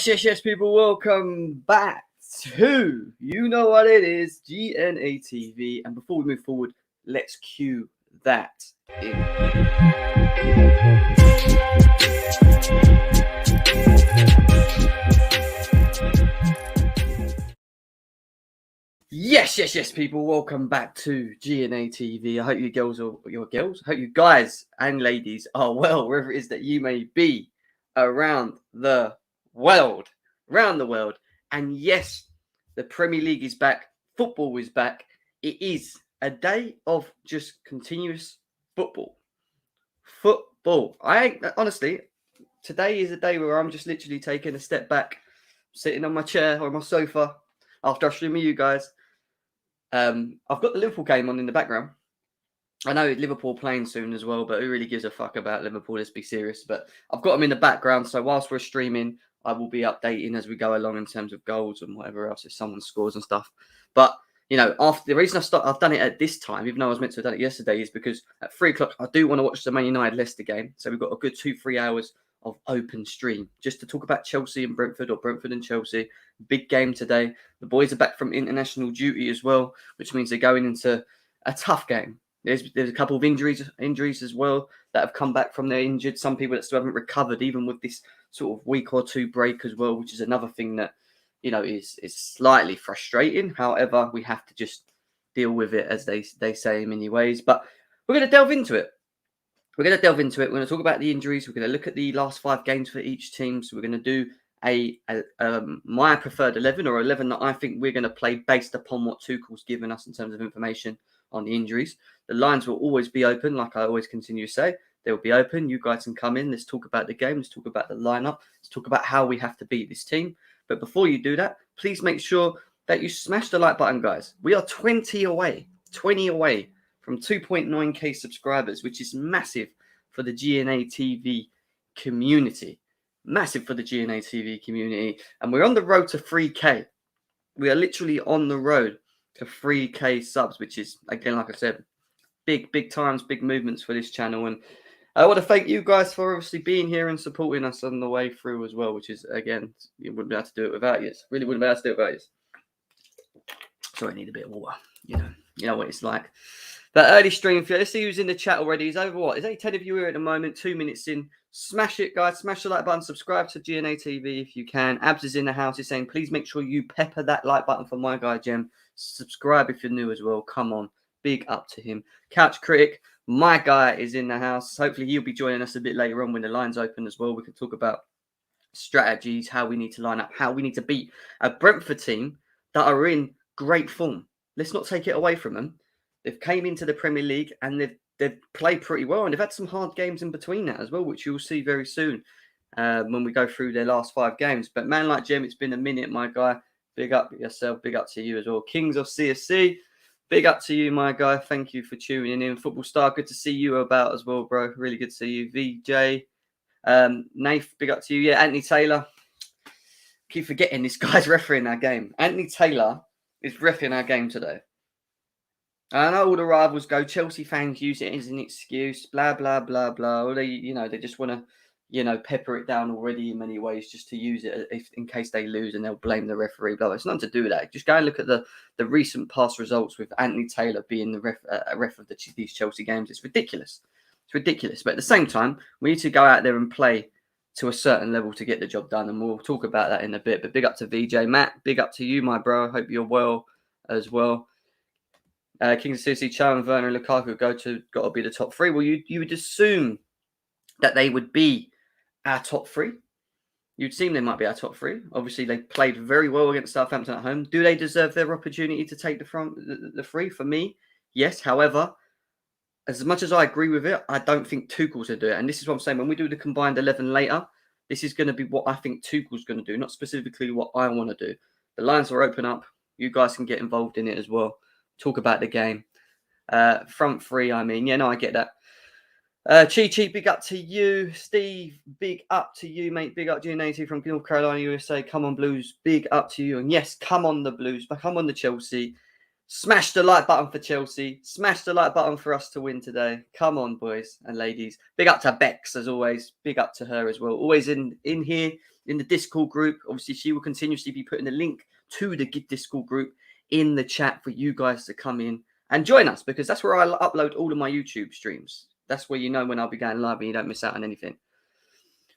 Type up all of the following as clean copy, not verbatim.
Yes, people. Welcome back to, you know what it is, GNA TV. And before we move forward, let's cue that in. Yes, people. Welcome back to GNA TV. I hope you hope you guys and ladies are well, wherever it is that you may be around the world. And yes, the Premier League is back. Football is back. It is a day of just continuous football. Honestly, today is a day where I'm just literally taking a step back, sitting on my chair or my sofa after I stream with you guys. I've got the Liverpool game on in the background. I know Liverpool playing soon as well, but who really gives a fuck about Liverpool? Let's be serious. But I've got them in the background, so whilst we're streaming, I will be updating as we go along in terms of goals and whatever else if someone scores and stuff. But you know, after the reason I've done it at this time, even though I was meant to have done it yesterday, is because at 3:00 I do want to watch the Man United Leicester game. So we've got a good 2-3 hours of open stream just to talk about Chelsea and Brentford, or Brentford and Chelsea. Big game today. The boys are back from international duty as well, which means they're going into a tough game. There's a couple of injuries as well that have come back from their injured. Some people that still haven't recovered, even with this sort of week or two break as well, which is another thing that, you know, is slightly frustrating. However, we have to just deal with it, as they say in many ways. But we're going to delve into it. We're going to talk about the injuries. We're going to look at the last 5 games for each team. So we're going to do my preferred 11, or 11 that I think we're going to play based upon what Tuchel's given us in terms of information on the injuries. The lines will always be open, like I always continue to say. They'll be open. You guys can come in. Let's talk about the game. Let's talk about the lineup. Let's talk about how we have to beat this team. But before you do that, please make sure that you smash the like button, guys. We are 20 away from 2.9k subscribers, which is massive for the GNA TV community. Massive for the GNA TV community. And we're on the road to 3k. We are literally on the road to 3k subs, which is, again, like I said, big times, big movements for this channel. And I want to thank you guys for obviously being here and supporting us on the way through as well, which is, again, you wouldn't be able to do it without you. Really wouldn't be able to do it without you. Sorry, I need a bit of water. You know what it's like. But early stream, let's see who's in the chat already. It's over what? There's only 10 of you here at the moment, 2 minutes in. Smash it, guys. Smash the like button. Subscribe to GNA TV if you can. Abs is in the house. He's saying, please make sure you pepper that like button for my guy, Jem. Subscribe if you're new as well. Come on. Big up to him. Couch Critic, my guy, is in the house. Hopefully he'll be joining us a bit later on when the lines open as well. We can talk about strategies, how we need to line up, how we need to beat a Brentford team that are in great form. Let's not take it away from them. They've came into the Premier League and they've played pretty well, and they've had some hard games in between that as well, which you'll see very soon when we go through their last 5 games. But man like Jem, it's been a minute, my guy. Big up yourself. Big up to you as well. Kings of CFC, big up to you, my guy. Thank you for tuning in. Football Star, good to see you about as well, bro. Really good to see you. VJ, Nath, big up to you. Yeah, Anthony Taylor. Keep forgetting this guy's refereeing our game. Anthony Taylor is refereeing our game today. I know all the rivals go, Chelsea fans use it as an excuse, blah, blah, blah, blah. Or they just want to, pepper it down already in many ways just to use it in case they lose, and they'll blame the referee, blah, blah. It's nothing to do with that. Just go and look at the recent past results with Anthony Taylor being the ref of these Chelsea games. It's ridiculous. It's ridiculous. But at the same time, we need to go out there and play to a certain level to get the job done, and we'll talk about that in a bit. But big up to VJ. Matt, big up to you, my bro. Hope you're well as well. Kings of City, Chow and Werner and Lukaku got to be the top 3. Well, you would assume that they would be our top 3. You'd assume they might be our top 3. Obviously, they played very well against Southampton at home. Do they deserve their opportunity to take the 3? For me, yes. However, as much as I agree with it, I don't think Tuchel's going to do it. And this is what I'm saying. When we do the combined 11 later, this is going to be what I think Tuchel's going to do, not specifically what I want to do. The lines will open up. You guys can get involved in it as well. Talk about the game. Front 3, I mean. Yeah, no, I get that. Chi, big up to you. Steve, big up to you, mate. Big up to you, Native from North Carolina, USA. Come on, Blues. Big up to you. And yes, come on, the Blues. But come on, the Chelsea. Smash the like button for Chelsea. Smash the like button for us to win today. Come on, boys and ladies. Big up to Bex, as always. Big up to her as well. Always in here in the Discord group. Obviously, she will continuously be putting the link to the Discord group in the chat for you guys to come in and join us, because that's where I upload all of my YouTube streams. That's where you know when I'll be going live and you don't miss out on anything.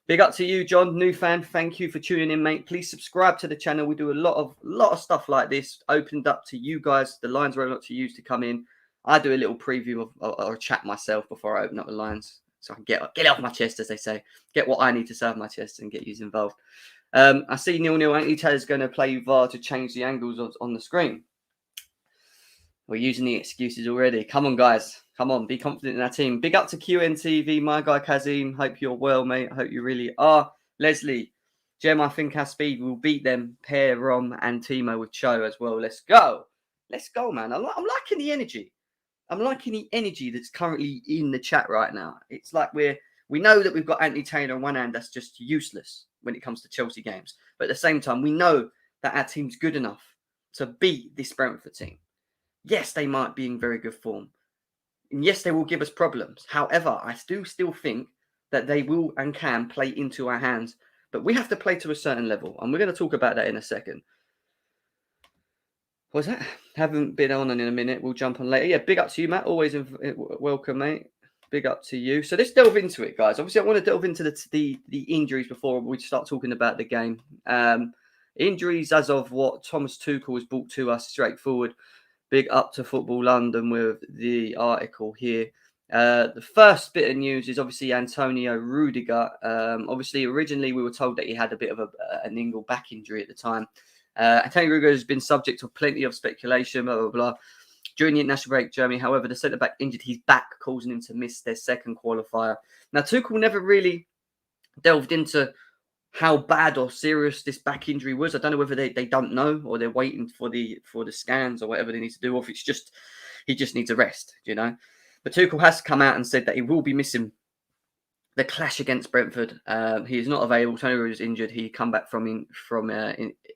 Big up to you, John, new fan. Thank you for tuning in, mate. Please subscribe to the channel. We do a lot of stuff like this, opened up to you guys. The lines were up to you to come in. I do a little preview or a chat myself before I open up the lines, so I can get it off my chest, as they say. Get what I need to say off my chest and get you involved. I see 0-0. Anthony Taylor's going to play VAR to change the angles on the screen. We're using the excuses already. Come on, guys. Come on. Be confident in our team. Big up to QNTV, my guy Kazim. Hope you're well, mate. I hope you really are. Leslie, Jem, I think our speed will beat them. Pear, Rom, and Timo with Cho as well. Let's go. Let's go, man. I'm liking the energy. I'm liking the energy that's currently in the chat right now. It's like we know that we've got Anthony Taylor on one hand that's just useless when it comes to Chelsea games. But at the same time, we know that our team's good enough to beat this Brentford team. Yes, they might be in very good form. And yes, they will give us problems. However, I do still think that they will and can play into our hands. But we have to play to a certain level. And we're going to talk about that in a second. What's that? Haven't been on in a minute. We'll jump on later. Yeah, big up to you, Matt. Always welcome, mate. Big up to you. So let's delve into it, guys. Obviously, I want to delve into the injuries before we start talking about the game. Injuries as of what Thomas Tuchel has brought to us, straightforward. Big up to Football London with the article here. The first bit of news is obviously Antonio Rudiger. Obviously, originally we were told that he had a bit of an ingle back injury at the time. Antonio Rudiger has been subject to plenty of speculation, blah, blah, blah. During the international break, Germany, however, the centre-back injured his back, causing him to miss their second qualifier. Now, Tuchel never really delved into how bad or serious this back injury was. I don't know whether they don't know or they're waiting for the scans or whatever they need to do, or if it's just he just needs a rest, you know. But Tuchel has come out and said that he will be missing the clash against Brentford. He is not available. Tony Rudiger is injured. He come back from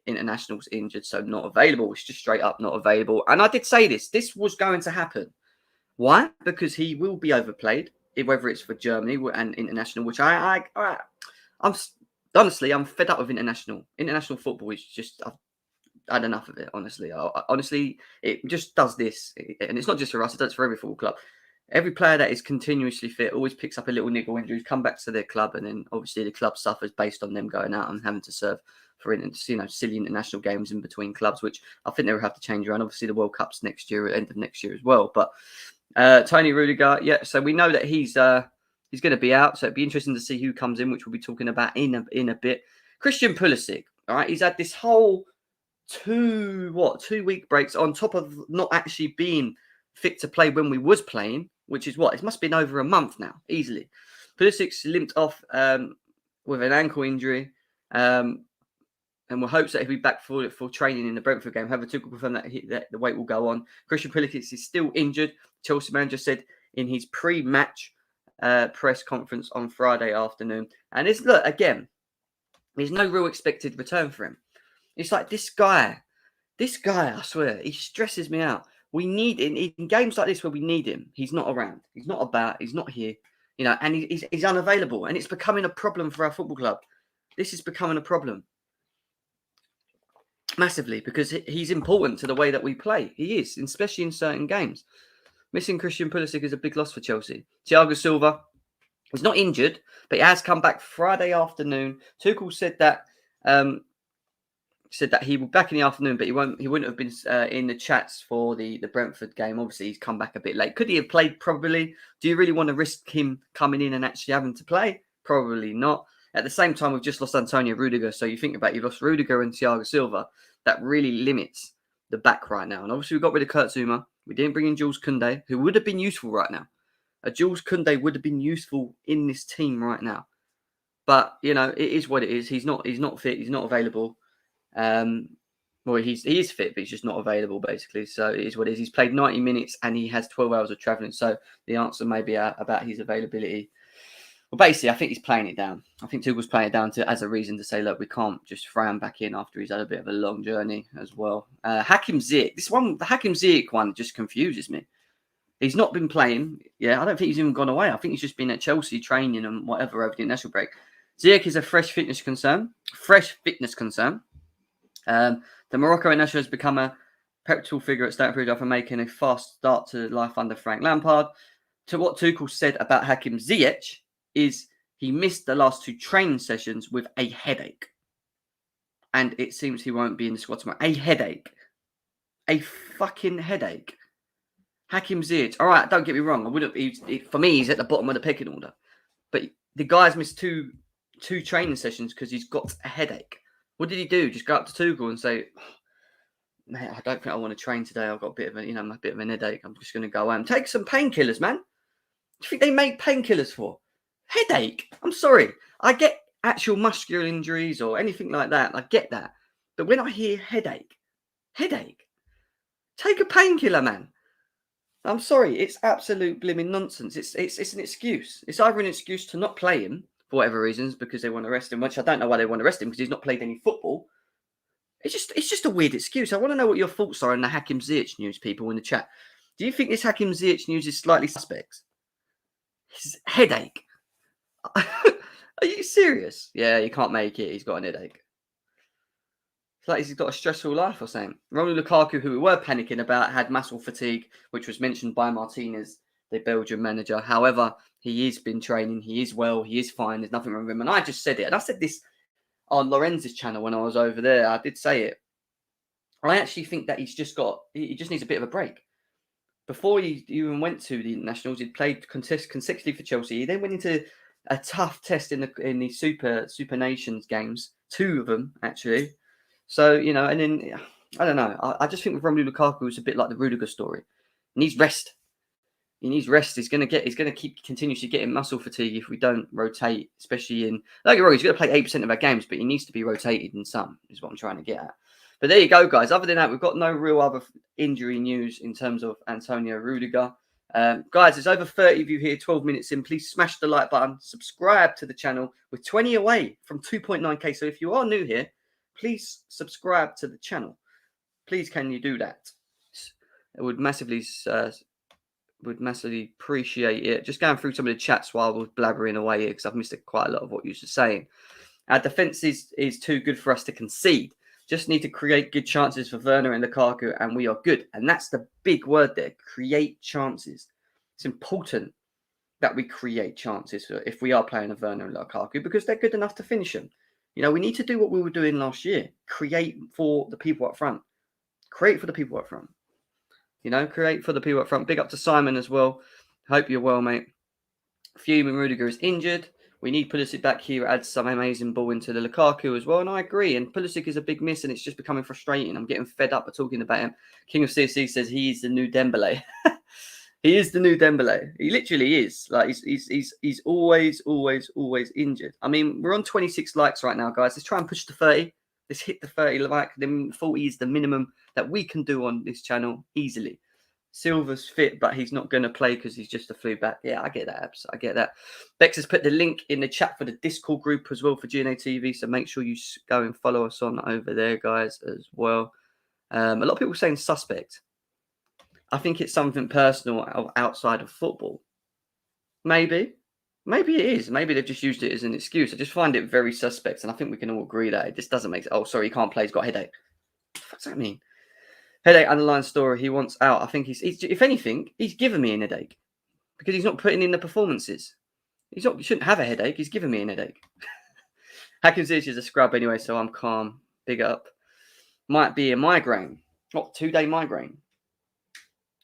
internationals injured, so not available. It's just straight up not available. And I did say this was going to happen. Why? Because he will be overplayed, whether it's for Germany and international, which I'm honestly, I'm fed up with international. International football is just, I've had enough of it, honestly. Honestly, it just does this. And it's not just for us, it does for every football club. Every player that is continuously fit always picks up a little niggle injury, come back to their club, and then obviously the club suffers based on them going out and having to serve for silly international games in between clubs, which I think they will have to change around. Obviously, the World Cup's next year, at the end of next year as well. But Tony Rudiger, yeah, so we know that he's going to be out, so it'd be interesting to see who comes in, which we'll be talking about in a bit. Christian Pulisic, all right, he's had this whole 2 week breaks on top of not actually being fit to play when we was playing, which is it must have been over a month now, easily. Pulisic's limped off with an ankle injury, and we'll hope that he'll be back for training in the Brentford game. However, Tuchel confirmed that the wait will go on. Christian Pulisic is still injured. Chelsea manager said in his pre-match press conference on Friday afternoon. And look, again, there's no real expected return for him. It's like this guy, I swear, he stresses me out. We need him in games like this where we need him. He's not around. He's not about. He's not here. You know, and he's unavailable. And it's becoming a problem for our football club. This is becoming a problem. Massively, because he's important to the way that we play. He is, especially in certain games. Missing Christian Pulisic is a big loss for Chelsea. Thiago Silva is not injured, but he has come back Friday afternoon. Tuchel said that he will be back in the afternoon, but he wouldn't have been in the chats for the Brentford game. Obviously, he's come back a bit late. Could he have played? Probably. Do you really want to risk him coming in and actually having to play? Probably not. At the same time, we've just lost Antonio Rudiger. So you think about it, you've lost Rudiger and Thiago Silva. That really limits the back right now. And obviously, we got rid of Kurt Zouma. We didn't bring in Jules Koundé, who would have been useful right now. Jules Koundé would have been useful in this team right now. But, you know, it is what it is. He's not fit. He's not available. Well, he is fit, but he's just not available, basically. So it is what it is. He's played 90 minutes and he has 12 hours of travelling. So the answer may be about his availability. Well, basically, I think he's playing it down. I think Tuchel's playing it down as a reason to say, look, we can't just throw him back in after he's had a bit of a long journey as well. Hakim Ziyech, the Hakim Ziyech one just confuses me. He's not been playing. Yeah, I don't think he's even gone away. I think he's just been at Chelsea training and whatever over the international break. Ziyech is a fresh fitness concern. The Morocco international has become a pivotal figure at Stamford Bridge after making a fast start to life under Frank Lampard. To what Tuchel said about Hakim Ziyech is he missed the last 2 training sessions with a headache. And it seems he won't be in the squad tomorrow. A headache. A fucking headache. Hakim Ziyech. All right, don't get me wrong. I wouldn't. For me, he's at the bottom of the pecking order. But the guy's missed two training sessions because he's got a headache. What did he do? Just go up to Tuchel and say, "Mate, I don't think I want to train today. I've got a bit of an headache. I'm just going to go home. Take some painkillers, man." What do you think they make painkillers for? Headache. I'm sorry. I get actual muscular injuries or anything like that. I get that. But when I hear headache, take a painkiller, man. I'm sorry. It's absolute blimmin' nonsense. It's an excuse. It's either an excuse to not play him for whatever reasons because they want to rest him, which I don't know why they want to rest him because he's not played any football. It's just a weird excuse. I want to know what your thoughts are on the Hakim Ziyech news, people in the chat. Do you think this Hakim Ziyech news is slightly suspect? His headache. Are you serious? Yeah, you can't make it. He's got an headache. It's like he's got a stressful life or something. Romelu Lukaku, who we were panicking about, had muscle fatigue, which was mentioned by Martinez, the Belgian manager. However, he has been training. He is well. He is fine. There's nothing wrong with him. And I just said it. And I said this on Lorenz's channel when I was over there. I did say it. I actually think that he just needs a bit of a break. Before he even went to the internationals, he'd played consecutively for Chelsea. He then went into a tough test in the Super Nations games, 2 of them actually. So and then I don't know. I just think with Romelu Lukaku, it's a bit like the Rudiger story. He needs rest. He's going to keep continuously getting muscle fatigue if we don't rotate, especially in. Don't get wrong, he's going to play 8% of our games, but he needs to be rotated in some. Is what I'm trying to get at. But there you go, guys. Other than that, we've got no real other injury news in terms of Antonio Rudiger. Guys, there's over 30 of you here, 12 minutes in. Please smash the like button. Subscribe to the channel. We're 20 away from 2.9k. So if you are new here, please subscribe to the channel. Please, can you do that? It would massively appreciate it. Just going through some of the chats while I was blabbering away here because I've missed quite a lot of what you were saying. Our defence is too good for us to concede. Just need to create good chances for Werner and Lukaku, and we are good. And that's the big word there, create chances. It's important that we create chances if we are playing a Werner and Lukaku because they're good enough to finish them. We need to do what we were doing last year. Create for the people up front. Create for the people up front. Create for the people up front. Big up to Simon as well. Hope you're well, mate. Fuming Rudiger is injured. We need Pulisic back here. Add some amazing ball into the Lukaku as well. And I agree. And Pulisic is a big miss and it's just becoming frustrating. I'm getting fed up of talking about him. King of CSC says he's the new Dembele. He is the new Dembele. He literally is. Like he's always injured. I mean, we're on 26 likes right now, guys. Let's try and push to 30. Let's hit the 30 like. Then 40 is the minimum that we can do on this channel easily. Silver's fit, but he's not going to play because he's just a flu back. Yeah, I get that, Abs. I get that. Bex has put the link in the chat for the Discord group as well for GNA TV, so make sure you go and follow us on over there, guys, as well. A lot of people saying suspect. I think it's something personal outside of football. Maybe it is. Maybe they've just used it as an excuse. I just find it very suspect, and I think we can all agree that it just doesn't make sense. Oh, sorry, he can't play. He's got a headache. What does that mean? Headache underlying story. He wants out. I think he's if anything, he's given me an headache because he's not putting in the performances. He shouldn't have a headache. He's giving me an headache. Hakim Ziyech is a scrub anyway, so I'm calm. Big up. Might be a migraine. Not 2-day migraine.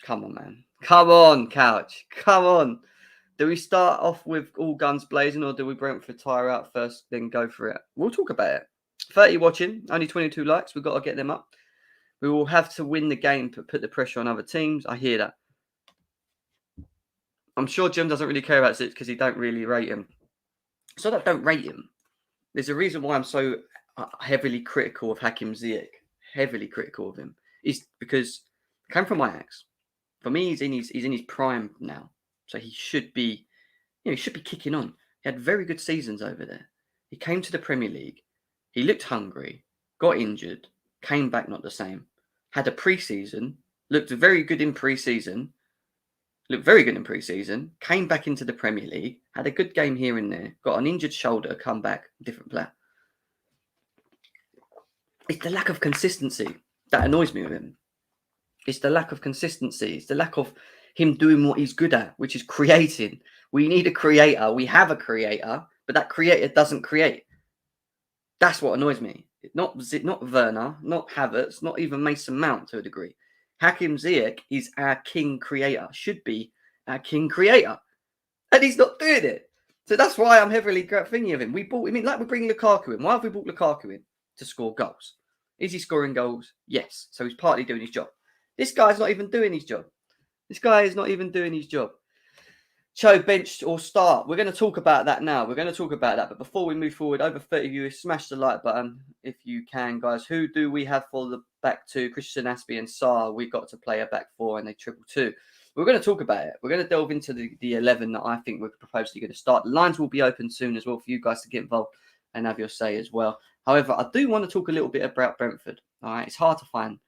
Come on, man. Come on, Couch. Come on. Do we start off with all guns blazing or do we Brentford tire out first, then go for it? We'll talk about it. 30 watching, only 22 likes. We've got to get them up. We will have to win the game to put the pressure on other teams. I hear that. I'm sure Jim doesn't really care about it because he don't really rate him. So I don't rate him. There's a reason why I'm so heavily critical of Hakim Ziyech. heavily critical of him is because he came from Ajax. For me, he's in his prime now, so he should be, he should be kicking on. He had very good seasons over there. He came to the Premier League. He looked hungry, got injured, came back not the same. Had a pre-season, looked very good in pre-season, came back into the Premier League, had a good game here and there, got an injured shoulder, come back, different player. It's the lack of consistency that annoys me with him. It's the lack of consistency. It's the lack of him doing what he's good at, which is creating. We need a creator. We have a creator, but that creator doesn't create. That's what annoys me. Not Werner, not Havertz, not even Mason Mount to a degree. Hakim Ziyech is our king creator, should be our king creator. And he's not doing it. So that's why I'm heavily thinking of him. We bring Lukaku in. Why have we brought Lukaku in? To score goals. Is he scoring goals? Yes. So he's partly doing his job. This guy's not even doing his job. Cho, bench or start? We're going to talk about that now. But before we move forward, over 30 viewers, smash the like button if you can, guys. Who do we have for the back two? Christian Aspie and Sarr. We got to play a back four and a 3-2. We're going to talk about it. We're going to delve into the 11 that I think we're proposing going to start. The lines will be open soon as well for you guys to get involved and have your say as well. However, I do want to talk a little bit about Brentford. All right, it's hard to find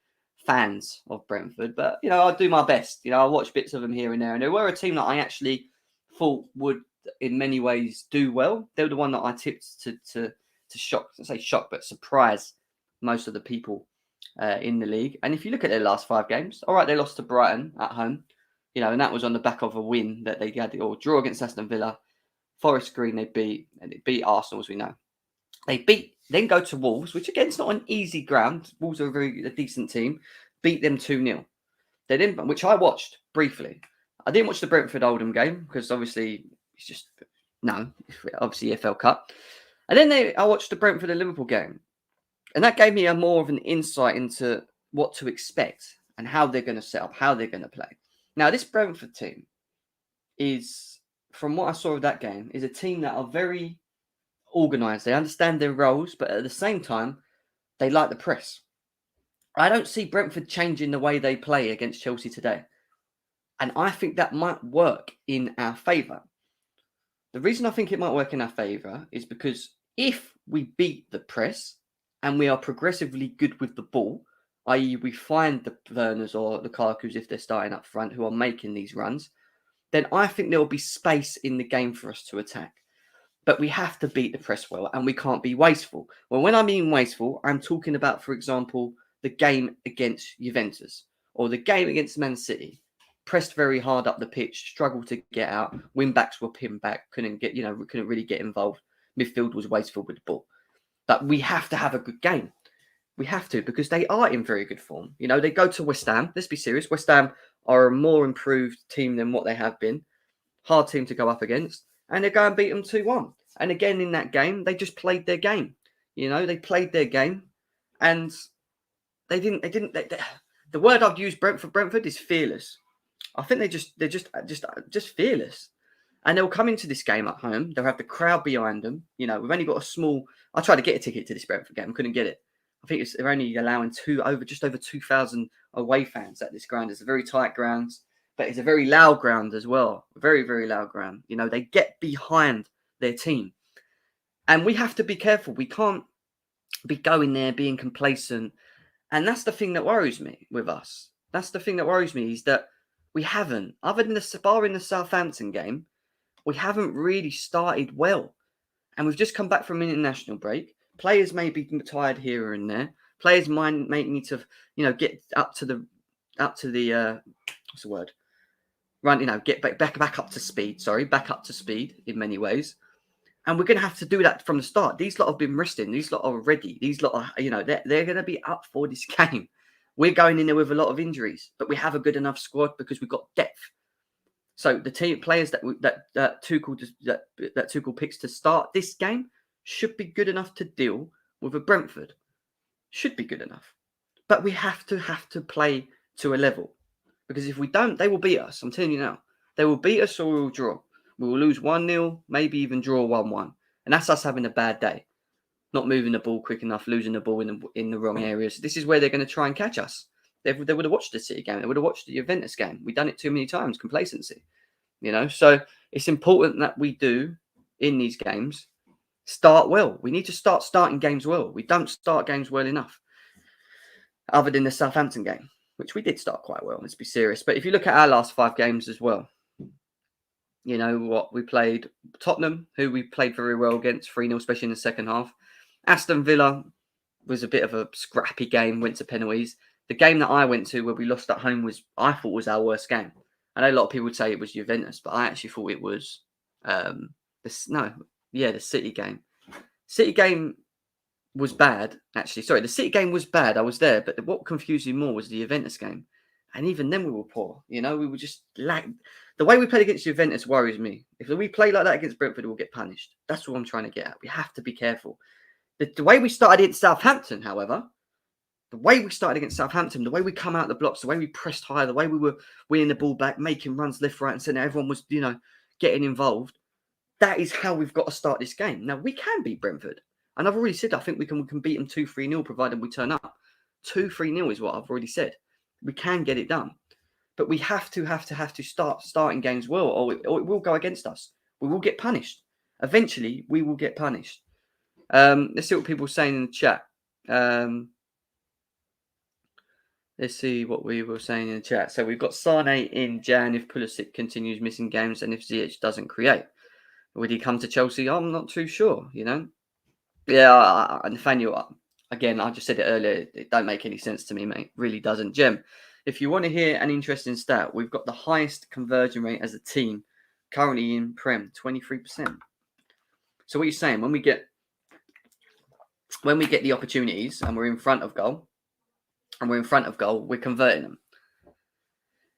fans of Brentford, but I'll do my best. I watch bits of them here and there, and they were a team that I actually thought would, in many ways, do well. They were the one that I tipped to shock, but surprise most of the people in the league. And if you look at their last 5 games, all right, they lost to Brighton at home, and that was on the back of a win that they had, or draw against Aston Villa. Forest Green they beat, and it beat Arsenal, as we know. They then go to Wolves, which again is not an easy ground. Wolves are a decent team. Beat them 2-0. They didn't, which I watched briefly. I didn't watch the Brentford Oldham game because obviously it's just obviously EFL Cup. And then I watched the Brentford and Liverpool game, and that gave me a more of an insight into what to expect and how they're going to set up, how they're going to play. Now, this Brentford team is, from what I saw of that game, is a team that are very organised. They understand their roles, but at the same time, they like the press. I don't see Brentford changing the way they play against Chelsea today. And I think that might work in our favour. The reason I think it might work in our favour is because if we beat the press and we are progressively good with the ball, i.e. we find the Werners or the Lukakus if they're starting up front who are making these runs, then I think there will be space in the game for us to attack. But we have to beat the press well, and we can't be wasteful. Well, when I mean wasteful, I'm talking about, for example, the game against Juventus or the game against Man City. Pressed very hard up the pitch, struggled to get out. Wing-backs were pinned back, couldn't really get involved. Midfield was wasteful with the ball. But we have to have a good game. We have to, because they are in very good form. They go to West Ham. Let's be serious. West Ham are a more improved team than what they have been. Hard team to go up against. And they go and beat them 2-1. And again, in that game, they just played their game. They played their game, and they didn't. The word I'd use for Brentford is fearless. I think they're just fearless, and they'll come into this game at home. They'll have the crowd behind them. We've only got a small. I tried to get a ticket to this Brentford game, couldn't get it. I think they're only allowing just over 2,000 away fans at this ground. It's a very tight ground, but it's a very loud ground as well. Very, very loud ground. They get behind their team, and we have to be careful. We can't be going there being complacent, and that's the thing that worries me with us. That's the thing that worries me is that we haven't, other than the bar in the Southampton game, we haven't really started well, and we've just come back from an international break. Players may be tired here and there. Players might need to, get up to the what's the word? Run, get back up to speed. Sorry, back up to speed in many ways. And we're going to have to do that from the start. These lot have been resting. These lot are ready. These lot are, they're going to be up for this game. We're going in there with a lot of injuries, but we have a good enough squad because we've got depth. So the team players that Tuchel picks to start this game should be good enough to deal with a Brentford. Should be good enough. But we have to play to a level. Because if we don't, they will beat us. I'm telling you now. They will beat us or we will draw. We will lose 1-0, maybe even draw 1-1. And that's us having a bad day. not moving the ball quick enough, losing the ball in the wrong areas. This is where they're going to try and catch us. They would have watched the City game. They would have watched the Juventus game. We've done it too many times. Complacency, So it's important that we do in these games start well. We need to start starting games well. We don't start games well enough, other than the Southampton game, which we did start quite well. Let's be serious. But if you look at our last 5 games as well, we played Tottenham, who we played very well against, 3-0, especially in the second half. Aston Villa was a bit of a scrappy game, went to penalties. The game that I went to where we lost at home I thought was our worst game. I know a lot of people would say it was Juventus, but I actually thought it was the City game. City game was bad, actually. Sorry, the City game was bad. I was there, but what confused me more was the Juventus game. And even then we were poor. We were just the way we played against Juventus worries me. If we play like that against Brentford, we'll get punished. That's what I'm trying to get at. We have to be careful. The way we started against Southampton, however, the way we come out the blocks, the way we pressed high, the way we were winning the ball back, making runs left, right, and centre, everyone was, getting involved. That is how we've got to start this game. Now, we can beat Brentford. And I've already said I think we can beat them 2-3-0, provided we turn up. 2-3-0 is what I've already said. We can get it done. But we have to start starting games well, or it will go against us. We will get punished. Eventually, we will get punished. Let's see what people are saying in the chat. Let's see what we were saying in the chat. So we've got Sane in Jan if Pulisic continues missing games and if Ziyech doesn't create. Would he come to Chelsea? I'm not too sure, Yeah, Nathaniel, again, I just said it earlier. It don't make any sense to me, mate. It really doesn't. Jem, if you want to hear an interesting stat, we've got the highest conversion rate as a team currently in Prem, 23%. So what you're saying, when we get the opportunities and we're in front of goal, we're converting them.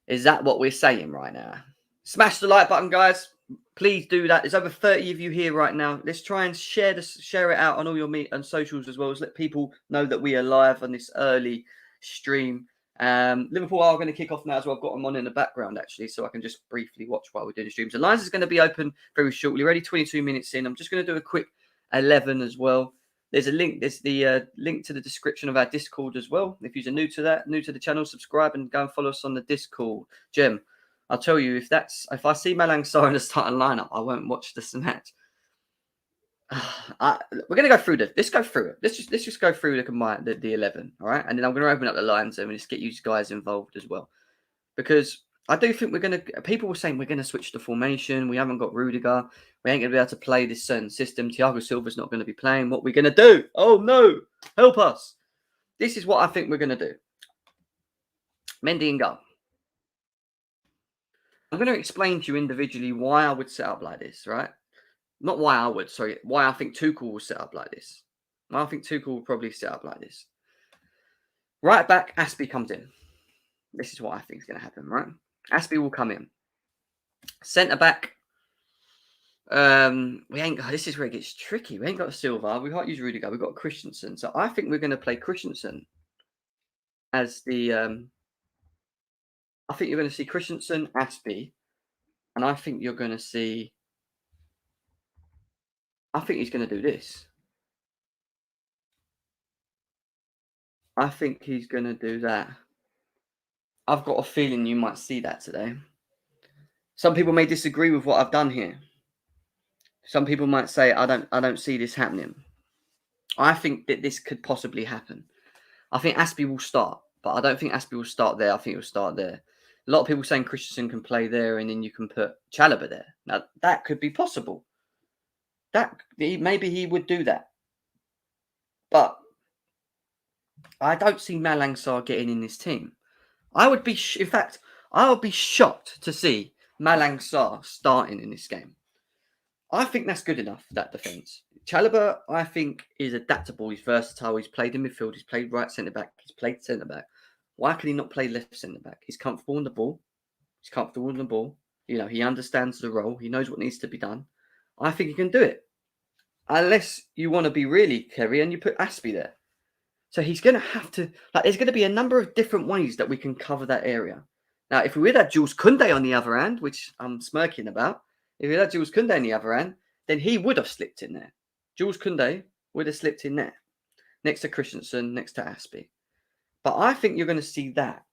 Is that what we're saying right now? Smash the like button, guys. Please do that. There's over 30 of you here right now. Let's try and share it out on all your and socials as well as let people know that we are live on this early stream. Liverpool are going to kick off now as well. I've got them on in the background actually, so I can just briefly watch while we're doing the streams. The lines is going to be open very shortly. Already 22 minutes in. I'm just going to do a quick 11 as well. There's a link. There's the link to the description of our Discord as well. If you're new to the channel, subscribe and go and follow us on the Discord. Jem, I'll tell you, if I see Malang Sarr in the starting lineup, I won't watch this match. We're going to go through this. Let's go through it. Let's just go through the 11, all right? And then I'm going to open up the lines and just get you guys involved as well. Because I do think people were saying we're going to switch the formation. We haven't got Rudiger. We ain't going to be able to play this certain system. Thiago Silva's not going to be playing. What we're going to do? Oh, no. Help us. This is what I think we're going to do. Mendy and goal. I'm going to explain to you individually why I would set up like this, right? Not why I would, sorry. Why I think Tuchel will set up like this. I think Tuchel will probably set up like this. Right back, Aspie comes in. This is what I think is going to happen, right? Aspie will come in. Centre back. This is where it gets tricky. We ain't got a Silva. We can't use Rudiger. We've got Christensen. So I think we're going to play Christensen as the... I think you're going to see Christensen, Aspie, and I think you're going to see... I think he's going to do this. I think he's going to do that. I've got a feeling you might see that today. Some people may disagree with what I've done here. Some people might say, I don't see this happening. I think that this could possibly happen. I think Aspie will start, but I don't think Aspie will start there. I think he'll start there. A lot of people saying Christensen can play there and then you can put Chalobah there. Now, that could be possible. Maybe he would do that. But I don't see Malang Sarr getting in this team. I would be shocked to see Malang Sarr starting in this game. I think that's good enough, that defence. Chalobah, I think, is adaptable. He's versatile. He's played in midfield. He's played right centre-back. He's played centre-back. Why can he not play left centre-back? He's comfortable on the ball. He understands the role. He knows what needs to be done. I think he can do it. Unless you want to be really clever and you put Aspie there. So he's going to have to... there's going to be a number of different ways that we can cover that area. Now, if we had Jules Koundé on the other hand, which I'm smirking about, if we had Jules Koundé on the other hand, then he would have slipped in there. Jules Koundé would have slipped in there, next to Christensen, next to Aspie. But I think you're going to see that.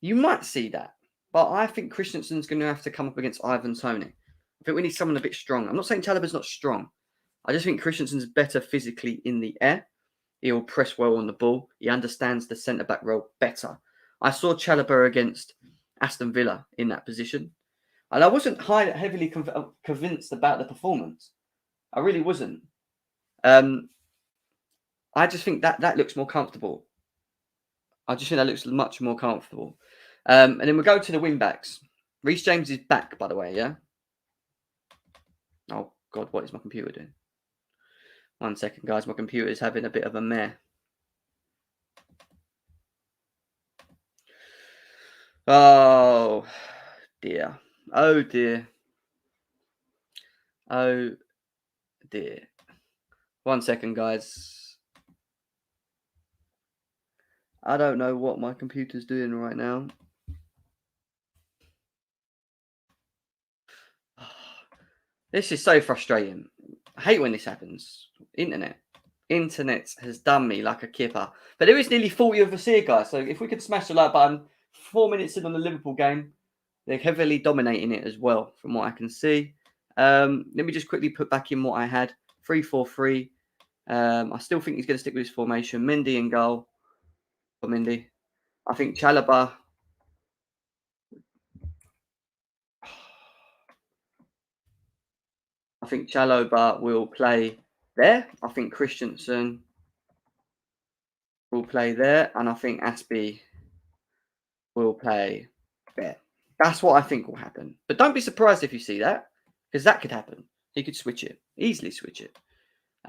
You might see that. But I think Christensen's going to have to come up against Ivan Toney. I think we need someone a bit strong. I'm not saying Chalobah's not strong. I just think Christensen's better physically in the air. He'll press well on the ball. He understands the centre-back role better. I saw Chalobah against Aston Villa in that position. And I wasn't heavily convinced about the performance. I really wasn't. I just think that looks more comfortable. I just think that looks much more comfortable. And then we go to the wing-backs. Reece James is back, by the way, yeah? Oh, God, what is my computer doing? 1 second, guys. My computer is having a bit of a mare. Oh, dear. Oh, dear. Oh, dear. 1 second, guys. I don't know what my computer's doing right now. This is so frustrating. I hate when this happens. Internet has done me like a kipper. But there is nearly 40 of us here, guys. So if we could smash the like button, 4 minutes in on the Liverpool game, they're heavily dominating it as well, from what I can see. Let me just quickly put back in what I had. 3-4-3. I still think he's going to stick with his formation. Mendy in goal. For Mendy. I think Chalobah. I think Chalobah will play there. I think Christensen will play there. And I think Aspie will play there. That's what I think will happen. But don't be surprised if you see that, because that could happen. He could switch it. Easily switch it.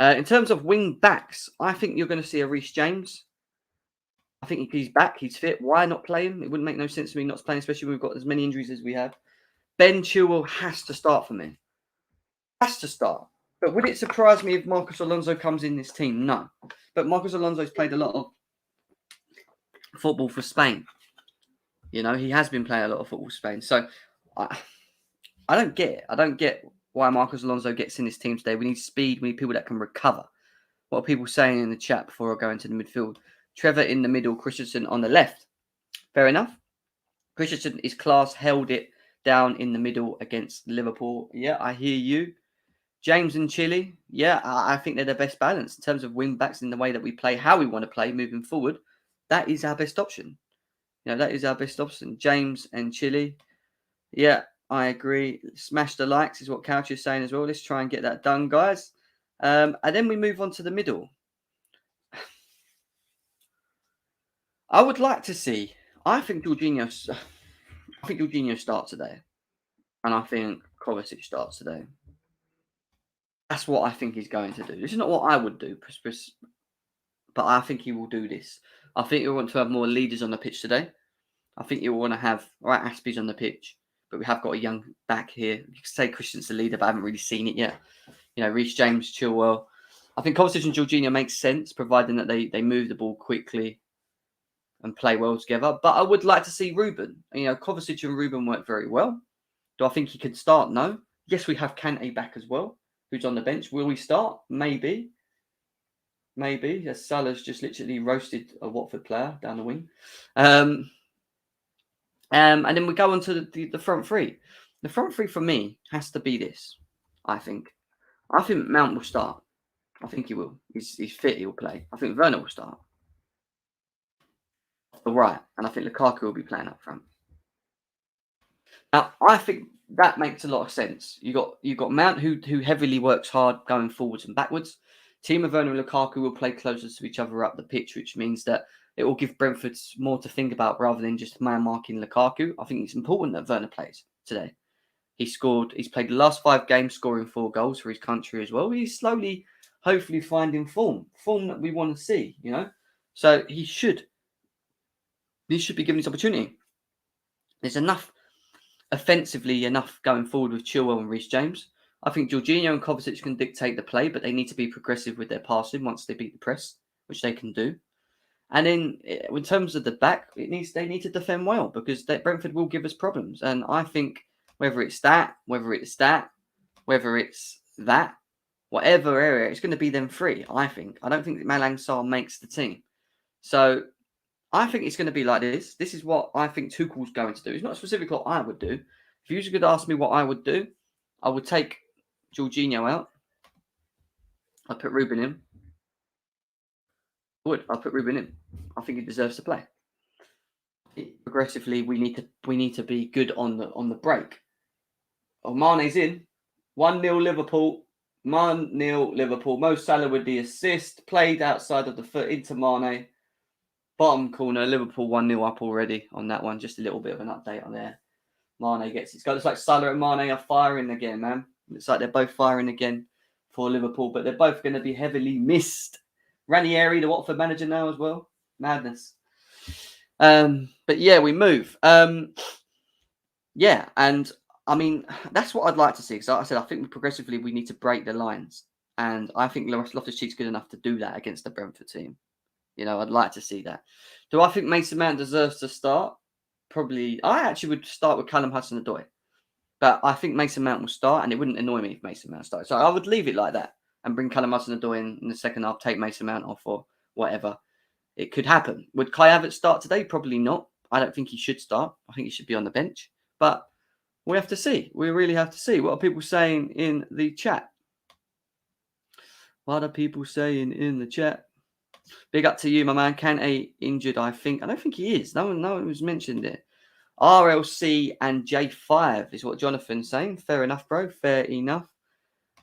In terms of wing backs, I think you're going to see a Reece James. I think he's back. He's fit. Why not play him? It wouldn't make no sense to me not playing, especially when we've got as many injuries as we have. Ben Chilwell has to start for me. Has to start. But would it surprise me if Marcos Alonso comes in this team? No. But Marcos Alonso's played a lot of football for Spain. You know, he has been playing a lot of football for Spain. So I don't get it. I don't get why Marcos Alonso gets in this team today. We need speed. We need people that can recover. What are people saying in the chat before I go into the midfield? Trevor in the middle, Christensen on the left. Fair enough. Christensen is class, held it down in the middle against Liverpool. Yeah, I hear you. James and Chile. Yeah, I think they're the best balance in terms of wing backs in the way that we play, how we want to play moving forward. That is our best option. You know, that is our best option. James and Chile. Yeah, I agree. Smash the likes is what Couch is saying as well. Let's try and get that done, guys. And then we move on to the middle. I would like to see. I think Jorginho starts today, and I think Kovacic starts today. That's what I think he's going to do. This is not what I would do, but I think he will do this. I think he'll want to have more leaders on the pitch today. I think he'll want to have Aspie's on the pitch, but we have got a young back here. You could say Christian's the leader, but I haven't really seen it yet. You know, Reece James, Chilwell. I think Kovacic and Jorginho makes sense, providing that they move the ball quickly and play well together. But I would like to see Ruben. You know, Kovacic and Ruben work very well. Do I think he can start? No. Yes, we have Kante back as well, who's on the bench. Will we start? Maybe. Maybe. As Salah's just literally roasted a Watford player down the wing. And then we go on to the front three. The front three for me has to be this, I think. I think Mount will start. I think he will. He's fit, he'll play. I think Werner will start. The right, and I think Lukaku will be playing up front. Now, I think that makes a lot of sense. You got Mount who heavily works hard going forwards and backwards. Timo Werner and Lukaku will play closer to each other up the pitch, which means that it will give Brentford more to think about rather than just man marking Lukaku. I think it's important that Werner plays today. He's played the last 5 games, scoring 4 goals for his country as well. He's slowly, hopefully, finding form that we want to see, you know. So he should be given this opportunity. There's enough going forward with Chilwell and Reece James. I think Jorginho and Kovacic can dictate the play, but they need to be progressive with their passing once they beat the press, which they can do. And then in terms of the back, they need to defend well because Brentford will give us problems. And I think whether it's that, whatever area, it's going to be them three, I think. I don't think that Malang Sarr makes the team. So I think it's going to be like this. This is what I think Tuchel's going to do. It's not specifically what I would do. If you could ask me what I would do, I would take Jorginho out. I'd put Ruben in. I'd put Ruben in. I think he deserves to play. Progressively, we need to be good on the break. Oh, Mane's in. 1-0 Liverpool. 1-0 Liverpool. Mo Salah with the assist. Played outside of the foot into Mane. Bottom corner. Liverpool 1-0 up already on that one. Just a little bit of an update on there. Mane gets it. Looks like Salah and Mane are firing again, man. Looks like they're both firing again for Liverpool, but they're both going to be heavily missed. Ranieri, the Watford manager now as well. Madness. But yeah, we move. Yeah, and I mean, that's what I'd like to see. Because like I said, I think progressively we need to break the lines. And I think Loftus-Cheek's good enough to do that against the Brentford team. You know, I'd like to see that. Do I think Mason Mount deserves to start? Probably. I actually would start with Callum Hudson-Odoi. But I think Mason Mount will start, and it wouldn't annoy me if Mason Mount started. So I would leave it like that and bring Callum Hudson-Odoi in the second half, take Mason Mount off or whatever. It could happen. Would Kai Havertz start today? Probably not. I don't think he should start. I think he should be on the bench. But we have to see. We really have to see. What are people saying in the chat? What are people saying in the chat? Big up to you, my man. Kante injured, I think. I don't think he is. No one was mentioned it. RLC and J5 is what Jonathan's saying. Fair enough, bro. Fair enough.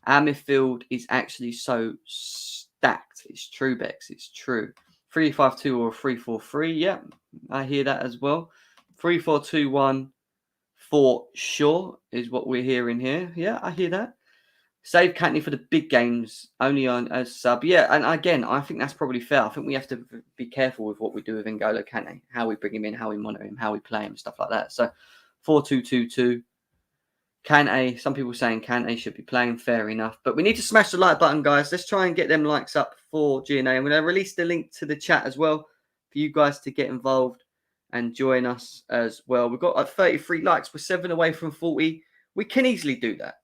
Our midfield is actually so stacked. It's true, Bex. It's true. 3-5-2 or 3-4-3. Yeah, I hear that as well. 3-4-2-1 for sure is what we're hearing here. Yeah, I hear that. Save Cantony for the big games, only on as sub. Yeah, and again, I think that's probably fair. I think we have to be careful with what we do with N'Golo Kante, how we bring him in, how we monitor him, how we play him, stuff like that. So 4-2-2-2. Kante, some people saying Kante should be playing, fair enough. But we need to smash the like button, guys. Let's try and get them likes up for GNA. I'm going to release the link to the chat as well for you guys to get involved and join us as well. We've got 33 likes. We're 7 away from 40. We can easily do that.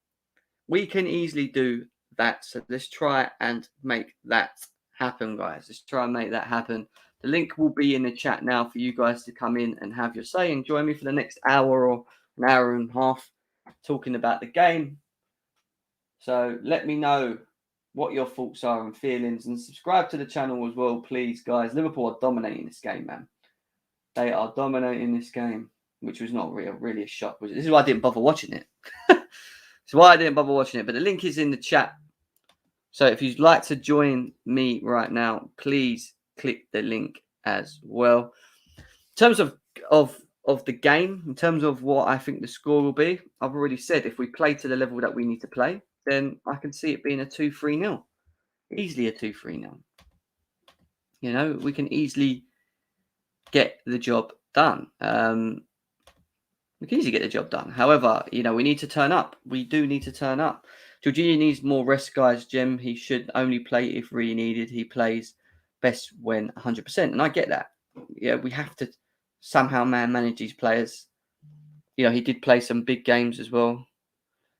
We can easily do that. So let's try and make that happen, guys. Let's try and make that happen. The link will be in the chat now for you guys to come in and have your say and join me for the next hour or an hour and a half talking about the game. So let me know what your thoughts are and feelings, and subscribe to the channel as well, please, guys. Liverpool are dominating this game, man. They are dominating this game, which was not really a shock, was it? This is why I didn't bother watching it. That's why I didn't bother watching it. But the link is in the chat. So if you'd like to join me right now, please click the link as well. In terms of the game, in terms of what I think the score will be, I've already said if we play to the level that we need to play, then I can see it being a 2-3-0. Easily a 2-3-0. You know, we can easily get the job done. We can easily get the job done. However, you know, we need to turn up. We do need to turn up. Jorginho needs more rest, guys. Jim, he should only play if really needed. He plays best when 100%. And I get that. Yeah, we have to somehow manage these players. You know, he did play some big games as well.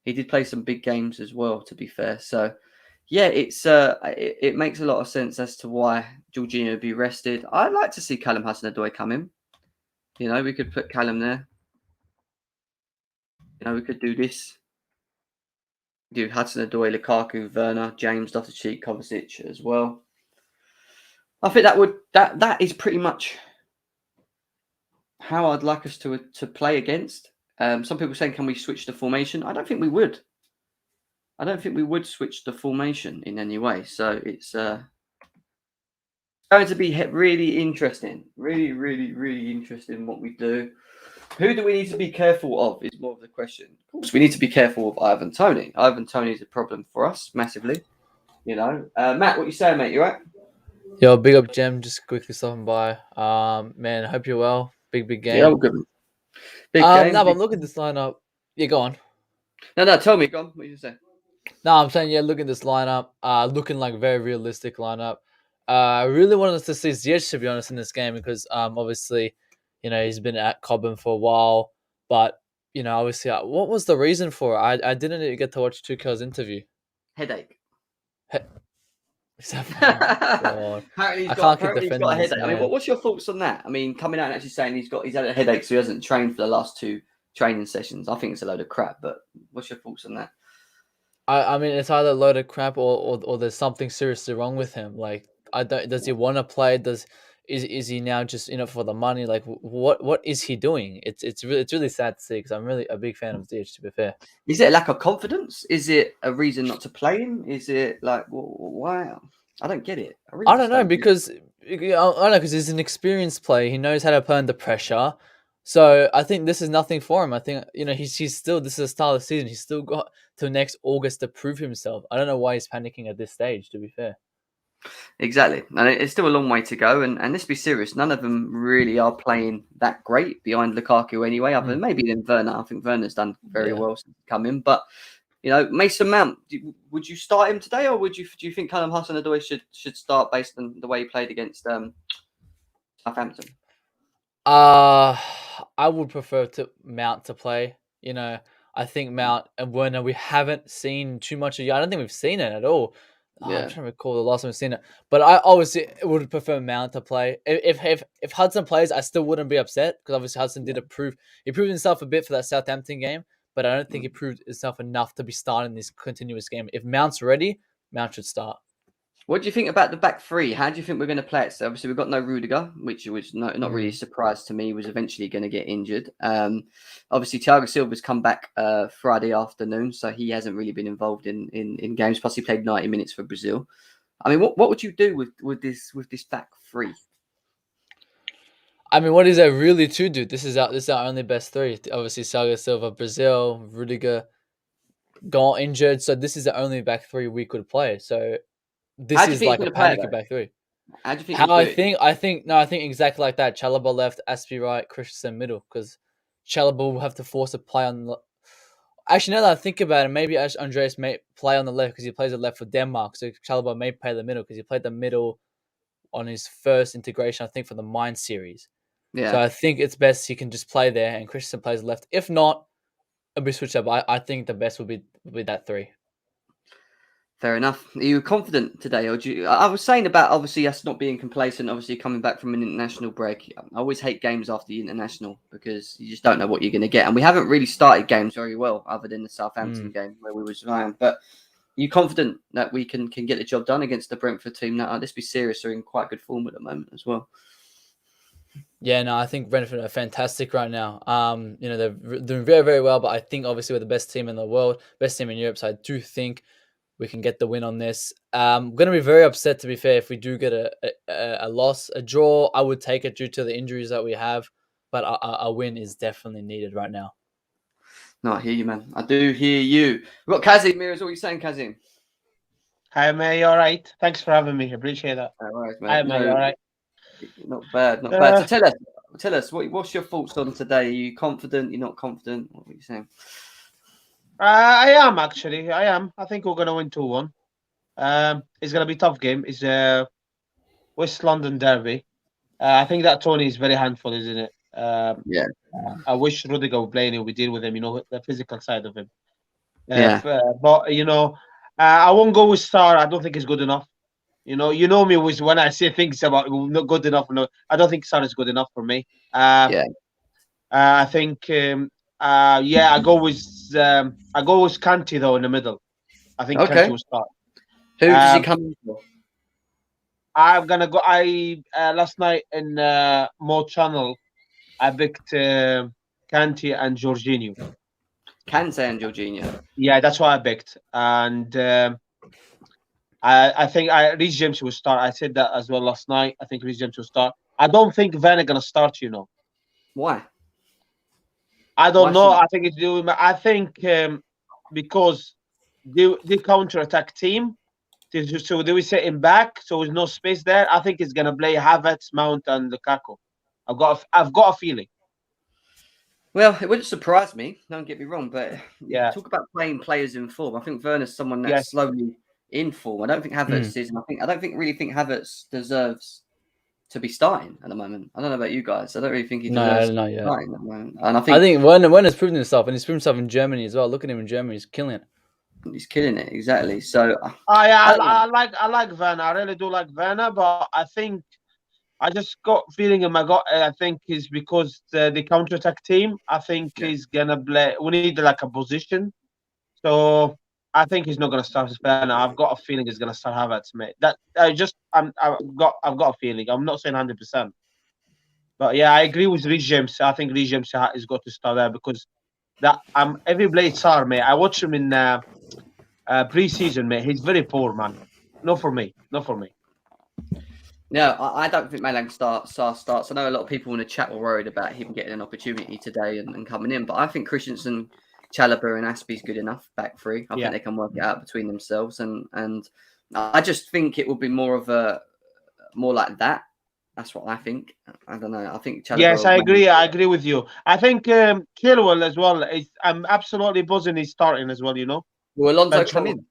To be fair. So, yeah, it makes a lot of sense as to why Jorginho would be rested. I'd like to see Callum Hudson-Odoi come in. You know, we could put Callum there. You know, we could do this. Do Hudson-Odoi, Lukaku, Werner, James, Loftus-Cheek, Kovacic as well. I think that is pretty much how I'd like us to play against. Some people saying, can we switch the formation? I don't think we would. I don't think we would switch the formation in any way. So it's going to be really interesting. Really, really, really interesting what we do. Who do we need to be careful of is more of the question. Of course, we need to be careful of Ivan Toney. Ivan Toney is a problem for us massively. You know, Matt, what you saying, mate? You right? Yo, big up, Jem. Just quickly stopping by. Man, I hope you're well. Big game. Yeah, I'm good. Big game. No, but I'm looking at this lineup. Yeah, go on. No, tell me, go on. What you say? No, I'm saying, yeah, look at this lineup. Looking like a very realistic lineup. I really wanted us to see Ziyech, to be honest, in this game because obviously, you know, he's been at Cobham for a while. But, you know, obviously, what was the reason for it? I didn't even get to watch Tuchel's interview. Headache. God. Apparently I can't keep he's defending got a this headache. I mean, man. what's your thoughts on that? I mean, coming out and actually saying he's had a headache, so he hasn't trained for the last 2 training sessions. I think it's a load of crap. But what's your thoughts on that? I mean, it's either a load of crap or there's something seriously wrong with him. Like, I don't. Does he want to play? Is he now just in it for the money? Like, what is he doing? It's really sad to see because I'm really a big fan of DH. To be fair, Is it a lack of confidence? Is it a reason not to play him? Is it like why? I don't get it. I really I don't just know don't get it. because I don't know because he's an experienced player. He knows how to play under pressure. So I think this is nothing for him. I think he's still this is the start of the season. He's still got till next August to prove himself. I don't know why he's panicking at this stage. To be fair. Exactly. And it's still a long way to go. And let's be serious, none of them really are playing that great behind Lukaku anyway, other than maybe then Werner. I think Werner's done very Yeah. well since coming. But, Mason Mount, would you start him today or do you think Callum Hudson-Odoi should start based on the way he played against Southampton? I would prefer to Mount to play. I think Mount and Werner we haven't seen too much of. I don't think we've seen it at all. I'm Yeah. trying to recall the last time we've seen it, but I obviously would prefer Mount to play. If Hudson plays, I still wouldn't be upset because obviously Hudson did he proved himself a bit for that Southampton game, but I don't think he proved himself enough to be starting this continuous game. If Mount's ready, Mount should start. What do you think about the back three? How do you think we're going to play it? So obviously we've got no Rudiger, which was not really a surprise to me. He was eventually going to get injured. Obviously Thiago Silva's come back Friday afternoon, so he hasn't really been involved in games. Plus he played 90 minutes for Brazil. I mean, what would you do with this back three? I mean, what is there really to do? This is our only best three. Obviously, Thiago Silva, Brazil, Rudiger got injured, so this is the only back three we could play. So How this do you is think like he's a going to play it panic of though? back three. How do you think How he'll do it? I think exactly like that. Chalobah left, Aspie right, Christensen middle, because Chalobah will have to force a play on. Actually, now that I think about it, maybe Andreas may play on the left because he plays the left for Denmark. So Chalobah may play the middle because he played the middle on his first integration, I think, for the Mind series. So Yeah. I think it's best he can just play there and Christensen plays left. If not, it'll be switched up. I think the best would be that three. Fair enough. Are you confident today, or do you? I was saying about obviously us not being complacent. Obviously coming back from an international break. I always hate games after the international because you just don't know what you're going to get, and we haven't really started games very well, other than the Southampton game where we was fine. But are you confident that we can get the job done against the Brentford team? Now, let's be serious, they're in quite good form at the moment as well. Yeah, no, I think Brentford are fantastic right now. They're doing very, very well, but I think obviously we're the best team in the world, best team in Europe. So I do think we can get the win on this. I'm going to be very upset, to be fair, if we do get a loss. A draw, I would take it due to the injuries that we have, but a win is definitely needed right now. No, I hear you, man. I do hear you. We've got Kazim here. What are you saying, Kazim? Hi, mate. You all right? Thanks for having me. Appreciate that. All right, mate. Hi, mate. You all right? Not bad, not bad. So tell us, what's your thoughts on today? Are you confident? You're not confident? What are you saying? I am actually. I am. I think we're going to win 2-1. It's going to be a tough game. It's West London derby. I think that Tony is very handful, isn't it? Yeah. I wish Rudiger would play and we deal with him. The physical side of him. Yeah. But I won't go with Star. I don't think he's good enough. You know me with when I say things about not good enough. No, I don't think Sar is good enough for me. Yeah. I think I go with Kanti though in the middle. I think Okay. Kanti will start. Who does he come in for? I'm gonna go. Last night in Mo Channel, I picked Kanti and Jorginho. Kante and Jorginho. Yeah, that's what I picked, and I think Reece James will start. I said that as well last night. I think Reece James will start. I don't think Werner gonna start. Why? I don't know. I think it's doing. I think because the counter attack team, so they will set him back, so there's no space there. I think it's gonna play Havertz, Mount, and Lukaku. I've got a feeling. Well, it wouldn't surprise me. Don't get me wrong, but Yeah, talk about playing players in form. I think Werner's someone that's slowly in form. I don't think Havertz is, and I don't really think Havertz deserves to be starting at the moment. I don't know about you guys. I don't really think he deserves to be starting at the moment. And I think Werner's proven himself, and he's proven himself in Germany as well. Look at him in Germany; he's killing it. He's killing it, exactly. So I like Werner. I really do like Werner, but I think I just got feeling in my gut. I think is because the counter attack team. I think he's gonna play. We need like a position, so I think he's not gonna start as Werner. I've got a feeling he's gonna start Havertz, mate. That I've got a feeling. I'm not saying 100%, but yeah, I agree with Reece James. I think Reece James has got to start there because that every Blade Sar, mate. I watched him in pre-season, mate. He's very poor, man. Not for me. Not for me. no, I don't think Malang starts. I know a lot of people in the chat were worried about him getting an opportunity today and coming in, but I think Christensen, Chalobah, and Aspie's good enough back three. I think they can work it out between themselves, and I just think it will be more like that. That's what I think. I don't know. I think Chalobah. Yes, I agree. I agree with you. I think Chilwell as well. I'm absolutely buzzing he's starting as well. You know. Will Alonso Ben come Chilwell. in?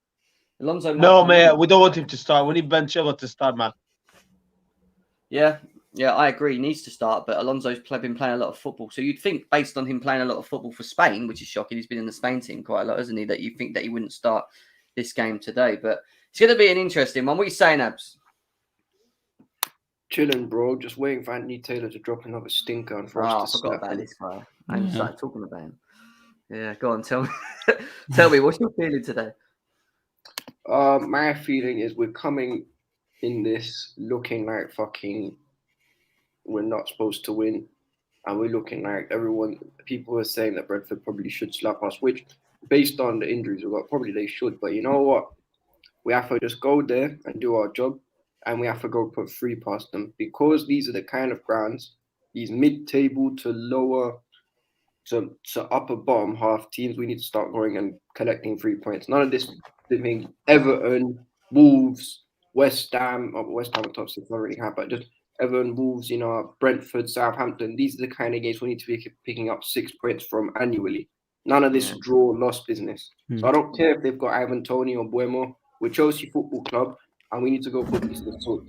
Alonso. No, mate. We don't want him to start. We need Ben Chilwell to start, man. Yeah, I agree. He needs to start, but Alonso's been playing a lot of football. So you'd think, based on him playing a lot of football for Spain, which is shocking, he's been in the Spain team quite a lot, hasn't he? That you think that he wouldn't start this game today. But it's going to be an interesting one. What are you saying, Abs? Chilling, bro. Just waiting for Anthony Taylor to drop another stinker and for us to I forgot snap about him. this guy. I even started talking about him. Yeah, go on, tell me. Tell me, what's your feeling today? My feeling is we're coming in this looking like fucking we're not supposed to win, and we're looking like people are saying that Brentford probably should slap us, which based on the injuries we've got, probably they should. But you know what? We have to just go there and do our job, and we have to go put 3 past them because these are the kind of grounds, these mid-table to lower to upper bottom half teams, we need to start going and collecting 3 points. None of this thing, Everton, Wolves, West Ham are top 6, not really have, but just Everton, Wolves, Brentford, Southampton. These are the kind of games we need to be picking up 6 points from annually. None of this draw loss business. So I don't care if they've got Ivan Toney or Buemo. We're Chelsea Football Club, and we need to go put these to the sword.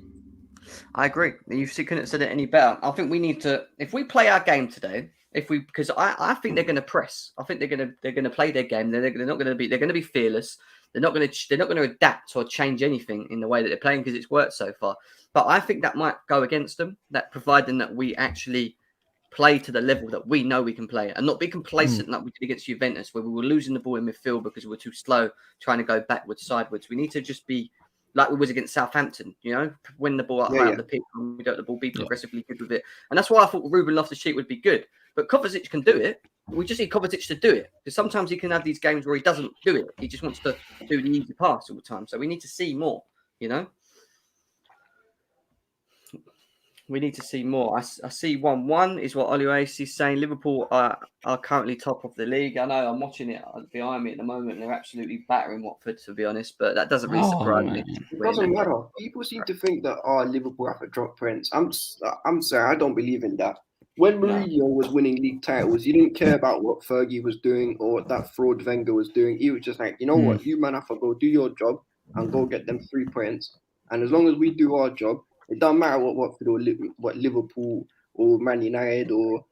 I agree. You couldn't have said it any better. I think we need to, if we play our game today, because I think they're going to press. I think they're going to play their game. They're not going to be. They're going to be fearless. They're not going to adapt or change anything in the way that they're playing because it's worked so far. But I think that might go against them. That providing that we actually play to the level that we know we can play and not be complacent like we did against Juventus, where we were losing the ball in midfield because we were too slow, trying to go backwards, sideways. We need to just be like we was against Southampton, win the ball out of the pitch and we got the ball, be progressively good with it. And that's why I thought Ruben Loftus-Cheek would be good. But Kovacic can do it. We just need Kovacic to do it. Because sometimes he can have these games where he doesn't do it. He just wants to do the easy pass all the time. So we need to see more, We need to see more. I see 1-1 is what Oluwase's is saying. Liverpool are currently top of the league. I know I'm watching it behind me at the moment. They're absolutely battering Watford, to be honest. But that doesn't really surprise me. It doesn't matter. People seem to think that Liverpool have to drop points. I'm sorry, I don't believe in that. When Mourinho was winning league titles, he didn't care about what Fergie was doing or what that fraud Wenger was doing. He was just like, you know what, you man have to go do your job and go get them 3 points. And as long as we do our job, it doesn't matter what Watford or what Liverpool or Man United or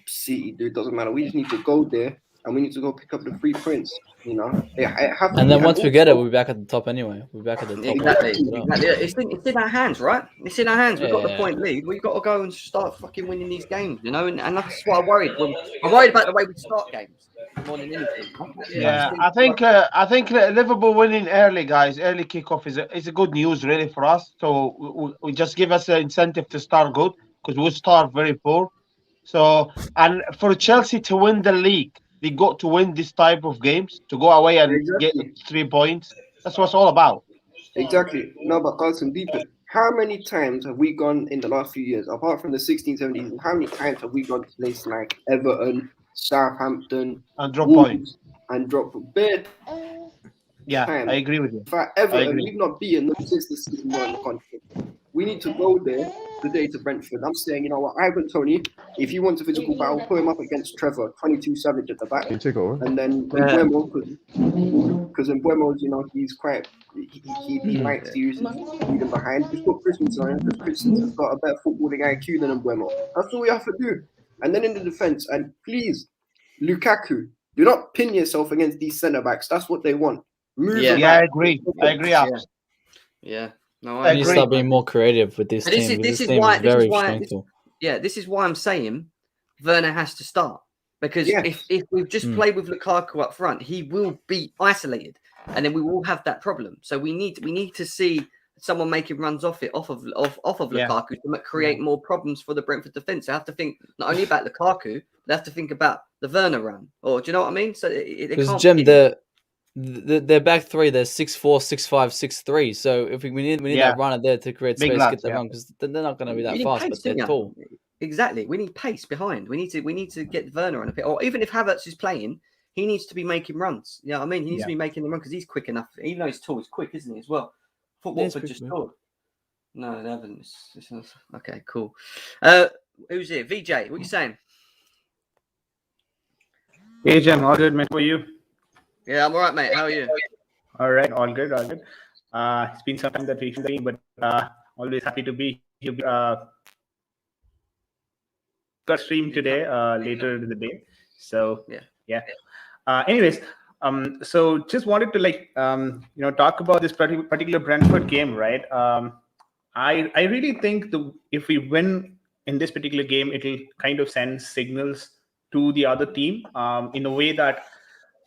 City do. It doesn't matter. We just need to go there and we need to go pick up the 3 points. And then once we get it, we'll be back at the top anyway. We'll be back at the top. Exactly. It's in our hands, right? It's in our hands. We've got the point lead. We've got to go and start fucking winning these games, And that's why I'm worried. I'm worried about the way we start games more than anything. Yeah, I think Liverpool winning early, guys. Early kickoff is a good news really for us. So we just give us an incentive to start good because we start very poor. So and for Chelsea to win the league, they got to win this type of games to go away and get 3 points. That's what it's all about. Exactly. No, but Carlson, deep it. How many times have we gone in the last few years, apart from the 16, 17, how many times have we gone to places like Everton, Southampton, and drop points and drop bed? Yeah, I agree with you. For Everton, we've not beaten them since the season were in the country. We need to go there today to Brentford. I'm saying, you know what, Ivan Toney, if you want a physical battle, put him up against Trevor, 22 Savage at the back. And then Buemo, because in Buemo's, he's quite, he likes to use him behind. Just put Christensen on him because Christensen's got a better footballing IQ than Buemo. That's all we have to do. And then in the defense, and please, Lukaku, do not pin yourself against these centre backs. That's what they want. Move Yeah. him Yeah, I back. agree. I agree. Yeah. Abs. Yeah. No, I You need to agree. start being more creative with this But team. this This is team why is very strengthful. this is why I'm saying Werner has to start. Because Yes. if we've just Mm. played with Lukaku up front, he will be isolated, and then we will have that problem. So we need to see someone making runs off Yeah. Lukaku to create more problems for the Brentford defense. They have to think not only about Lukaku, they have to think about the Werner run. Or do you know what I mean? So it Because can't. Jem, their back three, they're 6'4", 6'5", 6'3". So if we need Yeah. that runner there to create Big space, lads, get that yeah. run, because they're not going to be You that need fast, pace, but they're don't you? tall. Exactly. We need pace behind. We need to get Werner on a bit. Or even if Havertz is playing, he needs to be making runs. You know what I mean? He needs to be making the run because he's quick enough. Even though he's tall, he's quick, isn't he, as well? I thought Yeah, he's Watford just quick, scored. No, they haven't. Okay, cool. Who's here? VJ, what are you saying? Hey, Jim, all good, man. For you? Yeah, I'm all right, mate. How are you? All right, all good, all good. It's been some time that we've seen, but always happy to be here. Got stream today, later in the day. So yeah. Anyways, so just wanted to talk about this particular Brentford game, right? I really think if we win in this particular game, it'll kind of send signals to the other team in a way that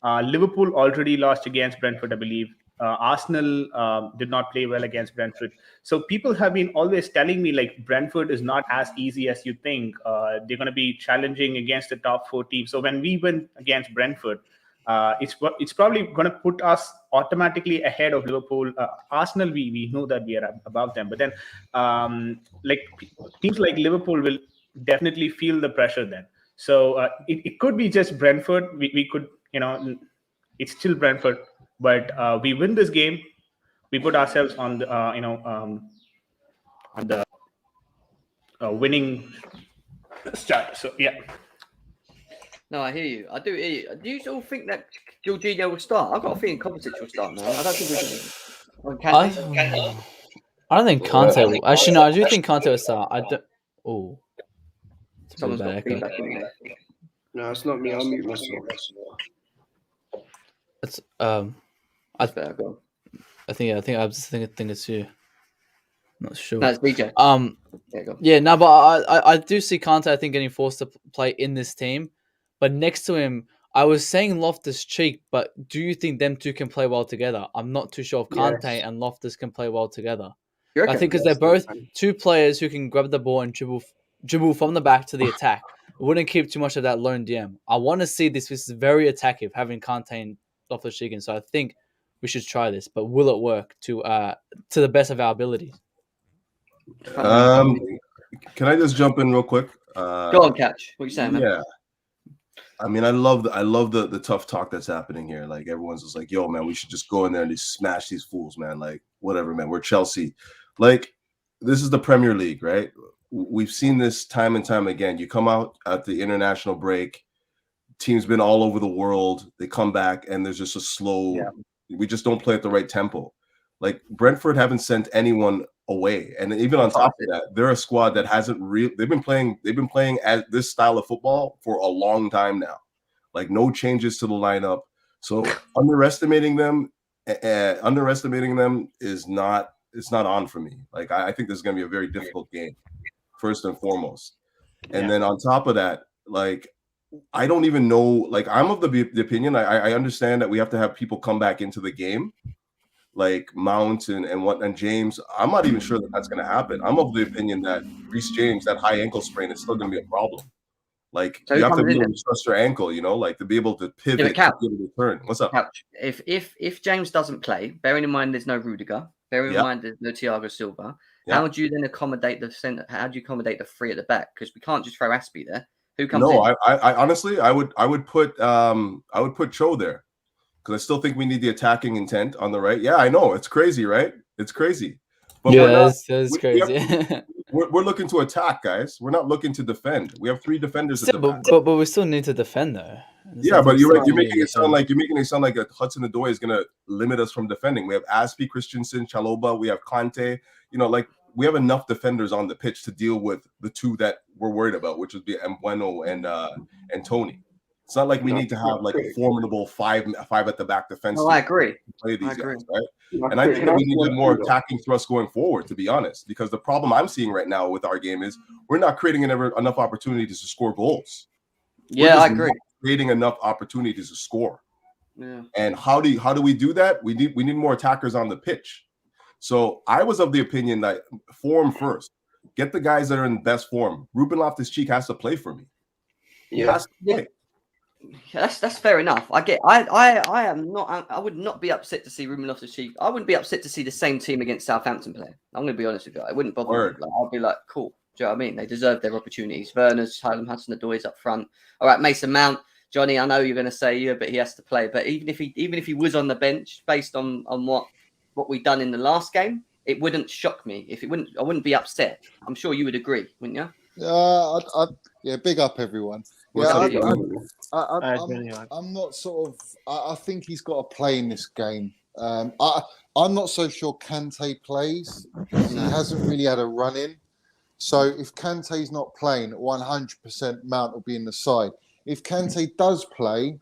Liverpool already lost against Brentford, I believe. Arsenal did not play well against Brentford. So people have been always telling me like Brentford is not as easy as you think. They're going to be challenging against the top 4 teams. So when we win against Brentford, it's probably going to put us automatically ahead of Liverpool. Arsenal, we know that we are above them, but then teams like Liverpool will definitely feel the pressure then. So it could be just Brentford. We could, it's still Brentford, but we win this game. We put ourselves on the on the winning start. So yeah. No, I hear you. I do hear you. Do you all think that Jorginho will start? I've got a feeling Kovacic will start, man. I don't think we're going to. I don't think Kante will. Actually, no, I do think Kante will start. I don't. Oh, Someone's got feedback in there. No, it's not me. I'll mute myself. It's That's better. Go on. I think it's you. Not sure. No, it's BJ. Yeah, go. Yeah, no, but I do see Kante, I think, getting forced to play in this team. But next to him, I was saying Loftus-Cheek, but do you think them two can play well together? I'm not too sure if Kante and Loftus can play well together. I think because they're both two players who can grab the ball and dribble from the back to the attack. It wouldn't keep too much of that lone DM. I want to see this. This is very attackive, having Kante and Loftus-Cheek, so I think we should try this. But will it work to the best of our abilities? Can I just jump in real quick? Go on, Catch. What are you saying, man? Yeah. I mean, I love the tough talk that's happening here. Like everyone's just like, yo, man, we should just go in there and just smash these fools, man. Like, whatever, man. We're Chelsea. Like, this is the Premier League, right? We've seen this time and time again. You come out at the international break, team's been all over the world. They come back and there's just a slow, we just don't play at the right tempo. Like Brentford haven't sent anyone away. And even on top of that, they're a squad that hasn't they've been playing as this style of football for a long time now. Like no changes to the lineup. So underestimating them is not, it's not on for me. Like I think this is going to be a very difficult game, first and foremost. And then on top of that, like I don't even know, like I'm of the opinion, I understand that we have to have people come back into the game, like Mount and James. I'm not even sure that that's going to happen. I'm of the opinion that Reece James, that high ankle sprain is still going to be a problem. Like so you have to be able to trust your ankle, like to be able to pivot, to be able to turn. What's up? Couch. If James doesn't play, bearing in mind there's no Rudiger, bearing in mind there's no Thiago Silva, how do you then accommodate the center? How do you accommodate the 3 at the back? Because we can't just throw Aspie there. Who comes in? I honestly, I would put Cho there because I still think we need the attacking intent on the right. Yeah, I know it's crazy, right? It's crazy. But that's crazy. We're looking to attack, guys. We're not looking to defend. We have 3 defenders at the back. But we still need to defend, though. Yeah, but you're right. You're making it sound like that Hudson-Odoi is going to limit us from defending. We have Aspie, Christensen, Chalobah. We have Kante. Like we have enough defenders on the pitch to deal with the 2 that we're worried about, which would be Mbeumo and Tony. It's not like we need to have like a formidable five at the back defense. No, I agree. To play these I agree. guys, right? And I think that we need more attacking thrust going forward, to be honest, because the problem I'm seeing right now with our game is we're not creating enough opportunities to score goals. Yeah, I agree. Not creating enough opportunities to score. Yeah. And how do we do that? We need more attackers on the pitch. So I was of the opinion that form first. Get the guys that are in best form. Ruben Loftus-Cheek has to play for me. He has to play. That's fair enough. I would not be upset to see Ruben Loftus-Cheek. I wouldn't be upset to see the same team against Southampton play. I'm going to be honest with you. It wouldn't bother me. Like, I'll be like, cool. Do you know what I mean? They deserve their opportunities. Werner's, Callum Hudson-Odoi up front. All right, Mason Mount, Johnny. I know you're going to say but he has to play. But even if he was on the bench, based on what we've done in the last game, it wouldn't shock me. I wouldn't be upset. I'm sure you would agree, wouldn't you? Yeah, big up everyone. I'm not sort of. I think he's got to play in this game. I'm not so sure Kante plays. He hasn't really had a run in. So if Kante's not playing, 100% Mount will be in the side. If Kante does play,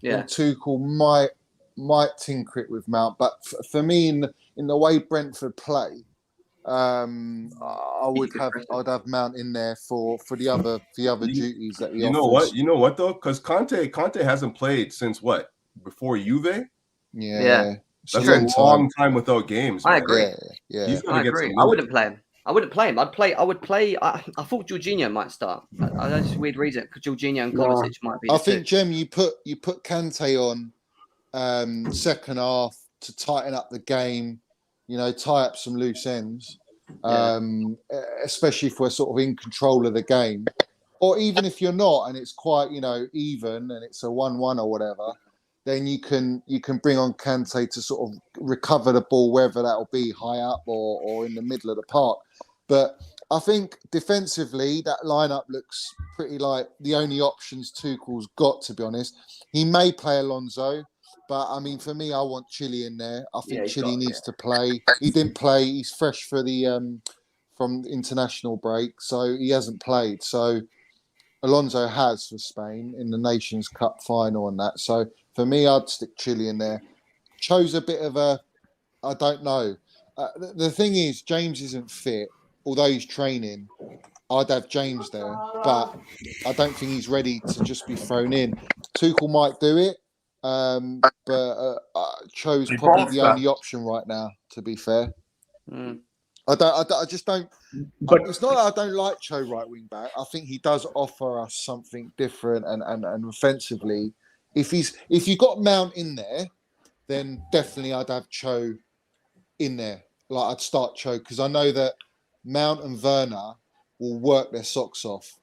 then Tuchel might tinker it with Mount. But for me, in the way Brentford play, I'd have Mount in there for the other duties that he offers. You know what though? Because Conte hasn't played since what? Before Juve? Yeah. That's a long time without games. I agree. Yeah. I agree. I wouldn't play him. I would play. I thought Jorginho might start. That's a weird reason because Jorginho and Kovacic might be. I think Jem, you put Kante on second half to tighten up the game. Tie up some loose ends, especially if we're sort of in control of the game. Or even if you're not, and it's quite even, and it's a 1-1 or whatever, then you can bring on Kante to sort of recover the ball, whether that'll be high up or in the middle of the park. But I think defensively, that lineup looks pretty like the only options Tuchel's got, to be honest. He may play Alonso, but I mean, for me, I want Chile in there. I think Chile needs to play. He didn't play. He's fresh for the from international break, so he hasn't played. So Alonso has for Spain in the Nations Cup final and that. So for me, I'd stick Chile in there. Chose a bit of I don't know. The thing is, James isn't fit. Although he's training, I'd have James there. But I don't think he's ready to just be thrown in. Tuchel might do it, but Cho's probably the only option right now, to be fair. I just don't. But it's not that I don't like Cho right wing back. I think he does offer us something different and offensively. If you got Mount in there, then definitely I'd have Cho in there. Like I'd start Cho because I know that Mount and Werner will work their socks off.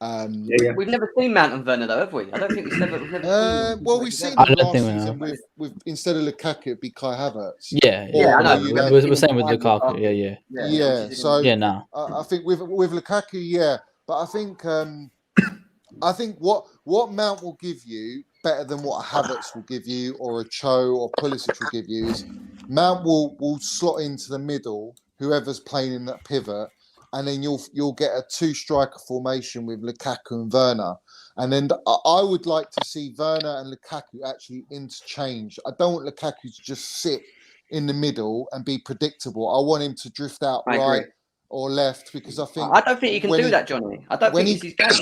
We've never seen Mount and Werner though, have we? I don't think we've never seen them. Well, we've seen them last season with instead of Lukaku, it'd be Kai Havertz. I know. We're saying with Lukaku, yeah. So I think with Lukaku, but I think what Mount will give you better than what Havertz will give you, or a Cho or Pulisic will give you, is Mount will slot into the middle, whoever's playing in that pivot, and then you'll get a two-striker formation with Lukaku and Werner. And then I would like to see Werner and Lukaku actually interchange. I don't want Lukaku to just sit in the middle and be predictable. I want him to drift out right or left, because I don't think he can do that, Johnny. I don't think he's done.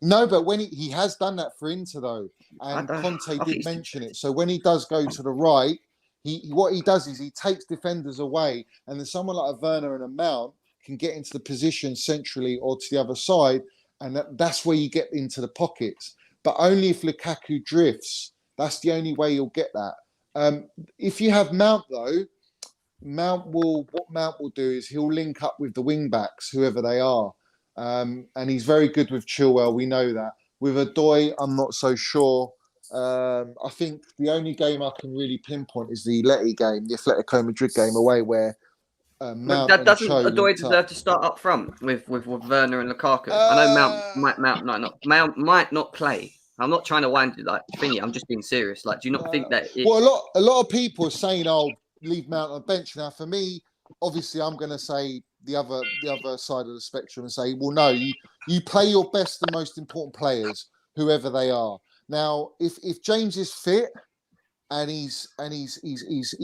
No, but when he has done that for Inter though, and Conte did mention it. So when he does go to the right, what he does is he takes defenders away, and then someone like a Werner and a Mount can get into the position centrally or to the other side, and that's where you get into the pockets. But only if Lukaku drifts. That's the only way you'll get that. If you have Mount though, what Mount will do is he'll link up with the wing backs, whoever they are, and he's very good with Chilwell. We know that. With Odoi, I'm not so sure. I think the only game I can really pinpoint is the Leti game, the Atletico Madrid game away, where Mount doesn't Odoi deserve to start up front with Werner and Lukaku? I know Mount might not play. I'm not trying to wind it like thingy. I'm just being serious. Like, do you not think that? Well, a lot of people are saying, "Oh, leave Mount on the bench." Now, for me, obviously, I'm going to say the other side of the spectrum and say, "Well, no, you play your best and most important players, whoever they are." Now, if James is fit and he's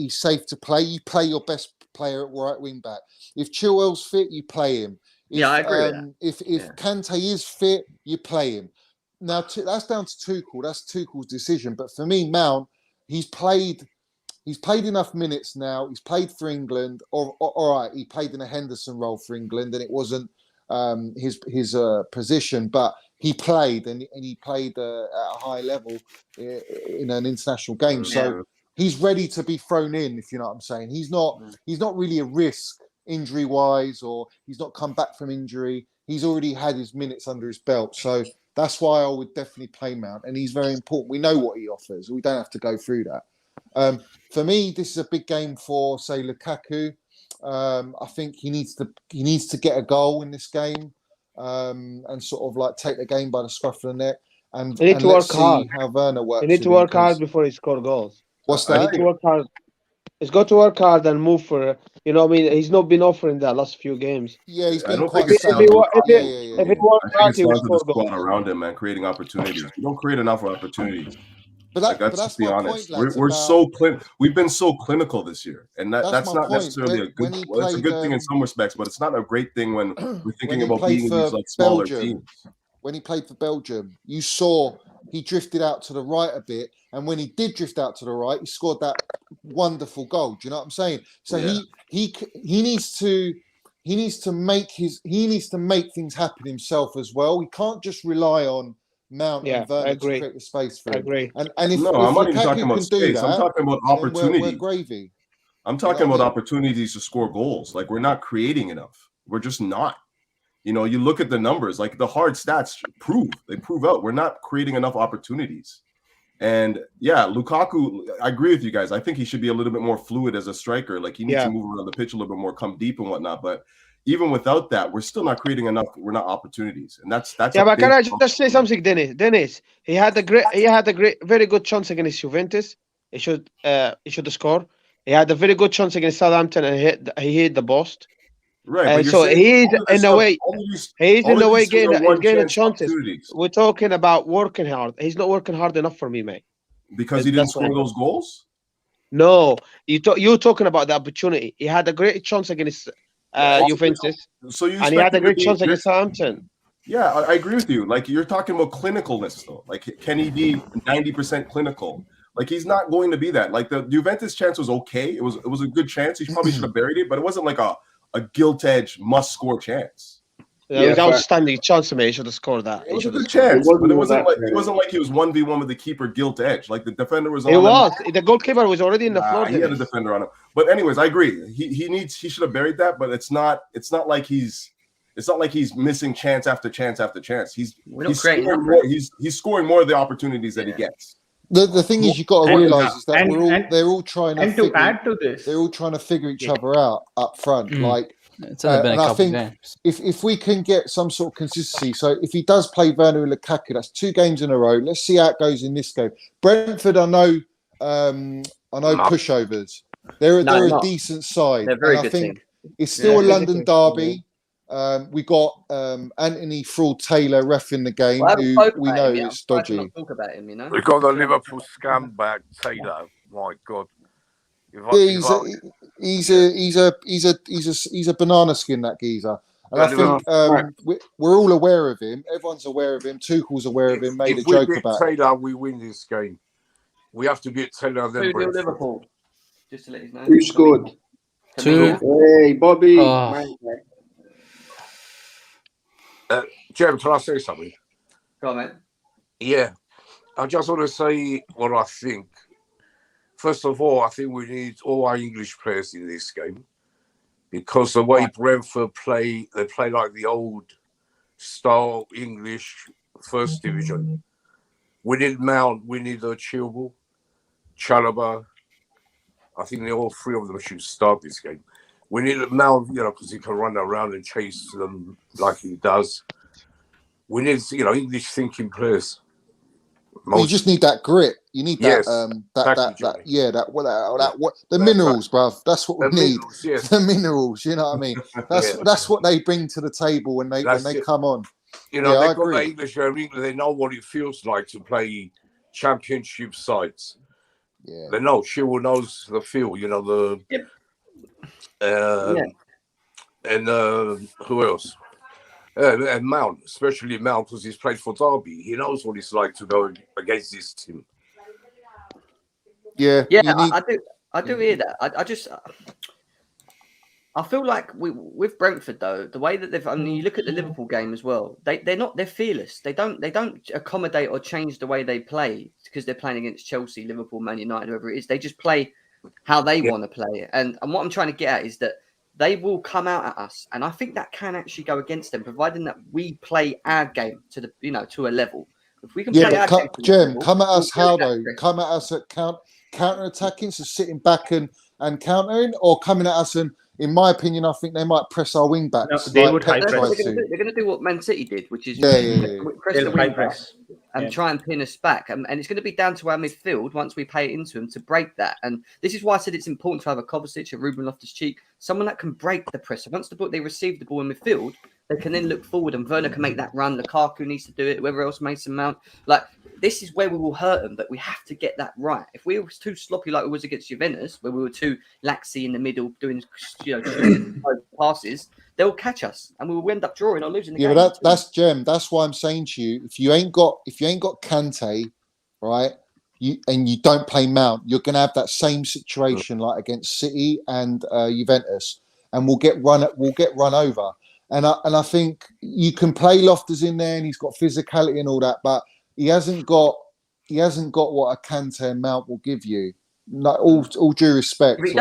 safe to play, you play your best player at right wing back. If Chilwell's fit, you play him. I agree with that. If Kante is fit, you play him. Now that's down to Tuchel. That's Tuchel's decision. But for me, Mount, he's played enough minutes now. He's played for England. All right, he played in a Henderson role for England, and it wasn't his position, but he played, and he played at a high level in an international game. So he's ready to be thrown in, if you know what I'm saying. He's not really a risk injury-wise, or he's not come back from injury. He's already had his minutes under his belt. So that's why I would definitely play Mount, and he's very important. We know what he offers. We don't have to go through that. For me, this is a big game for, say, Lukaku. I think he needs to get a goal in this game, and sort of like take the game by the scruff of the neck. And he need to work hard. How Werner works. He need to work hard before he score goals. What's that? He need to work hard. He's got to work hard and move for. You know, what I mean, he's not been offering that last few games. Yeah, he's been quite sound. If he works hard, he will score goals. goals. Around him, man, creating opportunities. We don't create enough opportunities. But let's be honest. We're so we've been so clinical this year, and that's not necessarily a good. Well, it's a good thing in some respects, but it's not a great thing when we're thinking about beating these like smaller teams. When he played for Belgium, you saw he drifted out to the right a bit, and when he did drift out to the right, he scored that wonderful goal. Do you know what I'm saying? So he needs to make things happen himself as well. He can't just rely on Mount and Werner to create the space for him. I agree. And if I'm not even Lukaku talking about can space. do that, I'm talking about opportunity. We're gravy. I'm talking about opportunities to score goals. Like, we're not creating enough. We're just not. You know, you look at the numbers, like the hard stats prove out we're not creating enough opportunities. And Lukaku, I agree with you guys. I think he should be a little bit more fluid as a striker. Like, he needs to move around the pitch a little bit more, come deep and whatnot. But even without that, we're still not creating enough. We're not opportunities, and that's. Yeah, but can I just say something, Dennis? Dennis, he had a very good chance against Juventus. He should score. He had a very good chance against Southampton, and he hit the post. Right. So he's in a way getting chances. We're talking about working hard. He's not working hard enough for me, mate. Because he didn't score those goals? No, you're talking about the opportunity. He had a great chance against Juventus, and he had a great chance against Southampton. Yeah, I agree with you. Like, you're talking about clinicalness, though. Like, can he be 90% clinical? Like, he's not going to be that. Like, the Juventus chance was okay. It was a good chance. He probably should have buried it, but it wasn't like a gilt-edged must-score chance. It was outstanding chance, mate. He should have scored that. It was a good chance, but it wasn't like he was 1v1 with the keeper gilt-edged. Like, the defender was on him. The goalkeeper was already in the floor. He had a defender on him. But anyways, I agree. He should have buried that, but it's not like he's missing chance after chance after chance. He's scoring more of the opportunities that he gets. The thing is, you've got to realise is that they're all trying to add to this. They're all trying to figure each other out up front. Like, it's only been a couple of games. If we can get some sort of consistency, so if he does play Werner and Lukaku, that's 2 games in a row. Let's see how it goes in this game. Brentford, I know pushovers. They're a decent side. They're very good team. It's still a London derby. We got Anthony Fraud-Taylor reffing the game, who we know is dodgy. Talk about him, you know. We've got the Liverpool scumbag Taylor. My God, he's a banana skin, that geezer. And I think we're all aware of him. Everyone's aware of him. Tuchel's aware of him. Made a joke about Taylor, we win this game. We have to get Taylor. Then Liverpool. Just to let you know. Who scored? 2. Hey, Bobby. Jim, can I say something? Go on, mate. Yeah, I just want to say what I think. First of all, I think we need all our English players in this game, because the way Brentford play, they play like the old style English first division. We need Mount, we need Chilwell, Chalobah. I think all 3 of them should start this game. We need Mount, because he can run around and chase them like he does. We need, English thinking players. You just need that grit. You need that, the minerals, bruv. That's what we need. Yes. The minerals. You know what I mean? That's what they bring to the table when they come on. They've got the English. They know what it feels like to play championship sides. Yeah. They know Chilwell knows the field. You know the. And who else? And Mount, especially Mount, because he's played for Derby. He knows what it's like to go against this team. Yeah, I do hear that. I feel like with Brentford though, the way that they've, I mean, you look at the Liverpool game as well. They're fearless. They don't accommodate or change the way they play because they're playing against Chelsea, Liverpool, Man United, whoever it is. They just play how they want to play. And what I'm trying to get at is that they will come out at us, and I think that can actually go against them, providing that we play our game to the to a level. If we can play our game, Jem, come at us how though? Come at us at counter attacking, so sitting back and countering, or coming at us and. In my opinion, I think they might press our wing backs. No, they would high press. They're going to do what Man City did, which is press the wing back and try and pin us back. And it's going to be down to our midfield once we pay it into them to break that. And this is why I said it's important to have a Kovacic, a Ruben Loftus-Cheek, someone that can break the press. So once they receive the ball in midfield, they can then look forward, and Werner can make that run. Lukaku needs to do it. Whoever else, Mason Mount. Like, this is where we will hurt them, but we have to get that right. If we were too sloppy like we was against Juventus, where we were too laxy in the middle, doing passes, they'll catch us, and we will end up drawing or losing the game. Yeah, but that's Jem. That's why I'm saying to you, if you ain't got Kante, right, and you don't play Mount, you're going to have that same situation like against City and Juventus, and we'll get run over. And I think you can play Loftus in there, and he's got physicality and all that, but he hasn't got what a Kante and Mount will give you. Like, all due respect, he's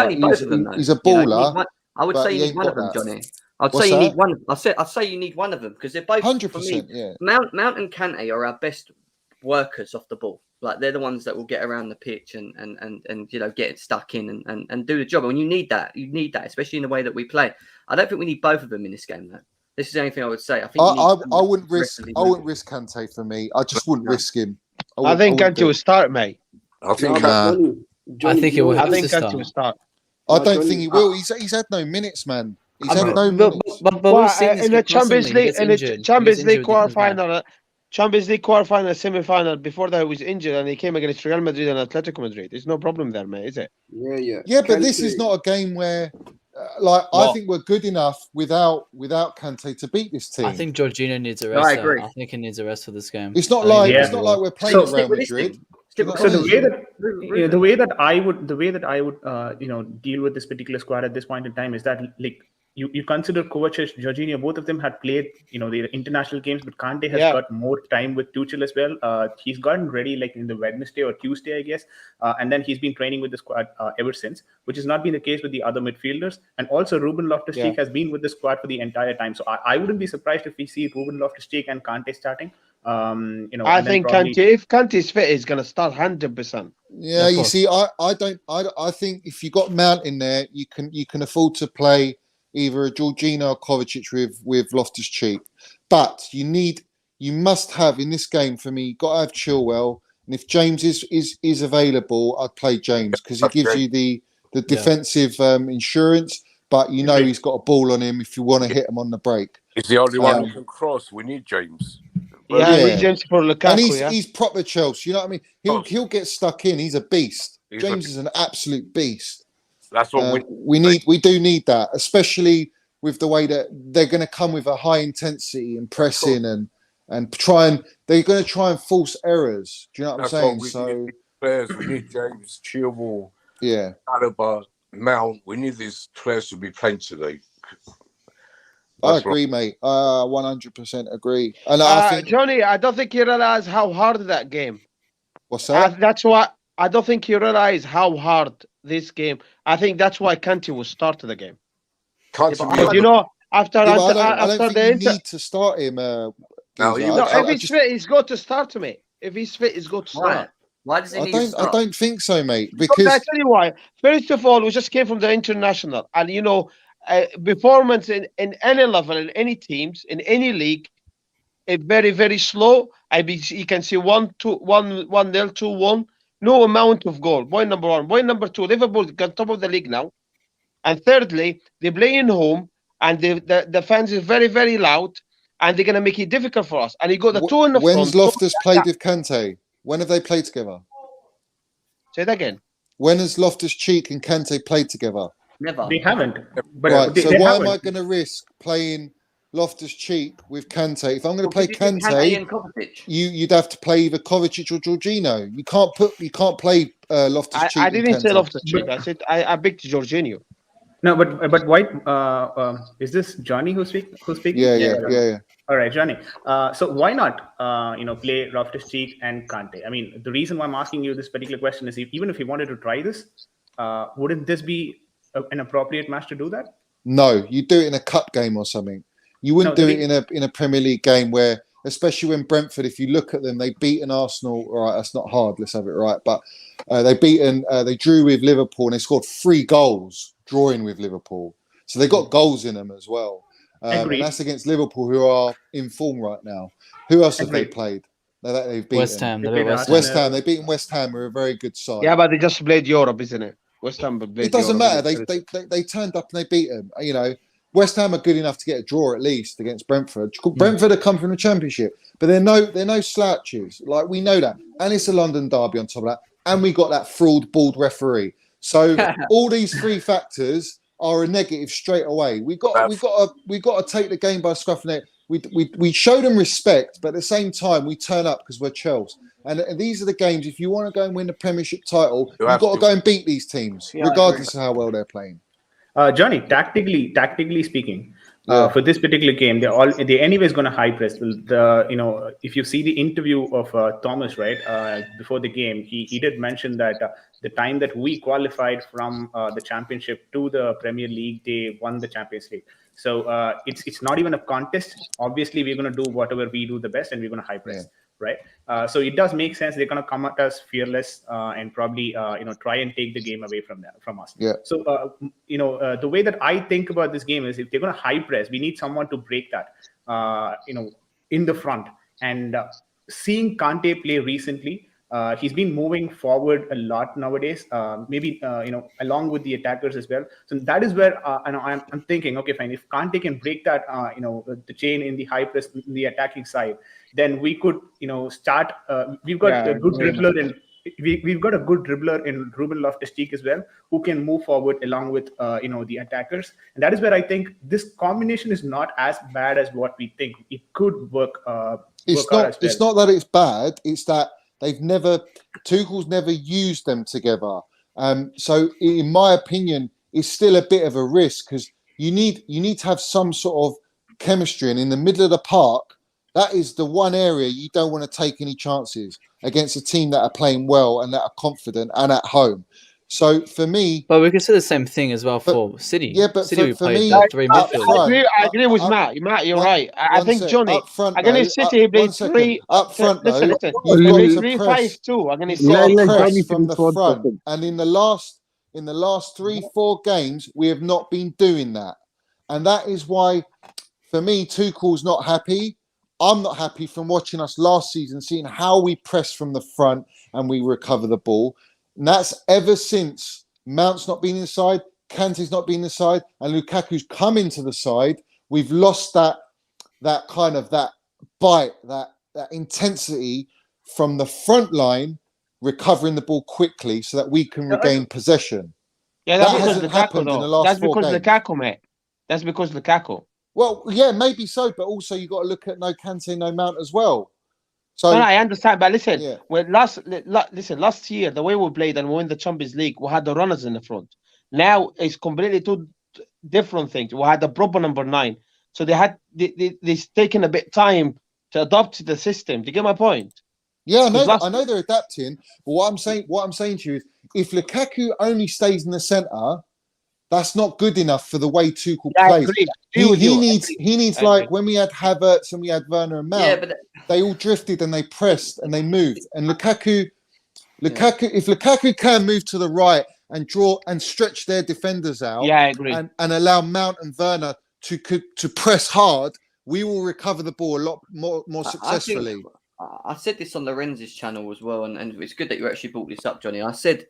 a baller. I would say you need one of them, Johnny. I'd say you need one. I'd say you need one of them because they're both 100%. Yeah. Mount and Kante are our best workers off the ball. Like, they're the ones that will get around the pitch and get stuck in and do the job. And you need that. You need that, especially in the way that we play. I don't think we need both of them in this game, though. This is the only thing I would say. I think I wouldn't risk Kante for me. I just wouldn't risk him. I think Kante will start, mate. I think he will. I think Kante will start. I don't think he will. He's had no minutes, man. He's had no minutes. But in the Champions League quarterfinal, semi-final, before that he was injured and he came against Real Madrid and Atletico Madrid. There's no problem there, mate, is it? Yeah, but this is not a game where, I think we're good enough without Kante to beat this team. I think Jorginho needs a rest. I agree. I think he needs a rest for this game. It's not like we're playing Real Madrid. So the way that I would deal with this particular squad at this point in time is that, like, you consider Kovacic, Jorginho, both of them had played their international games, but Kante has got more time with Tuchel as well. He's gotten ready like in the Wednesday or Tuesday, I guess, and then he's been training with the squad ever since, which has not been the case with the other midfielders. And also Ruben Loftus-Cheek has been with the squad for the entire time, so I wouldn't be surprised if we see Ruben Loftus-Cheek and Kante starting. I think Kante, if Kante's fit, is going to start 100%. Yeah, you see, I think if you got Mount in there, you can afford to play either a Jorginho or Kovacic with Loftus-Cheek. But you must have in this game, for me, you've got to have Chilwell. And if James is available, I'd play James because he gives you the defensive insurance. But he's got a ball on him if you want to hit him on the break. He's the only one who can cross. We need James. We need James for Lukaku. And he's proper Chelsea. You know what I mean? He'll get stuck in. He's a beast. James is an absolute beast. That's what we need. We do need that, especially with the way that they're going to come with a high intensity and pressing and they're going to try and force errors. Do you know what I'm saying? Need players. We need James, Chilwell, Alaba, Mount. We need these players to be playing today. I agree, mate. 100% agree. And I think, Johnny, I don't think you realize how hard that game. What's that? That's why I don't think you realize how hard this game. I think that's why Kante will start the game. Because after I don't think you need to start him. If he's fit, he's got to start to me. If he's fit, he's got to start. Why does he need to start? I don't think so, mate. Because I tell you why. First of all, we just came from the international, and performance in any level, in any teams, in any league, it's very, very slow. You can see 1-0, 2-1. No amount of goal. Point number one. Point number two, Liverpool got top of the league now. And thirdly, they play in home, and the fans is very, very loud, and they're going to make it difficult for us. And you got the two in the front. When's Loftus played with Kante? When have they played together? Say that again. When has Loftus-Cheek and Kante played together? Never. They haven't. But Right. they, So they why haven't. am I going to risk playing Loftus-Cheek with Kante? If I'm going to Well, play because you get Kante and Kante, Kovacic. you'd have to play either Kovacic or Jorginho. You can't play Loftus-Cheek. I and didn't say Kante. Loftus-Cheek. I said I picked Jorginho. No, but why? Is this Johnny who's speaking? Yeah. All right, Johnny. So why not, play Loftus-Cheek and Kante? I mean, the reason why I'm asking you this particular question is, even if you wanted to try this, wouldn't this be an appropriate match to do that? No, you do it in a cup game or something. You wouldn't do it in a Premier League game where, especially when Brentford, if you look at them, they've beaten Arsenal. All right, that's not hard. Let's have it right. But they drew with Liverpool and they scored 3 goals drawing with Liverpool. So they got goals in them as well. And that's against Liverpool, who are in form right now. Who else have they played? They've beaten West Ham. West Ham. They've beaten West Ham. Who are a very good side. Yeah, but they just played Europe, isn't it? West Ham played It doesn't Europe, matter. They turned up and they beat them. You know, West Ham are good enough to get a draw at least against Brentford. Brentford have come from the Championship, but they're no slouches. Like, we know that, and it's a London derby on top of that, and we got that fraud bald referee. So all these 3 factors are a negative straight away. We got to take the game by scruff of the neck. We show them respect, but at the same time we turn up because we're Chelsea. And these are the games. If you want to go and win the Premiership title, you've got to go and beat these teams, regardless of how well they're playing. Johnny, tactically speaking, for this particular game, they anyways going to high press. If you see the interview of Thomas, right, before the game, he did mention that the time that we qualified from the Championship to the Premier League, they won the Champions League. So it's not even a contest. Obviously, we're going to do whatever we do the best, and we're going to high press. Right, so it does make sense. They're going to come at us fearless and probably try and take the game away from us. Yeah. So the way that I think about this game is, if they're going to high press, we need someone to break that. In the front, and seeing Kante play recently, he's been moving forward a lot nowadays. Maybe along with the attackers as well. So that is where I'm thinking, okay, fine. If Kante can break that, the chain in the high press, in the attacking side, then we could, start. We've got a good dribbler in. We've got a good dribbler in Ruben Loftus-Cheek as well, who can move forward along with the attackers, and that is where I think this combination is not as bad as what we think. It could work. It's not that it's bad. It's that Tuchel's never used them together. So in my opinion, it's still a bit of a risk, because you need to have some sort of chemistry, and in the middle of the park, that is the one area you don't want to take any chances against a team that are playing well and that are confident and at home. So for me, but we can say the same thing as well for City. Yeah, but City, we for played me, 3 midfielders. I agree with Matt. Matt, you're right. I think Johnny. Against City, he played 3 up front. Listen. You've got to 3-5-2 against press from the front, and in the last 3-4 games, we have not been doing that, and that is why, for me, Tuchel's not happy. I'm not happy from watching us last season, seeing how we press from the front and we recover the ball. And that's ever since Mount's not been inside, Kante's not been inside, and Lukaku's come into the side. We've lost that kind of that bite, that intensity from the front line, recovering the ball quickly so that we can regain possession. Yeah, that hasn't happened in the last 4 games. That's because Lukaku, mate. That's because Lukaku. Well, yeah, maybe so, but also you got to look at no Kante, no Mount as well. So no, I understand, but listen, last year the way we played and we won the Champions League, we had the runners in the front. Now it's completely 2 different things. We had the proper number 9, so they've taken a bit time to adapt to the system. Do you get my point? Yeah, I know they're adapting. But what I'm saying to you is, if Lukaku only stays in the centre, that's not good enough for the way Tuchel plays. He needs like when we had Havertz and we had Werner and Mount, they all drifted and they pressed and they moved. And Lukaku, if Lukaku can move to the right and draw and stretch their defenders out, I agree, and allow Mount and Werner to press hard, we will recover the ball a lot more successfully. I said this on Lorenz's channel as well, and it's good that you actually brought this up, Johnny. I said,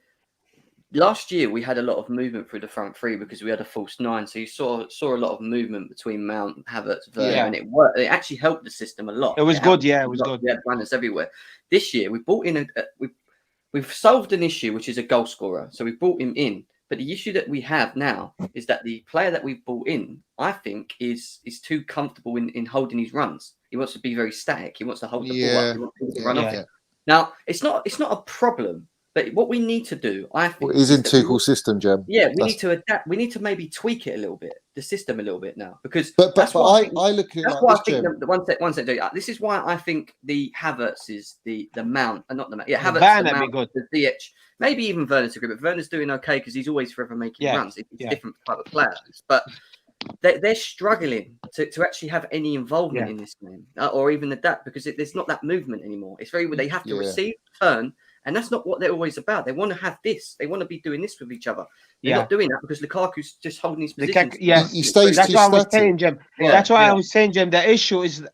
last year we had a lot of movement through the front three because we had a false nine. So you saw a lot of movement between Mount, Havertz, Werner, and it worked. It actually helped the system a lot. It was good, yeah, it was good. We had runners everywhere. This year we brought in we've solved an issue, which is a goal scorer. So we brought him in. But the issue that we have now is that the player that we've brought in, I think, is too comfortable in holding his runs. He wants to be very static. He wants to hold the ball up. He wants to run off it. Now, it's not a problem. But what we need to do, I think, is in Tuchel's system, Jem. Yeah, we need to adapt. We need to maybe tweak it a little bit, the system a little bit now, because but I look at it like this, Jem. One sec. This is why I think the Havertz is the Mount, not the Mount. Yeah, Havertz, Werner the Mount, good. the DH. Maybe even Werner's a good, but Werner's doing okay because he's always forever making runs. It's different type of players, but they're struggling to actually have any involvement in this game or even adapt because there's not that movement anymore. It's very they have to receive, turn. And that's not what they're always about. They want to have this. They want to be doing this with each other. They're not doing that because Lukaku's just holding his position. He stays That's too what I was static. saying, Jim. That's why I was saying, Jim, the issue is,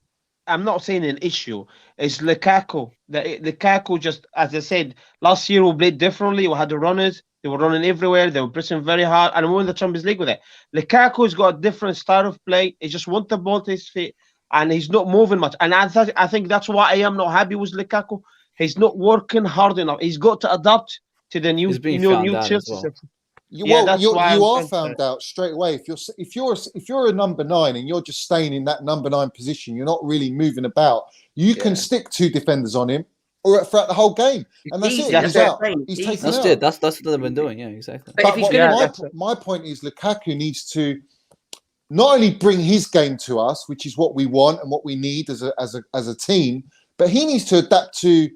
I'm not saying an issue. It's Lukaku. Lukaku just, as I said, last year we played differently. We had the runners. They were running everywhere. They were pressing very hard. And we won the Champions League with it. Lukaku's got a different style of play. He just wants the ball to his feet. And he's not moving much. And I think that's why I am not happy with Lukaku. He's not working hard enough. He's got to adapt to the new Chelsea system. You are found out straight away. If you're a number 9 and you're just staying in that number 9 position, you're not really moving about. You can stick 2 defenders on him or throughout the whole game, and that's it. He's out. He's taken out. That's what they've been doing. Yeah, exactly. But my point is, Lukaku needs to not only bring his game to us, which is what we want and what we need as a team, but he needs to adapt to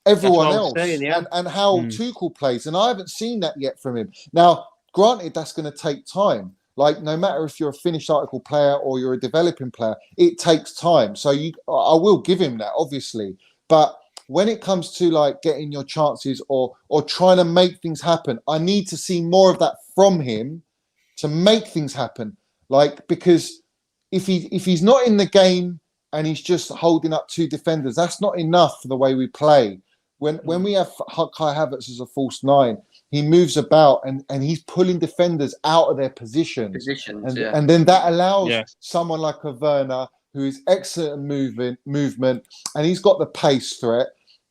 everyone else and how Tuchel plays. And I haven't seen that yet from him. Now, granted, that's going to take time. Like, no matter if you're a finished article player or you're a developing player, it takes time. So I will give him that, obviously. But when it comes to like getting your chances or trying to make things happen, I need to see more of that from him to make things happen. Like, because if he's not in the game and he's just holding up 2 defenders, that's not enough for the way we play. When we have Kai Havertz as a false 9, he moves about and he's pulling defenders out of their positions. And then that allows someone like a Werner, who is excellent at movement, and he's got the pace threat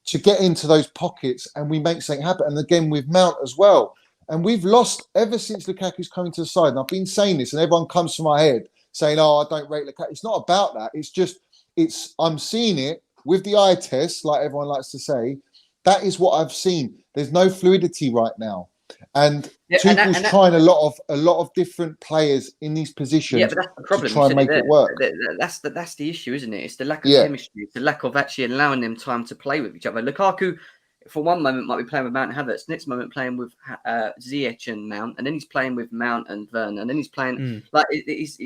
to get into those pockets, and we make something happen. And again with Mount as well. And we've lost ever since Lukaku's coming to the side. And I've been saying this, and everyone comes to my head saying, "Oh, I don't rate Lukaku." It's not about that. I'm seeing it with the eye test, like everyone likes to say. That is what I've seen. There's no fluidity right now, and Tuchel's trying a lot of different players in these positions. Yeah, but that's the problem. To try and make it work. That's the issue, isn't it? It's the lack of chemistry. It's the lack of actually allowing them time to play with each other. Lukaku, for one moment, might be playing with Mount and Havertz. Next moment, playing with Ziyech and Mount, and then he's playing with Mount and Werner, and then he's playing he's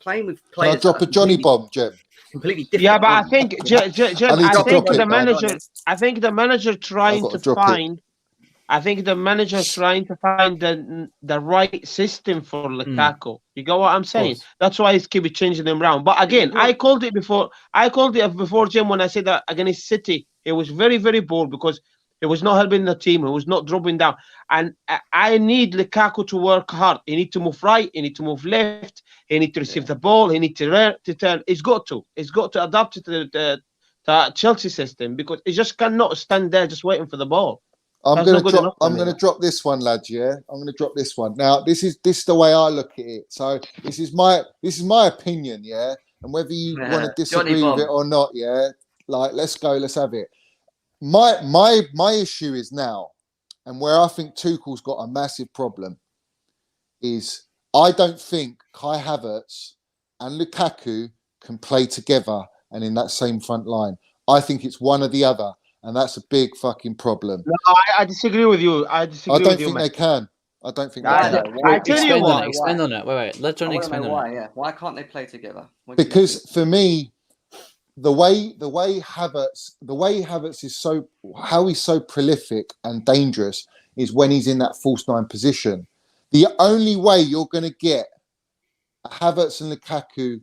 playing with players. Can I drop a Johnny bomb, Jim? Completely different. Yeah, but I think I think the manager trying to find the right system for Lukaku. You get what I'm saying? That's why he's keep changing them around. But again, I called it before, Jim, when I said that against City, it was very, very bold because it was not helping the team. It was not dropping down. And I need Lukaku to work hard. He need to move right. He need to move left. He need to receive the ball. He need to turn. He's got to adapt to the Chelsea system because he just cannot stand there just waiting for the ball. I'm going to drop this one, lads. Yeah, I'm going to drop this one. Now, this is the way I look at it. So this is my opinion. Yeah, and whether you want to disagree with it or not, yeah, like let's have it. My issue is now, and where I think Tuchel's got a massive problem, is I don't think Kai Havertz and Lukaku can play together and in that same front line. I think it's one or the other, and that's a big fucking problem. No, I disagree with you. I don't think they can. I don't think they can. I tell you why. Expand on it. Wait. Let Johnny expand on it. Yeah. Why can't they play together? Because for me, the way Havertz is he's so prolific and dangerous is when he's in that false 9 position. The only way you're going to get Havertz and Lukaku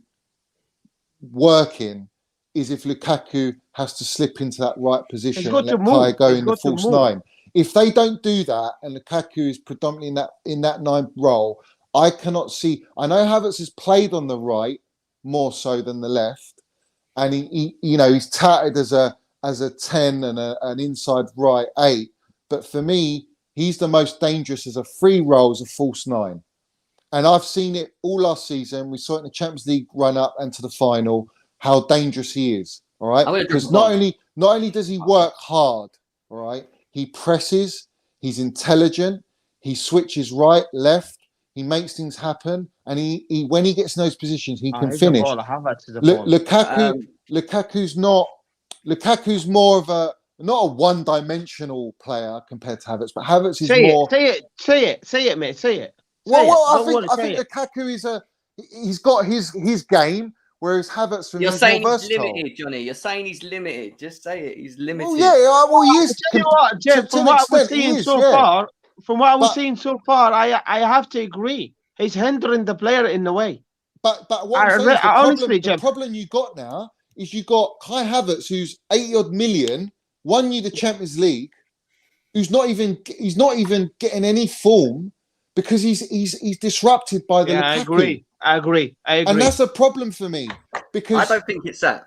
working is if Lukaku has to slip into that right position and let Kai go in the false 9. if they don't do that, and Lukaku is predominantly in that 9 role, I cannot see. I know Havertz has played on the right more so than the left, and he he's touted as a 10 and an inside right 8. But for me, he's the most dangerous as a free role, as a false 9. And I've seen it all last season. We saw it in the Champions League run up and to the final, how dangerous he is. All right. Because not only does he work hard, all right, he presses, he's intelligent, he switches right, left, he makes things happen, and he when he gets in those positions, he can finish. Lukaku's more of a not a one-dimensional player compared to Havertz, but Havertz is more. Say it, mate. Say it. I think Lukaku is he's got his game, whereas Havertz for me is more versatile. He's limited, Johnny. You're saying he's limited. Just say it. He's limited. Well, yeah, well, he is. Tell you what, Jeff, from what we're seeing so far, I have to agree. He's hindering the player in the way. But what I'm saying is the problem you got now is you got Kai Havertz, who's 80-odd million, won you the Champions League, who's not even getting any form because he's disrupted by the Lukaku. I agree. And that's a problem for me because I don't think it's that.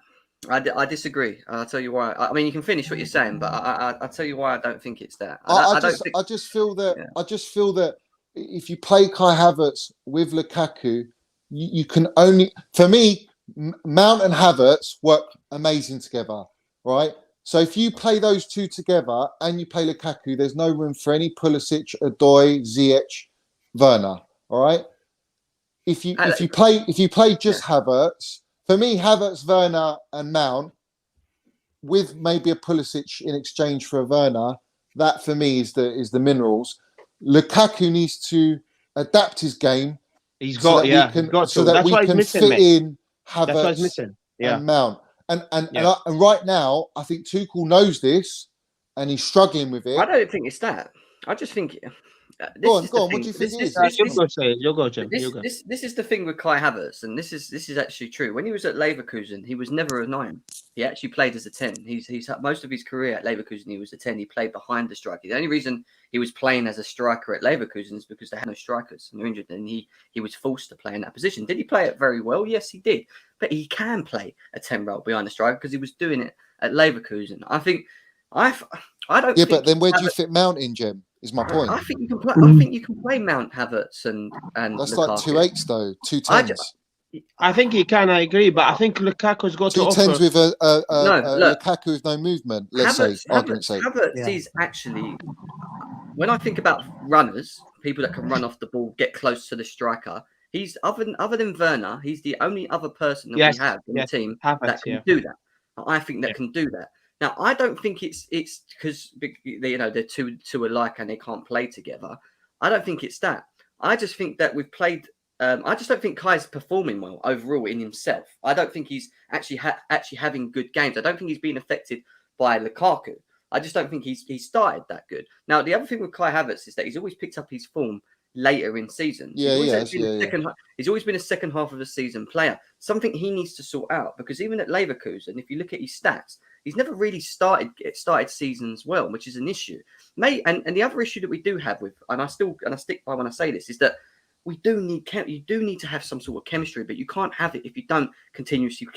I disagree. I'll tell you why. I mean, you can finish what you're saying, but I'll tell you why I don't think it's that. I just feel that if you play Kai Havertz with Lukaku, you can only, for me, Mount and Havertz work amazing together, right? So if you play those two together and you play Lukaku, there's no room for any Pulisic, Odoi, Ziyech, Werner. All right. If you play just Havertz, for me, Havertz, Werner, and Mount, with maybe a Pulisic in exchange for a Werner, that for me is the minerals. Lukaku needs to adapt his game. He's got so that we can fit in Havertz and Mount. And right now, I think Tuchel knows this, and he's struggling with it. I don't think it's that. I just think. Go on. What do you think it is? You'll go, Jim. This is the thing with Kai Havertz, and this is actually true. When he was at Leverkusen, he was never a 9. He actually played as a 10. He's had most of his career at Leverkusen. He was a 10. He played behind the striker. The only reason he was playing as a striker at Leverkusen is because they had no strikers and they're injured, and he was forced to play in that position. Did he play it very well? Yes, he did. But he can play a 10 role behind the striker because he was doing it at Leverkusen. I think I don't. Yeah, but then where do you fit Mount in, Jim? Is my point. I think you can play. I think you can play Mount, Havertz, and that's Lukaku. like 2 8s though, 2 10s. I think he can. I agree, but I think Lukaku's got 2 to 10s offer. With Lukaku with no movement. Let's say, argument's sake. Havertz is actually, when I think about runners, people that can run off the ball, get close to the striker. He's other than Werner, he's the only other person that we have in the team that can do that. I think that can do that. Now, I don't think it's because they're two alike and they can't play together. I don't think it's that. I just think that we've played. I just don't think Kai's performing well overall in himself. I don't think he's actually having good games. I don't think he's been affected by Lukaku. I just don't think he's started that good. Now, the other thing with Kai Havertz is that he's always picked up his form later in seasons. He's always been a second half of the season player. Something he needs to sort out, because even at Leverkusen, if you look at his stats, he's never really started seasons well, which is an issue. And the other issue that we do have with, and I stick by when I say this, is that you do need to have some sort of chemistry, but you can't have it if you don't continuously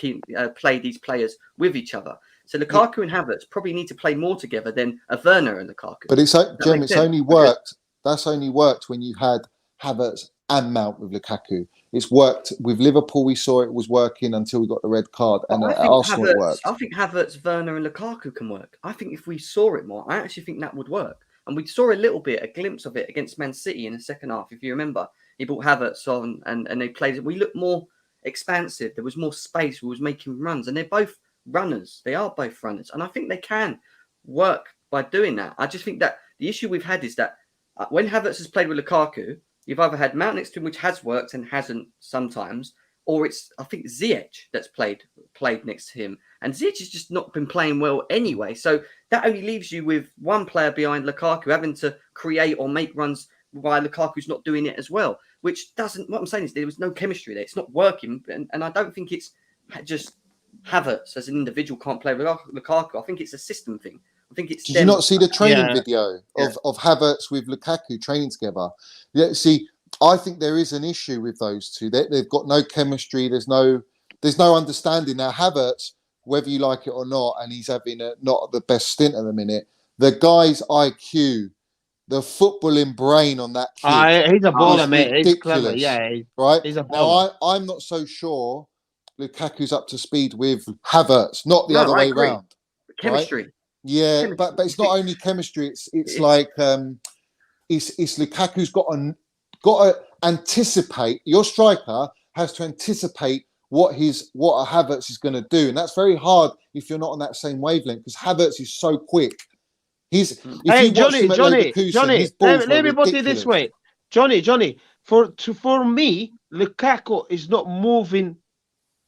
play these players with each other. So Lukaku and Havertz probably need to play more together than a Werner and Lukaku. But it's only worked. That's only worked when you had Havertz and Mount with Lukaku. It's worked with Liverpool. We saw it was working until we got the red card, and at Arsenal it worked. I think Havertz, Werner, and Lukaku can work. I think if we saw it more, I actually think that would work. And we saw a glimpse of it against Man City in the second half. If you remember, he brought Havertz on, and they played. We looked more expansive. There was more space. We was making runs, and they're both runners. They are both runners, and I think they can work by doing that. I just think that the issue we've had is that when Havertz has played with Lukaku, you've either had Mount next to him, which has worked and hasn't sometimes, or it's, I think, Ziyech that's played next to him. And Ziyech has just not been playing well anyway. So that only leaves you with one player behind Lukaku having to create or make runs while Lukaku's not doing it as well, which doesn't, what I'm saying is there was no chemistry there. It's not working. And I don't think it's just Havertz as an individual can't play with Lukaku. I think it's a system thing. I think it's. Did you not see the training Yeah. video of Havertz with Lukaku training together? Yeah. See, I think there is an issue with those two. They've got no chemistry. There's no understanding. Now Havertz, whether you like it or not, and he's having not the best stint at the minute. The guy's IQ, the footballing brain on that kid, he's a baller, is mate. He's clever. ridiculous. Yeah, right. he's a baller. Now I'm not so sure Lukaku's up to speed with Havertz, not the other way round. Chemistry. Right? Yeah, Chemistry. but it's not only chemistry. It's like it's Lukaku's got to anticipate. Your striker has to anticipate what a Havertz is going to do, and that's very hard if you're not on that same wavelength because Havertz is so quick. Johnny, let me put it this way, Johnny. For me, Lukaku is not moving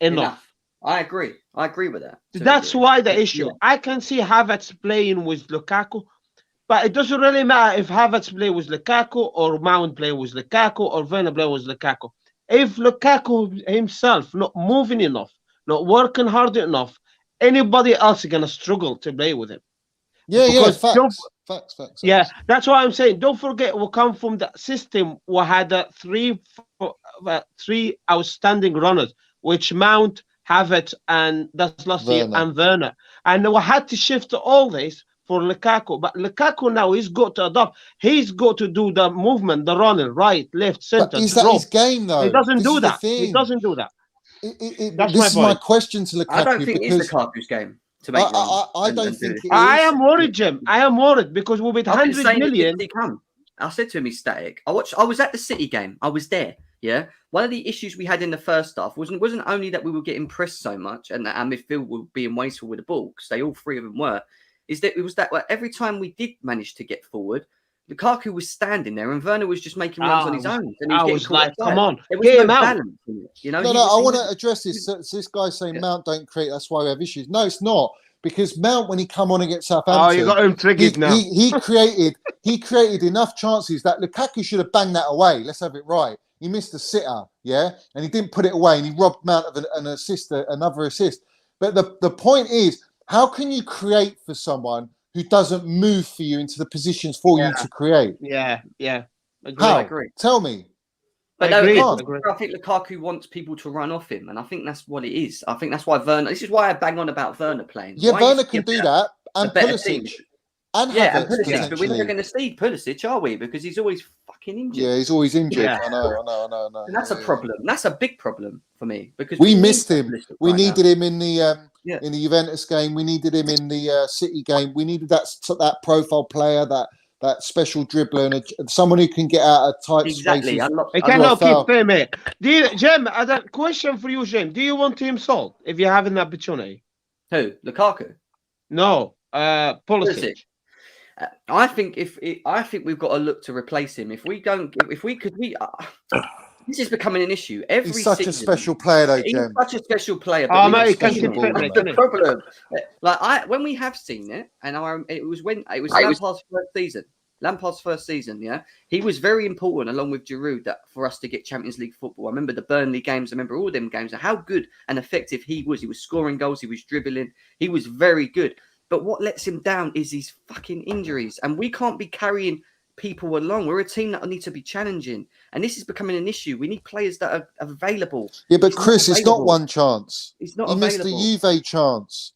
enough. I agree with that. That's why the issue. Yeah. I can see Havertz playing with Lukaku, but it doesn't really matter if Havertz play with Lukaku or Mount play with Lukaku or Werner play with Lukaku. If Lukaku himself not moving enough, not working hard enough, anybody else is gonna struggle to play with him. Facts. Yeah, that's why I'm saying. Don't forget, we come from the system. We had three outstanding runners, which Mount, Havertz, and that's last year, and Werner. And we had to shift all this for Lukaku. But Lukaku now, he's got to adapt. He's got to do the movement, the running, right, left, center. But is that his game, though? He doesn't do that. He doesn't do that. This is my question to Lukaku. I don't think it's Lukaku's game. I don't think it is. I am worried, Jim. I am worried because we'll be 100 million. I said to him, he's static. I was at the City game. I was there. Yeah. One of the issues we had in the first half wasn't only that we were getting pressed so much and that our midfield were being wasteful with the ball, because all three of them were. Is that it was that every time we did manage to get forward, Lukaku was standing there and Werner was just making runs on his own. And I was like, come on, get him out. You know, I want to address this. So this guy saying Mount don't create, that's why we have issues. No, it's not. Because Mount, when he come on against Southampton, you got him triggered now. He created enough chances that Lukaku should have banged that away. Let's have it right. He missed a sitter, yeah, and he didn't put it away, and he robbed Mount of another assist. But the point is, how can you create for someone who doesn't move for you into the positions for you to create? Yeah. I agree. Tell me. But I think Lukaku wants people to run off him, and I think that's what it is. I think that's why Werner. This is why I bang on about Werner playing. Yeah, Werner can do that, and Pulisic, and Pulisic. But we're never going to see Pulisic, are we? Because he's always fucking injured. Yeah, he's always injured. Yeah. I know. And that's a problem. That's a big problem for me because we missed him. We needed him in the Juventus game. We needed him in the City game. We needed that profile player, that special dribbler, and someone who can get out of tight spaces. I cannot keep them, mate. Jim, I have a question for you, Jim. Do you want him sold if you have an opportunity? Who? Lukaku? No, Pulisic. I think we've got to look to replace him. This is becoming an issue. He's such a special player, though, Jim. He's such a special player. Oh, mate, that's the problem. When we have seen it, and it was Lampard's first season. Yeah, he was very important along with Giroud for us to get Champions League football. I remember the Burnley games. I remember all them games and how good and effective he was. He was scoring goals. He was dribbling. He was very good. But what lets him down is these fucking injuries, and we can't be carrying people along. We're a team that need to be challenging, and this is becoming an issue. We need players that are available. Yeah, but Chris, it's not one chance. It's not. He missed the Juve chance.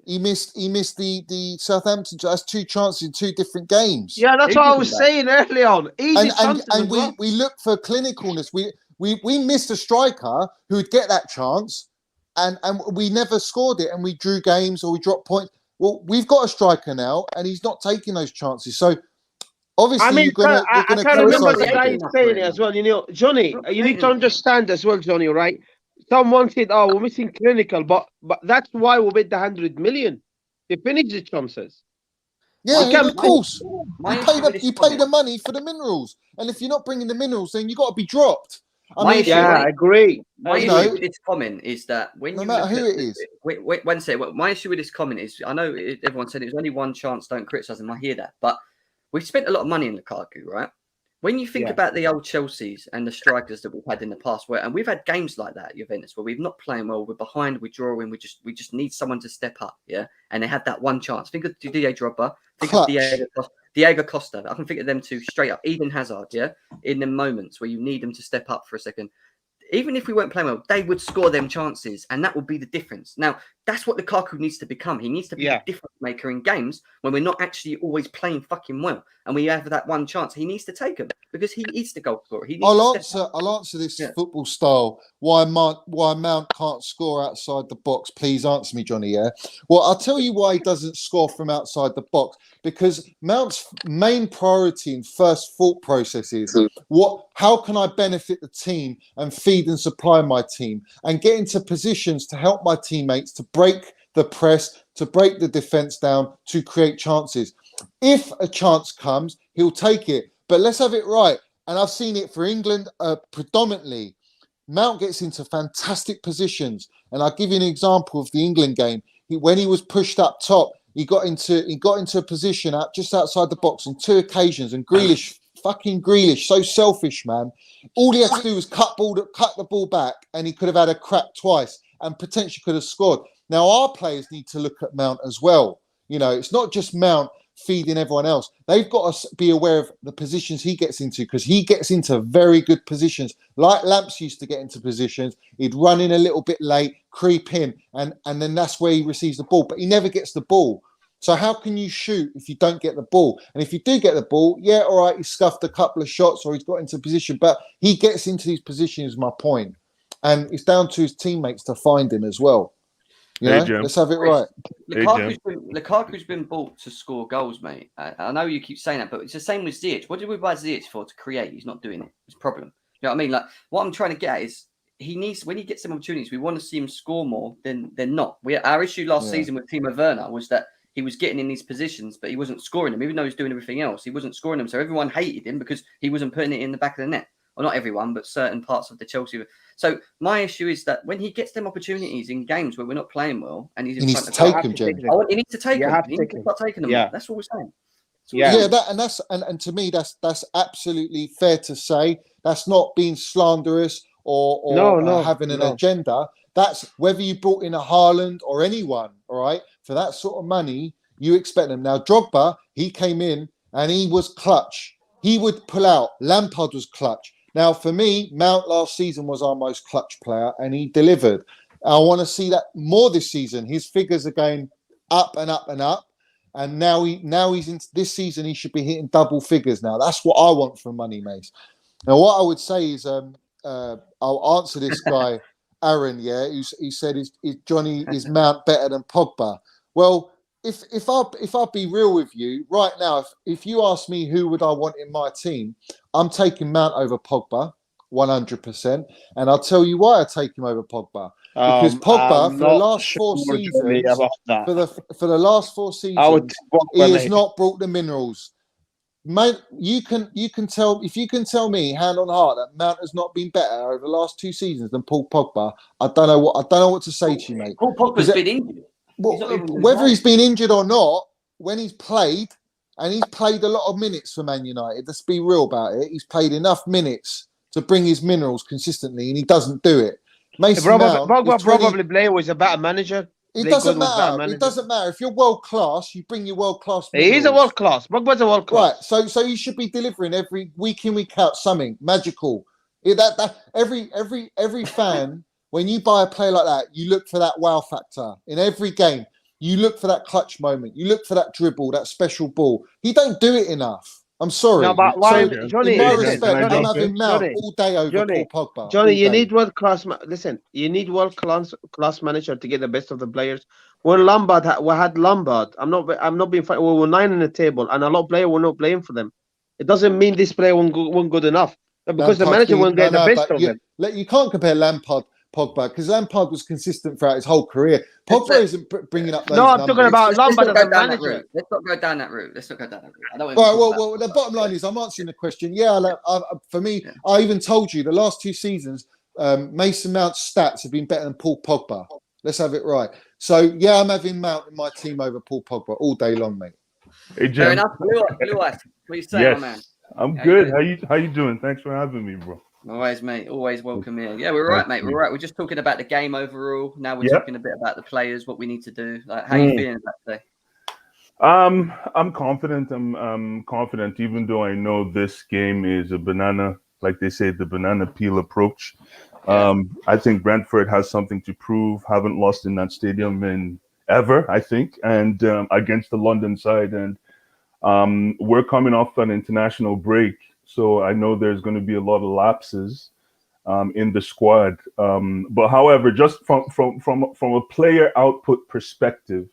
He missed the Southampton. That's two chances in two different games. Yeah, that's what I was saying early on. And we look for clinicalness. We missed a striker who would get that chance, and we never scored it, and we drew games or we dropped points. Well, we've got a striker now, and he's not taking those chances. So obviously, you're going to. I can remember the guy saying it as well. You know, Johnny, you need to understand as well, Johnny. Right? Someone said, "Oh, we're missing clinical," but that's why we bet the 100 million. They finish the chances. Yeah, of course. You pay the money for the minerals, and if you're not bringing the minerals, then you got to be dropped. I agree. My issue with this comment is that when no matter who it is, one second. My issue with this comment is, I know everyone said it was only one chance. Don't criticize him. I hear that, but we spent a lot of money in Lukaku, right? When you think about the old Chelseas and the strikers that we've had in the past, and we've had games like that at Juventus where we've not playing well, we're behind, we're drawing, we just need someone to step up, and they had that one chance. Think of Didier Drogba, think of Diego Costa. I can think of them two straight up. Eden Hazard, in the moments where you need them to step up for a second. Even if we weren't playing well, they would score them chances, and that would be the difference. Now, that's what Lukaku needs to become. He needs to be a difference maker in games when we're not actually always playing fucking well, and we have that one chance. He needs to take them because he is the goal scorer. I'll answer this football style. Why Mount can't score outside the box? Please answer me, Johnny. Yeah. Well, I'll tell you why he doesn't score from outside the box. Because Mount's main priority and first thought process is how can I benefit the team and feed and supply my team and get into positions to help my teammates to break the press, to break the defence down, to create chances. If a chance comes, he'll take it. But let's have it right. And I've seen it for England predominantly. Mount gets into fantastic positions. And I'll give you an example of the England game. When he was pushed up top, he got into a position just outside the box on 2 occasions. And Grealish, so selfish, man. All he had to do was cut the ball back, and he could have had a crack twice and potentially could have scored. Now, our players need to look at Mount as well. It's not just Mount feeding everyone else. They've got to be aware of the positions he gets into, because he gets into very good positions. Like Lamps used to get into positions. He'd run in a little bit late, creep in, and then that's where he receives the ball. But he never gets the ball. So how can you shoot if you don't get the ball? And if you do get the ball, all right, he scuffed a couple of shots or he's got into position, but he gets into these positions, is my point. And it's down to his teammates to find him as well. Let's have it right. Lukaku's been bought to score goals, mate. I know you keep saying that, but it's the same with Ziyech. What did we buy Ziyech for? To create. He's not doing it. It's a problem. You know what I mean? Like, what I'm trying to get at is he needs, when he gets some opportunities, we want to see him score more than not. Our issue last season with Timo Werner was that he was getting in these positions, but he wasn't scoring them. Even though he was doing everything else, he wasn't scoring them. So everyone hated him because he wasn't putting it in the back of the net. Well, not everyone, but certain parts of the Chelsea. So my issue is that when he gets them opportunities in games where we're not playing well, and he needs to take them, he needs to take them. He needs to start taking them. That's what we're saying. And to me, that's absolutely fair to say. That's not being slanderous or having an agenda. That's whether you brought in a Haaland or anyone, all right, for that sort of money, you expect them. Now, Drogba, he came in and he was clutch. He would pull out. Lampard was clutch. Now, for me, Mount last season was our most clutch player, and he delivered. I want to see that more this season. His figures are going up and up and up, and now he's into this season. He should be hitting double figures now. That's what I want from Money Mace. Now, what I would say is, I'll answer this guy, Aaron. He said, "Is Johnny is Mount better than Pogba?" Well, if I'll be real with you right now, if you ask me who would I want in my team, I'm taking Mount over Pogba, 100%, and I'll tell you why I take him over Pogba. Because Pogba, for the last 4 seasons, for the last 4 seasons, he has not brought the minerals. Mate, you can tell, if you can tell me hand on heart that Mount has not been better over the last 2 seasons than Paul Pogba, I don't know what to say to you, mate. Paul Pogba's been injured. Whether he's been injured or not, when he's played, and he's played a lot of minutes for Man United, let's be real about it, he's played enough minutes to bring his minerals consistently, and he doesn't do it. Pogba probably Blair was a better manager. It doesn't matter. It doesn't matter. If you're world class, you bring your world class. He is a world class. Pogba's a world class. Right. So you should be delivering every week in, week out something magical. Every fan, when you buy a player like that, you look for that wow factor in every game. You look for that clutch moment. You look for that dribble, that special ball. He don't do it enough. I'm sorry. No, but why, Johnny? In my respect, I'm having Mount all day over Paul Pogba. Johnny, you need world class. Listen, you need world class manager to get the best of the players. When Lampard we had Lampard, I'm not being funny. We were 9 in the table, and a lot of players were not playing for them. It doesn't mean this player wasn't good enough, because the manager won't get the best of them. You can't compare Lampard. Pogba, because Lampard was consistent throughout his whole career. Pogba isn't bringing up those numbers. Talking about Lampard as a manager. Let's not go down that route. Right, well, the bottom line is I'm answering the question. For me, I even told you the last 2 seasons, Mason Mount's stats have been better than Paul Pogba. Let's have it right. So, I'm having Mount in my team over Paul Pogba all day long, mate. Fair enough. Blue Ice, what are you saying, my man? I'm How good. you How you doing? Thanks for having me, bro. Always, mate. Always welcome here. Yeah, we're right, mate. We're right. We're just talking about the game overall. Now we're talking a bit about the players, what we need to do. Like, how you feeling about today? I'm confident. I'm confident, even though I know this game is a banana, like they say, the banana peel approach. I think Brentford has something to prove. Haven't lost in that stadium in ever, I think, and against the London side. And we're coming off an international break, so I know there's going to be a lot of lapses in the squad. But however, just from a player output perspective,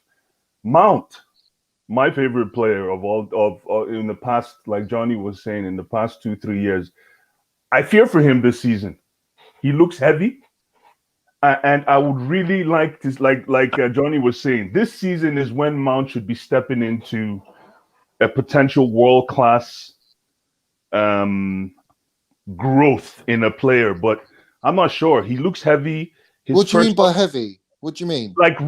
Mount, my favorite player of all in the past, like Johnny was saying, in the past 2-3 years, I fear for him this season. He looks heavy, and I would really like to, like Johnny was saying, this season is when Mount should be stepping into a potential world-class growth in a player, but I'm not sure. He looks heavy. What do you mean by heavy? What do you mean? Like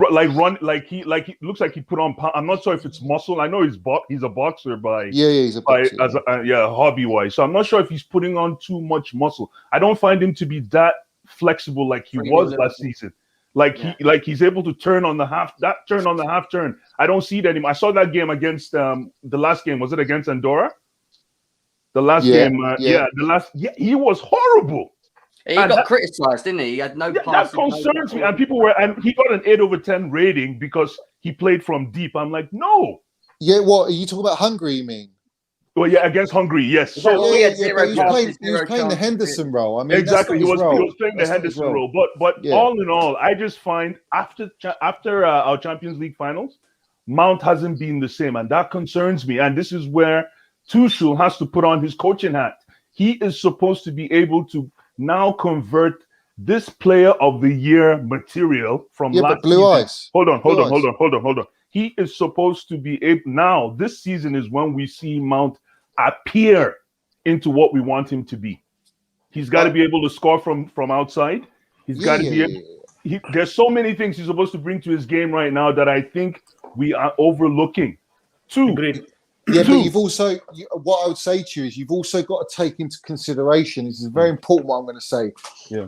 he looks like he put on. I'm not sure if it's muscle. I know he's a boxer by he's a boxer, hobby wise. So I'm not sure if he's putting on too much muscle. I don't find him to be that flexible like he was last season. He's able to turn on the half turn. I don't see that anymore. I saw that game against the last game. Was it against Andorra? The last game, he was horrible. He got criticised, didn't he? He had no passes. That concerns me. And he got an 8/10 rating because he played from deep. I'm like, no. Yeah, what are you talking about? Hungary, you mean? Well, yeah, against Hungary, yes. So he was playing the Henderson role. I mean, exactly, he was playing the Henderson role. But all in all, I just find after our Champions League finals, Mount hasn't been the same, and that concerns me. And this is where Tuchel has to put on his coaching hat. He is supposed to be able to now convert this player of the year material from last blue season. eyes. Hold on. He is supposed to be able now. This season is when we see Mount appear into what we want him to be. He's got to be able to score from outside. He's got to be able. There's so many things he's supposed to bring to his game right now that I think we are overlooking. Agreed. Yeah, but you've also, what I would say to you is you've also got to take into consideration, this is very important what I'm going to say,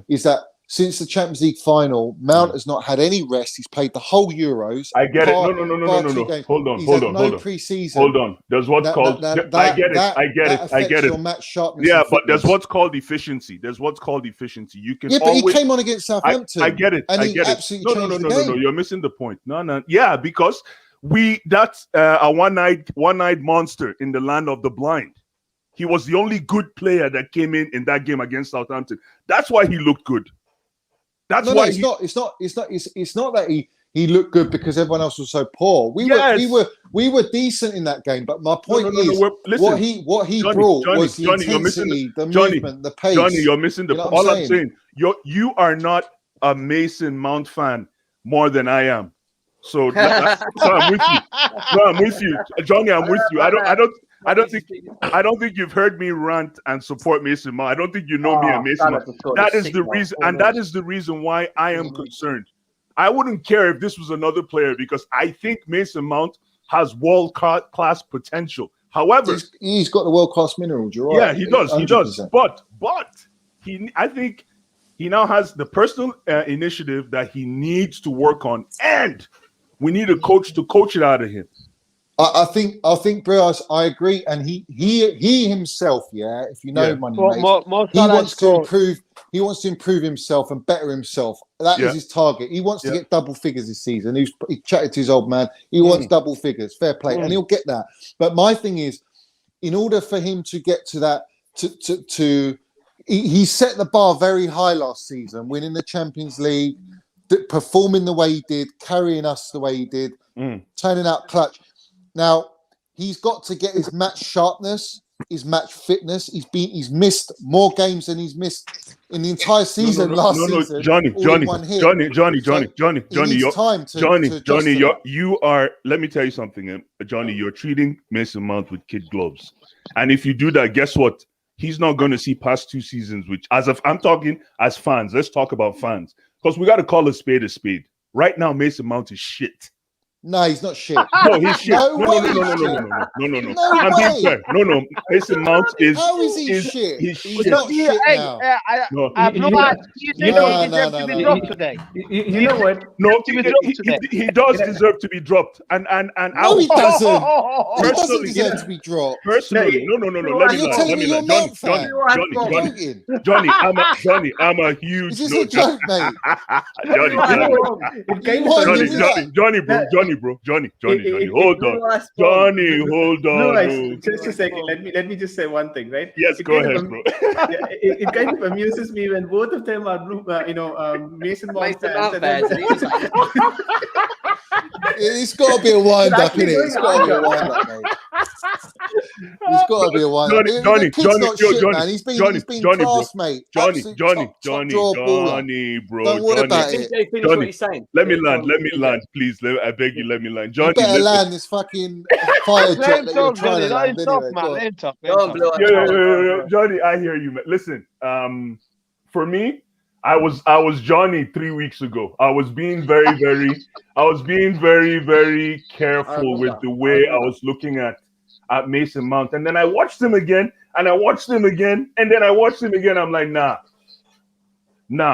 is that since the Champions League final, Mount has not had any rest. He's played the whole Euros. I get it. No. Hold on. Pre-season. Hold on. There's what's called. I get it. Your match sharpness. Yeah, but there's what's called efficiency. You can. Yeah, but he came on against Southampton. I get it. And he absolutely changed the game. No. You're missing the point. No. Yeah, because that's a one-eyed monster in the land of the blind. He was the only good player that came in that game against Southampton. That's why he looked good. It's not that he looked good because everyone else was so poor. We were decent in that game, but my point is what he brought was the intensity, the movement, the pace. Johnny, you're missing the point. All I'm saying, you are not a Mason Mount fan more than I am. So I'm with you. Johnny, I'm with you. I don't think you've heard me rant and support Mason Mount. I don't think you know me and Mason Mount. That is the reason, and that is the reason why I am concerned. I wouldn't care if this was another player because I think Mason Mount has world-class potential. However, he's got the world-class minerals. You're right. Yeah, he does. 100%. He does. But I think he now has the personal initiative that he needs to work on, and we need a coach to coach it out of him. I think, Brias, I agree, and he himself, if you know Money Mates, he wants to improve. He wants to improve himself and better himself. That is his target. He wants to get double figures this season. He chatted to his old man. He wants double figures. Fair play, and he'll get that. But my thing is, in order for him to get to that, he set the bar very high last season, winning the Champions League, performing the way he did, carrying us the way he did, turning out clutch. Now, he's got to get his match sharpness, his match fitness. He's missed more games than he's missed in the entire season last season. Johnny, you are. Let me tell you something, Johnny. You're treating Mason Mount with kid gloves, and if you do that, guess what? He's not going to see past 2 seasons. Which, I'm talking as fans, let's talk about fans because we got to call a spade a spade. Right now, Mason Mount is shit. No, he's not shit. No, he's shit. No No. No I'm being way. fair. No. Mason Mount is. How is he shit? He's He's shit. not shit now. No. I've no idea. You think No, he deserves to be dropped today? You know what? No, to be dropped today. he does deserve to be dropped. And I No, he would doesn't. He doesn't Personally, deserve to be dropped. personally, no. Let me You're land. telling Let me me you're land. Mount fan? Johnny, Joking. I'm a huge. Is this a joke, mate? Johnny, Why are you that? Johnny, hold on. Johnny, hold on. No, just a second. Let me just say one thing, right? Yes, go ahead, bro. It kind of amuses me when both of them are, Mason Mount fans. It's got to be a wind up, innit? It's got to be a wind up, mate. It's got to be a wind up. The kid's not shit, man. He's been class, mate. Johnny, bro. Don't worry about it. Let me land, please. I beg you, let me land. Johnny, you better land this fucking fire jet that you're trying to land anyway. Yeah. Johnny, I hear you, man. Listen, for me, I was Johnny 3 weeks ago. I was being very careful with the way I was looking at Mason Mount. And then I watched him again, and I watched him again, and then I watched him again. I'm like, nah,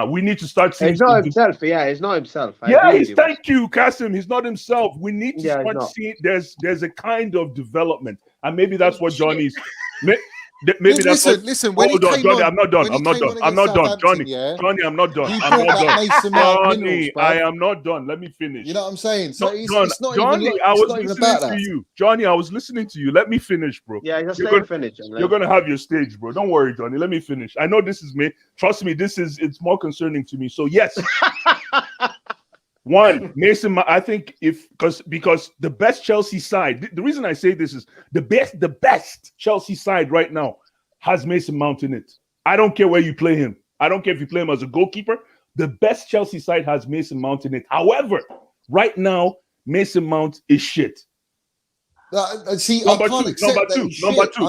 we need to start seeing. He's not himself. Yeah, he's not himself. Thank you, Kasim. He's not himself. We need to start seeing there's a kind of development. And maybe that's what Johnny's maybe that's listen. When hold on, Johnny, I'm not done. Johnny, yeah, Johnny, I'm not done. Johnny, I am not done. Let me finish. You know what I'm saying? So it's not Johnny, I was listening to you. Johnny, I was listening to you. Let me finish, bro. Yeah, just let me finish. You're gonna have your stage, bro. Don't worry, Johnny. Let me finish. I know this is me. Trust me, it's more concerning to me. So yes. One, Mason, I think because the best Chelsea side, the reason I say this is the best Chelsea side right now has Mason Mount in it. I don't care where you play him. I don't care if you play him as a goalkeeper. The best Chelsea side has Mason Mount in it. However, right now, Mason Mount is shit. See, number two.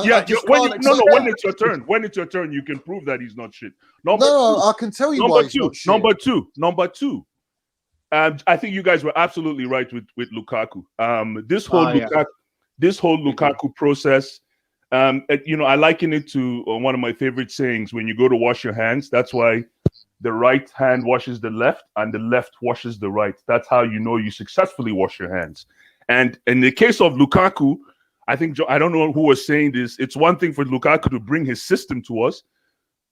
Yeah, when it's your turn, you can prove that he's not shit. I can tell you why he's not shit. Number two. I think you guys were absolutely right with Lukaku. This whole Lukaku process, I liken it to one of my favorite sayings: when you go to wash your hands, that's why the right hand washes the left and the left washes the right. That's how you know you successfully wash your hands. And in the case of Lukaku, I don't know who was saying this. It's one thing for Lukaku to bring his system to us,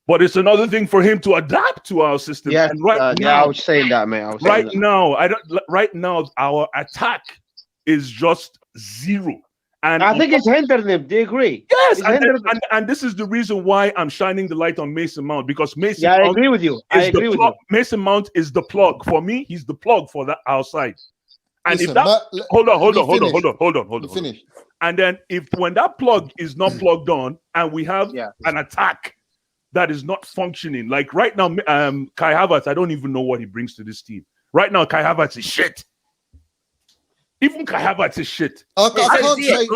but it's another thing for him to adapt to our system. Yeah, and now, I was saying that, mate. Right now, our attack is just zero. And I think it's hindering him. Do you agree? Yes, and this is the reason why I'm shining the light on Mason Mount, because Mason Mount, I agree with you. Mason Mount is the plug for me. He's the plug for that outside. And listen, if that hold on. Finish. And then when that plug is not plugged on, and we have an attack that is not functioning, like right now, Kai Havertz, I don't even know what he brings to this team. Right now, Kai Havertz is shit. Even Kai Havertz is shit. I can't say.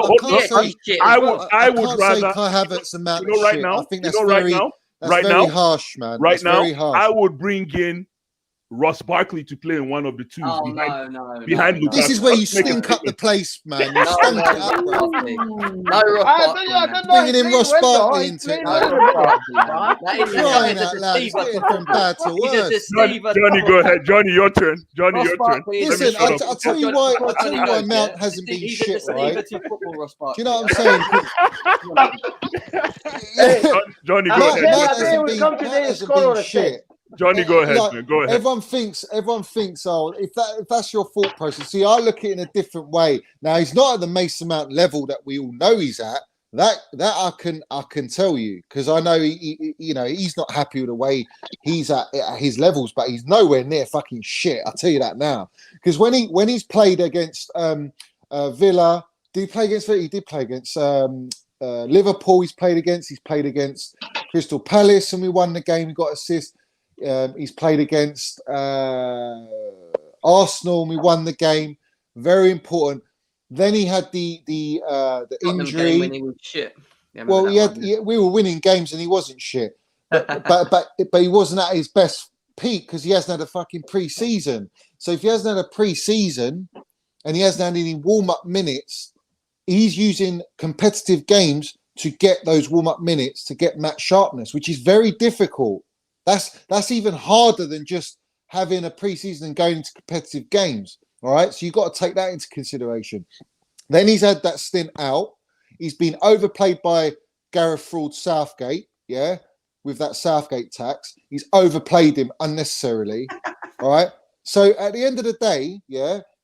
I would rather Kai Havertz and Mount right shit. now. I think that's very harsh, man. Right now, harsh. I would bring in Ross Barkley to play in one of the twos behind Lukaku. This is where you stink up the place, man. You stunk it up, bro. Bringing in Ross Barkley into it. Crying out loud. It's getting from bad to worse. Johnny, go ahead. Johnny, your turn. Listen, I'll tell you why Mount hasn't been shit, right? Do you know what I'm saying? Johnny, go ahead. Mount hasn't been shit. Johnny, go ahead, man. Go ahead. Everyone thinks, if that's your thought process. See, I look at it in a different way. Now, he's not at the Mason Mount level that we all know he's at. That I can tell you, because I know he's not happy with the way he's at his levels, but he's nowhere near fucking shit. I'll tell you that now. Because when he's played against Villa, did he play against Villa? He did play against Liverpool. He's played against Crystal Palace, and we won the game. He got assist. He's played against Arsenal and we won the game. Very important. Then he had the injury. When he was shit. We were winning games and he wasn't shit. But he wasn't at his best peak because he hasn't had a fucking pre-season. So if he hasn't had a pre-season, and he hasn't had any warm-up minutes, he's using competitive games to get those warm-up minutes, to get match sharpness, which is very difficult. That's even harder than just having a preseason and going into competitive games. All right, so you've got to take that into consideration. Then he's had that stint out. He's been overplayed by Gareth Fraud Southgate, with that Southgate tax. He's overplayed him unnecessarily. All right. So at the end of the day,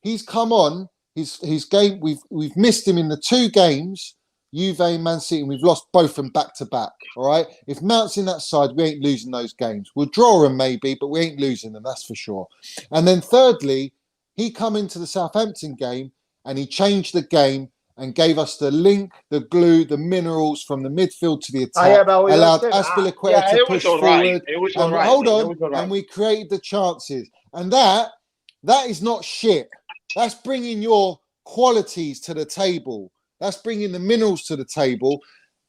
he's come on his game. We've missed him in the 2 games, Juve and Man City, and we've lost both of them back to back. All right. If Mount's in that side, we ain't losing those games. We'll draw them maybe, but we ain't losing them. That's for sure. And then thirdly, he come into the Southampton game and he changed the game and gave us the link, the glue, the minerals from the midfield to the attack, allowed Azpilicueta to push forward. Hold on, and we created the chances. And that is not shit. That's bringing your qualities to the table. That's bringing the minerals to the table.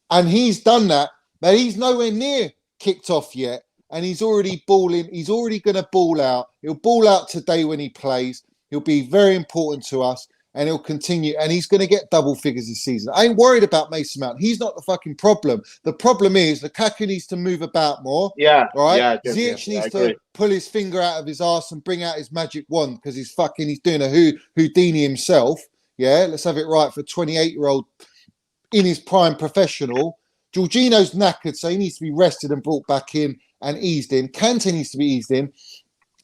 And he's done that, but he's nowhere near kicked off yet. And he's already balling. He's already going to ball out. He'll ball out today when he plays. He'll be very important to us. And he'll continue, and he's going to get double figures this season. I ain't worried about Mason Mount. He's not the fucking problem. The problem is Lukaku needs to move about more. Yeah. All right. Yeah, Ziyech needs to pull his finger out of his arse and bring out his magic wand because he's doing a Houdini himself. Yeah. Let's have it right for a 28-year-old in his prime professional. Jorginho's knackered, so he needs to be rested and brought back in and eased in. Kante needs to be eased in.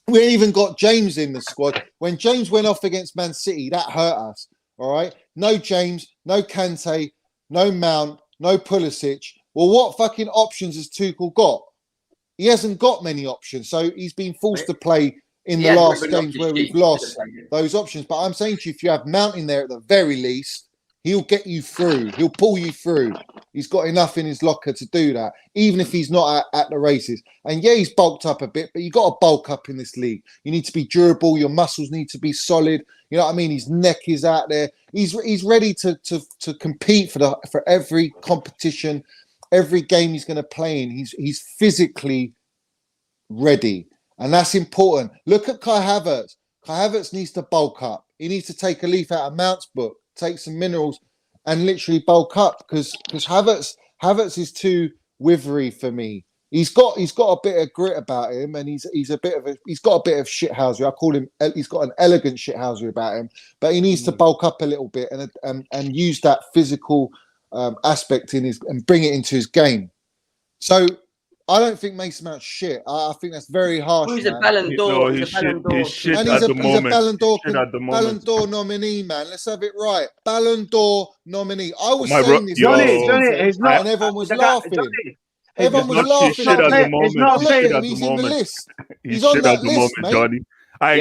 We ain't even got James in the squad. When James went off against Man City, that hurt us. All right. No James, no Kante, no Mount, no Pulisic. Well, what fucking options has Tuchel got? He hasn't got many options. So he's been forced to play in the last games where we've lost those options. But I'm saying to you, if you have Mount in there at the very least, he'll get you through. He'll pull you through. He's got enough in his locker to do that, even if he's not at the races. And yeah, he's bulked up a bit, but you've got to bulk up in this league. You need to be durable. Your muscles need to be solid. You know what I mean? His neck is out there. He's ready to compete for every competition, every game he's going to play in. He's physically ready, and that's important. Look at Kai Havertz. Kai Havertz needs to bulk up. He needs to take a leaf out of Mount's book, take some minerals, and literally bulk up because Havertz is too withery for me. He's got a bit of grit about him, and he's got a bit of shithousery. I call him. He's got an elegant shithousery about him, but he needs to bulk up a little bit and use that physical aspect in his and bring it into his game. So I don't think Mason Mount's shit. I think that's very harsh. He's a Ballon d'Or. He's shit and at the he's moment. a Ballon d'Or nominee, man. Let's have it right. Ballon d'Or nominee. I was My saying this, Johnny, it's not, and everyone was laughing. Johnny, Everyone was not laughing. shit at the moment. It's not He's fair. shit at He's the in the moment. list. He's He's on shit that at the list, moment, mate. Johnny. I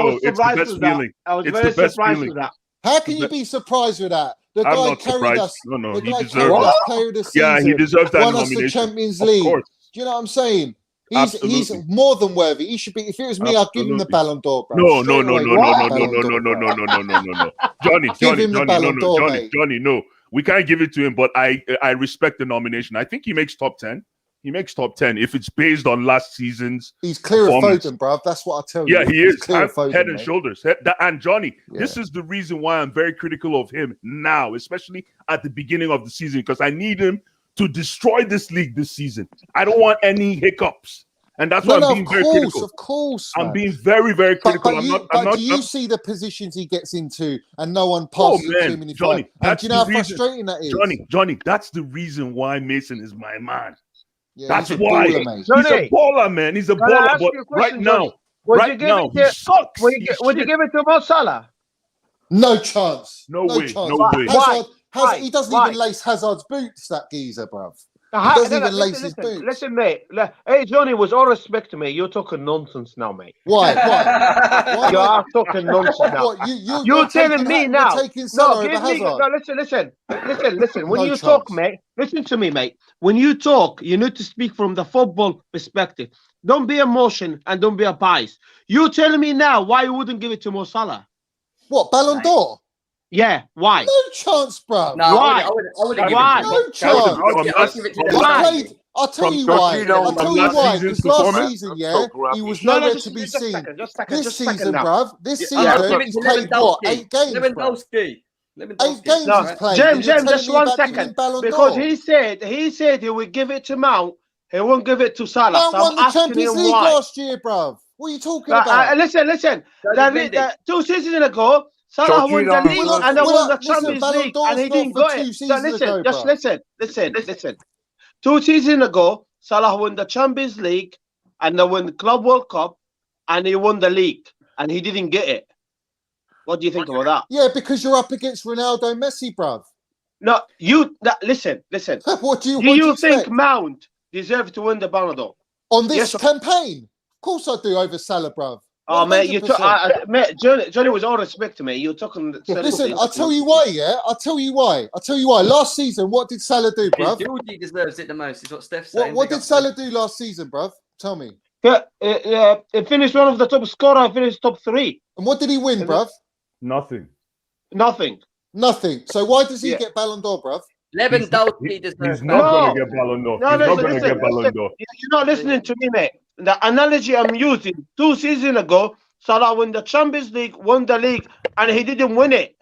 was it's the surprised best with that. feeling. I was It's very the best surprised feeling. with that. How can you be surprised with that? The I'm guy not carried surprised. us. No, The he guy deserved carried that. us player of the season. Yeah, he deserves that won us the nomination. Champions Of League. course. Do you know what I'm saying? He's Absolutely. more than worthy. He should be. If it was me, I'd give him the Absolutely. Ballon d'Or, bro. No. Straight away, give him the Ballon d'Or, bro. Johnny, Give him the Ballon d'Or, mate. Johnny, no. We can't give it to him, but I respect the nomination. I think he makes top 10. He makes top 10 if it's based on last season's He's clear of performance. Foden, bro. That's what I tell you. Yeah, he He's is. clear of Foden, Head and mate. shoulders. And Johnny, this is the reason why I'm very critical of him now, especially at the beginning of the season, because I need him to destroy this league this season. I don't want any hiccups. And that's why I'm being very critical. Of course, I'm man. being very, very critical. But do you see the positions he gets into and no one passes to him in the Johnny, fight? And do you know how frustrating that is? Johnny, that's the reason why Mason is my man. Yeah, That's he's a why. baller, mate. He's a baller, man. He's a baller. But right now, he sucks. Would you give it to Mo Salah? No chance. No way. Chance. No way. Hazard, he doesn't even lace Hazard's boots, that geezer, bruv. He doesn't even lace his boots. Listen, mate. Hey, Johnny, with all respect to me, you're talking nonsense now, mate. Why? You are talking nonsense now. What, you're telling me now. You're taking Salah over Hazard. No, listen. When you talk, mate, listen to me, mate. When you talk, you need to speak from the football perspective. Don't be emotion and don't be a bias. You're telling me now why you wouldn't give it to Mo Salah? What, Ballon d'Or? Yeah, why? No chance, bro. No, why? I wouldn't give Why? it to him. No chance. I'll tell From you why. Jorginho I'll tell from you last why. season's Because last performance? season, Let's yeah, talk he rubbish. was No, nowhere just to be a seen. second, just This a second season, now. bruv, this I'll season, give it he's to played what? Lewandowski. 8 games, bruv. Lewandowski. 8 games No, he's played. James, and you're telling just me one about giving second. him Ballon Because d'Or. he said he would give it to Mount. He won't give it to Salah. Mount So won I'm the asking Champions him League why. last year, bruv. What are you talking about? Listen. David Mendy. 2 seasons ago, Salah won the Jorginho league deserves and it. they won the Listen, Champions Ballon League, d'Or's and he not didn't for got 2 it. So seasons ago, listen. 2 seasons ago, Salah won the Champions League and they won the Club World Cup, and he won the league, and he didn't get it. What do you think about that? Yeah, because you're up against Ronaldo and Messi, bruv. No, listen. What do you Do you think expect? Mount deserves to win the Ballon d'Or? On this Yes or- campaign? Of course I do, over Salah, bruv. Oh, mate, 100%. mate, Johnny, was all respect to me. You're talking. Listen, I'll tell you why, yeah? I'll tell you why. Last season, what did Salah do, bruv? Georgie deserves it the most, is what Steph's saying. What did Salah do last season, bruv? Tell me. He finished one of the top scorer. Finished top 3. And what did he win, bruv? Nothing. Nothing. So why does he Yeah. get Ballon d'Or, bruv? Lewandowski deserves He's it. not going to get Ballon d'Or. No, He's not going to listen, get Ballon d'Or. You're not listening to me, mate. The analogy I'm using, 2 seasons ago, Salah won the Champions League, won the league, and he didn't win it.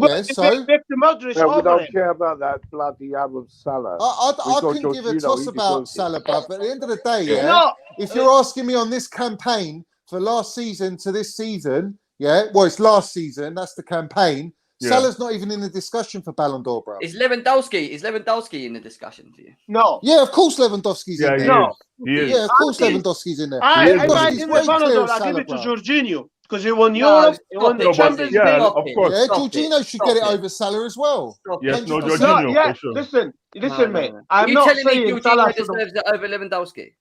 Yeah, so? Victor Modric Yeah, we over don't him. care about that bloody Arab Salah. I We got couldn't give a Jorginho, toss he about deserves it. Salah, bruv. But at the end of the day, Yeah. yeah, No, if you're asking me on this campaign for last season to this season, yeah, well, it's last season, that's the campaign. Yeah. Salah's not even in the discussion for Ballon d'Or, bruv. Is Lewandowski in the discussion for you? no. Yeah, of course Lewandowski's Yeah, in he there. No. is. He is. Yeah, of course I- Lewandowski's in there. If I Lewandowski's give way the Ballon clear d'Or, of I give Salah, it to bruv. Jorginho because he won No, Europe, he stop won the it. No, but- Champions yeah, League. of course. Yeah, Stop Jorginho it. should Stop get it it. over Salah as well. Stop Yes, it. no, Stop it. Jorginho. No, yeah, for sure. listen, No. mate. I'm you not telling me saying Salah Jorginho should have. deserves it over Lewandowski?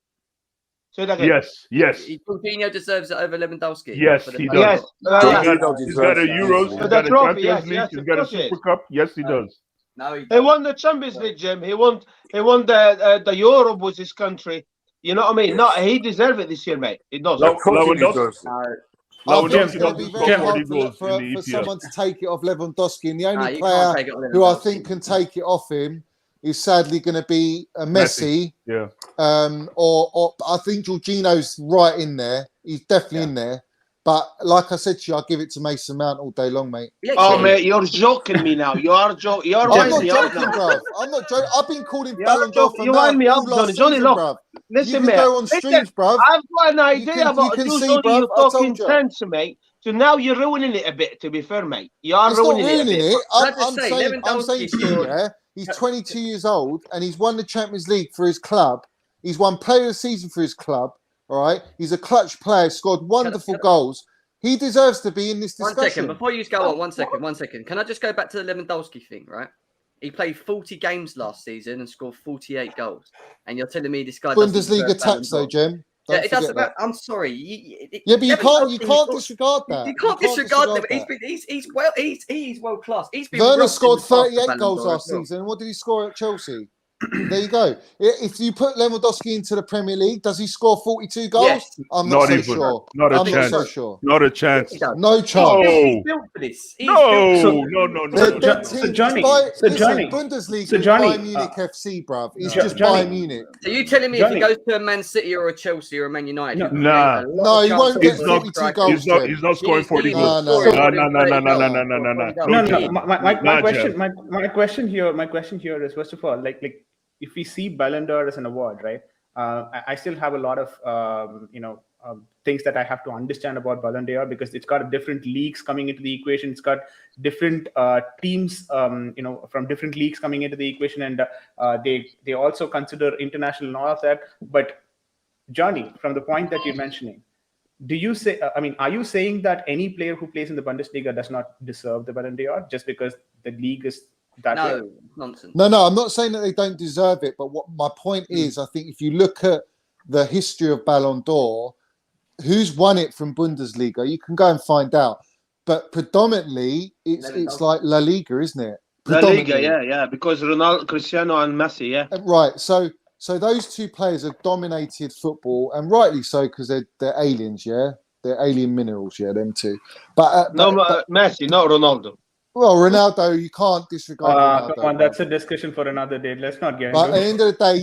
Say that again. Yes. Jorginho deserves it over Lewandowski. Yes, for the he Ballon does. d'Or. Yes. He's got a Euros, he's The got a trophy, Champions yes, League, yes, he's of got a course he Super is. Cup. Yes, he does. No, he He won the Champions League, Jim. He won the Europe with his country. You know what I mean? Yes. No, he deserves it this year, mate. He does. Of course he Lewandowski- deserves it. No. I think it's Lewandowski going to be doesn't very score hard 40 goals for in the for EPL. someone to take it off Lewandowski. And the No, only you player can't take it off who I Lewandowski. think can take it off him is sadly going to be Messi. Yeah. Or I think Jorginho's right in there. He's definitely in there. But like I said to you, I'll give it to Mason Mount all day long, mate. Yeah, Oh, yeah. mate, you're joking me now. You are joking. You're I'm winding not me up joking, now. bruv. I'm not joking. I've been calling You're Ballon d'Or joking. for You wind Mount me up, all last Johnny. season, Look, bruv. Listen, You can mate. go on Listen, streams, bruv. I've got an idea you about can you, see, Johnny. bruv, You're I told talking you. sense to me. So now you're ruining it a bit, to be fair, mate. You are It's not ruining ruining it a bit. it. Can I just say, I'm Lewandowski saying to you, scored- yeah, he's 22 years old and he's won the Champions League for his club. He's won Player of the Season for his club. All right, he's a clutch player, scored wonderful goals. He deserves to be in this One discussion. second, before you go on, one second. Can I just go back to the Lewandowski thing, right? He played 40 games last season and scored 48 goals. And you're telling me this guy doesn't Bundesliga deserve Ballon tax, though, d'Or? Jim. Yeah, Don't it forget doesn't that. matter. I'm sorry. Yeah, but you can't Lewandowski, disregard that. You can't disregard them. that. He's world class. He's been Werner robbed in scored the past of 38 Ballon goals d'Or last as well. season. What did he score at Chelsea? There you go. If you put Lewandowski into the Premier League, does he score 42 goals? Yes. I'm not so even. sure. Not a I'm chance. not so sure. Not a chance. He does. No chance. He's built for this. He's No, built no, for no, They're no. dead So teams. Johnny, Listen, Johnny, Bundesliga so is Johnny, Bayern Munich FC, bruv. It's Jo- just Johnny. Bayern Munich. So you telling me Johnny. if he goes to a Man City or a Chelsea or a Man United, No. he'll Nah. create a lot No, of he chance won't of get scoring 42 strikers. goals. He's not scoring 40 He's goals. No, scoring no. more No, than no, 30 no, no, goals. no, no, no, no. No, No, no. My Nah, question, Jeff. my question here is, first of all, like if we see Ballon d'Or as an award, right? I still have a lot of things that I have to understand about Ballon d'Or because it's got different leagues coming into the equation. It's got different teams, from different leagues coming into the equation, and they also consider international and all of that. But Johnny, from the point that you're mentioning, do you say? Are you saying that any player who plays in the Bundesliga does not deserve the Ballon d'Or just because the league is that way? No, nonsense. No, I'm not saying that they don't deserve it, but what my point is, I think if you look at the history of Ballon d'Or, who's won it from Bundesliga, you can go and find out. But predominantly, it's like La Liga, isn't it? La Liga, Predominantly. yeah, because Ronaldo, Cristiano, and Messi, yeah. Right. So those two players have dominated football, and rightly so because they're aliens, yeah. They're alien minerals, yeah. Them two. But Messi, not Ronaldo. Well, Ronaldo, you can't disregard Ronaldo. Come on, that's a discussion for another day. Let's not get But into at the it. end of the day,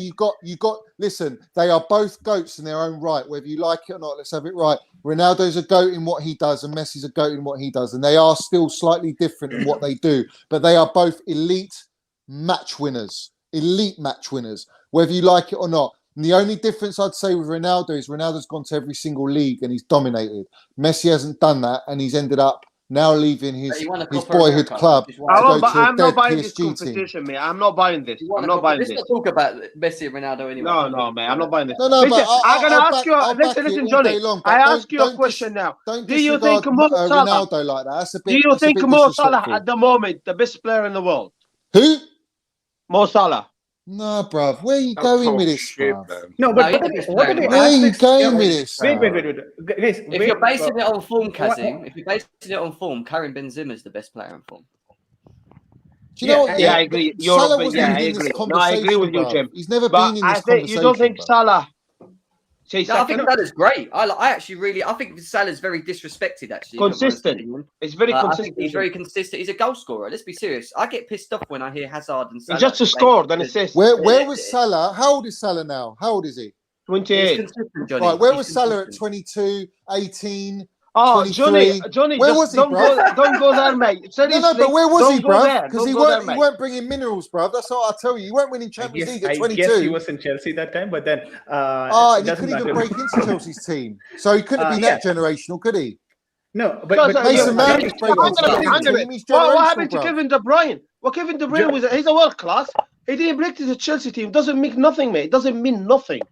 you got. Listen, they are both goats in their own right, whether you like it or not. Let's have it right. Ronaldo's a goat in what he does, and Messi's a goat in what he does, and they are still slightly different in what they do. But they are both elite match winners, whether you like it or not. And the only difference I'd say with Ronaldo is Ronaldo's gone to every single league and he's dominated. Messi hasn't done that, and he's ended up now leaving his boyhood club to go to a dead PSG team. Mate. I'm not buying this. I'm not buying this. Let's not talk about Messi and Ronaldo anyway. No, mate. I'm not buying this. No, listen, but I'm going to ask you. Listen, Johnny. I ask you a question now. Don't do you think Mo Salah? Ronaldo like that? That's a bit. Do you think Mo Salah at the moment the best player in the world? Who? Mo Salah. No, bruv. Where are you going with this, bruv? No, but what are the where are you aspects? going with this? Wait. Guys, if you're basing it on form, Kazim, if you're basing it on form, Karim Benzema is the best player in form. Do you know what? Yeah, I agree. Salah wasn't I in this agree. conversation. No, I agree with you, Jim. He's never been in this conversation. You don't think Salah? No, I think Salah's great. I think Salah's very disrespected. Actually, consistent. It's very consistent. I think he's very consistent. He's a goal scorer. Let's be serious. I get pissed off when I hear Hazard and Salah. He's just a score, then assist. Where was Salah? How old is Salah now? How old is he? 28. Right, where was Salah at 22, 18? Oh, 23? Johnny, where was he, don't go there, mate. Seriously, no, but where was he, bruv? Because he weren't bringing minerals, bruv. That's what I tell you. You weren't winning Champions League at 22. I guess he was in Chelsea that time, but then and he couldn't even break into Chelsea's team, so he couldn't have been that generational, could he? No, but Mason Mount is breaking into the team. He's generational. What happened to Kevin De Bruyne? Well, Kevin De Bruyne he's a world class. He didn't break to the Chelsea team. Doesn't mean nothing, mate. It doesn't mean nothing.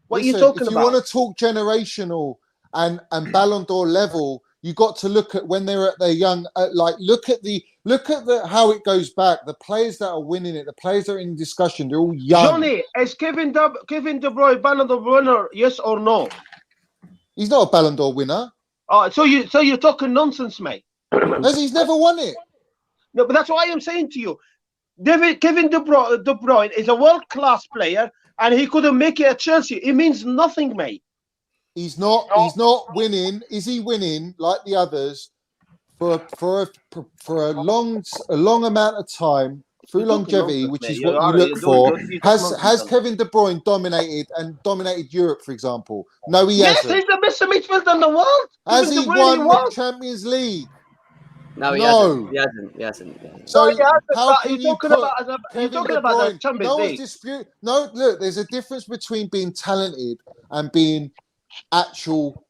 What are you talking about? If you want to talk generational and Ballon d'Or level, you got to look at when they were at their young. Look at the how it goes back. The players that are winning it, the players that are in discussion, they're all young. Johnny, is Kevin De Bruyne Ballon d'Or winner? Yes or no? He's not a Ballon d'Or winner. Oh, so you're talking nonsense, mate. He's never won it. No, but that's why I'm saying to you, Kevin De Bruyne is a world class player, and he couldn't make it at Chelsea. It means nothing, mate. He's not winning. Is he winning like the others for a long amount of time through longevity, which is what you look for? Has Kevin De Bruyne dominated Europe, for example? No, he hasn't. Yes, he's the best midfielder in the world. Has he won the Champions League? No, he hasn't. So how can you talking about the Champions League? No, look, there's a difference between being talented and being actual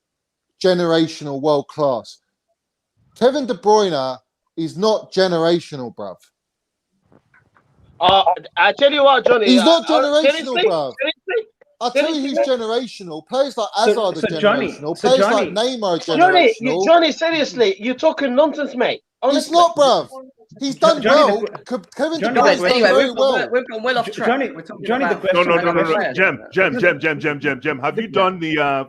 generational world class. Kevin De Bruyne is not generational, bruv. I tell you what, Johnny. He's not generational, bruv. I'll tell you who's generational. Players like Hazard are generational. Players like Neymar are generational. Johnny, seriously, you're talking nonsense, mate. Honestly. He's not, bruv. He's done well. Kevin De Bruyne's done very well. We've gone well off track. Johnny, the question. No. Jem. Have you done the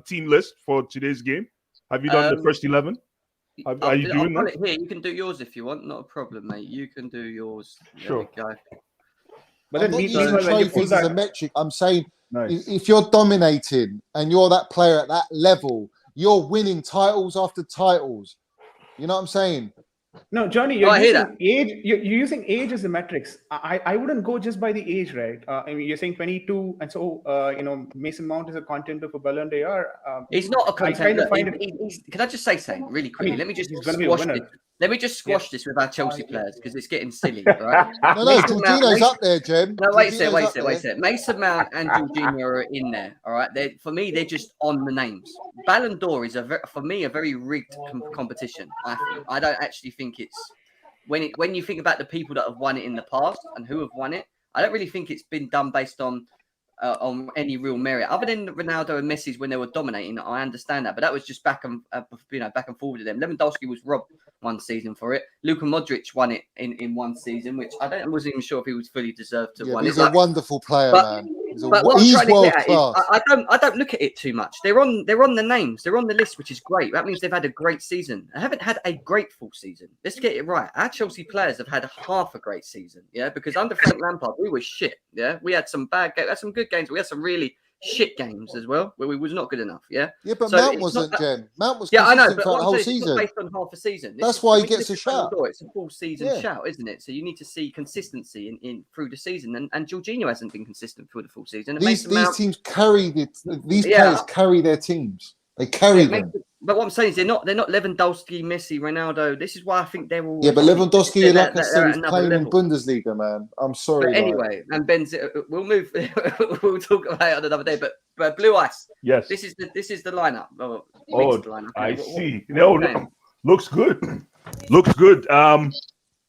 team list for today's game? Have you done the first 11? Are you doing that? Here, you can do yours if you want. Not a problem, mate. You can do yours. Sure. There we go. But I'm not using trophies as a metric. I'm saying if you're dominating and you're that player at that level, you're winning titles after titles. You know what I'm saying? No, Johnny, you're using age as a metrics. I wouldn't go just by the age, right? I mean, you're saying 22, and so Mason Mount is a contender for Ballon d'Or. He's not a contender. Can I just say something really quickly? Let me just squash this with our Chelsea players because it's getting silly, right? No, Jorginho's up there, Jim. No, wait a second. Mason Mount and Jorginho are in there, all right? For me, they're just on the names. Ballon d'Or is, for me, a very rigged competition, I think. I don't actually think it's... When you think about the people that have won it in the past and who have won it, I don't really think it's been done based on any real merit, other than Ronaldo and Messi's when they were dominating. I understand that, but that was just back and forward with them. Lewandowski was robbed one season for it. Luka Modric won it in one season, which I wasn't even sure if he was fully deserved to win. He's a wonderful player, man. He's world class. I don't look at it too much. They're on the names. They're on the list, which is great. That means they've had a great season. They haven't had a grateful season. Let's get it right. Our Chelsea players have had half a great season, because under Frank Lampard we were shit. We had some bad games, had some good games. We had some really shit games as well where we was not good enough. Yeah. Yeah, but So Mount it's wasn't, not that- Jen. Mount was Yeah, I know, consistent but for what the I'm whole saying is it's season. not based on half a season. That's why he when you gets look a at Ballon shout. d'Or, it's a full season Yeah. shout, isn't it? So you need to see consistency in through the season, and Jorginho hasn't been consistent through the full season. And These Mason Mount- teams carry these Yeah. players carry their teams. They carry Yeah, them. but what I'm saying is they're not Lewandowski, Messi, Ronaldo. This is why I think they're all. Yeah, but Lewandowski, like I said, they're at is another playing in level. Bundesliga, man. I'm sorry. But anyway, and Benzema, we'll move. We'll talk about it on another day. But Blue Ice. Yes. This is the lineup. Oh, mixed lineup. I What- see. what No, are you saying? no, looks good. Looks good.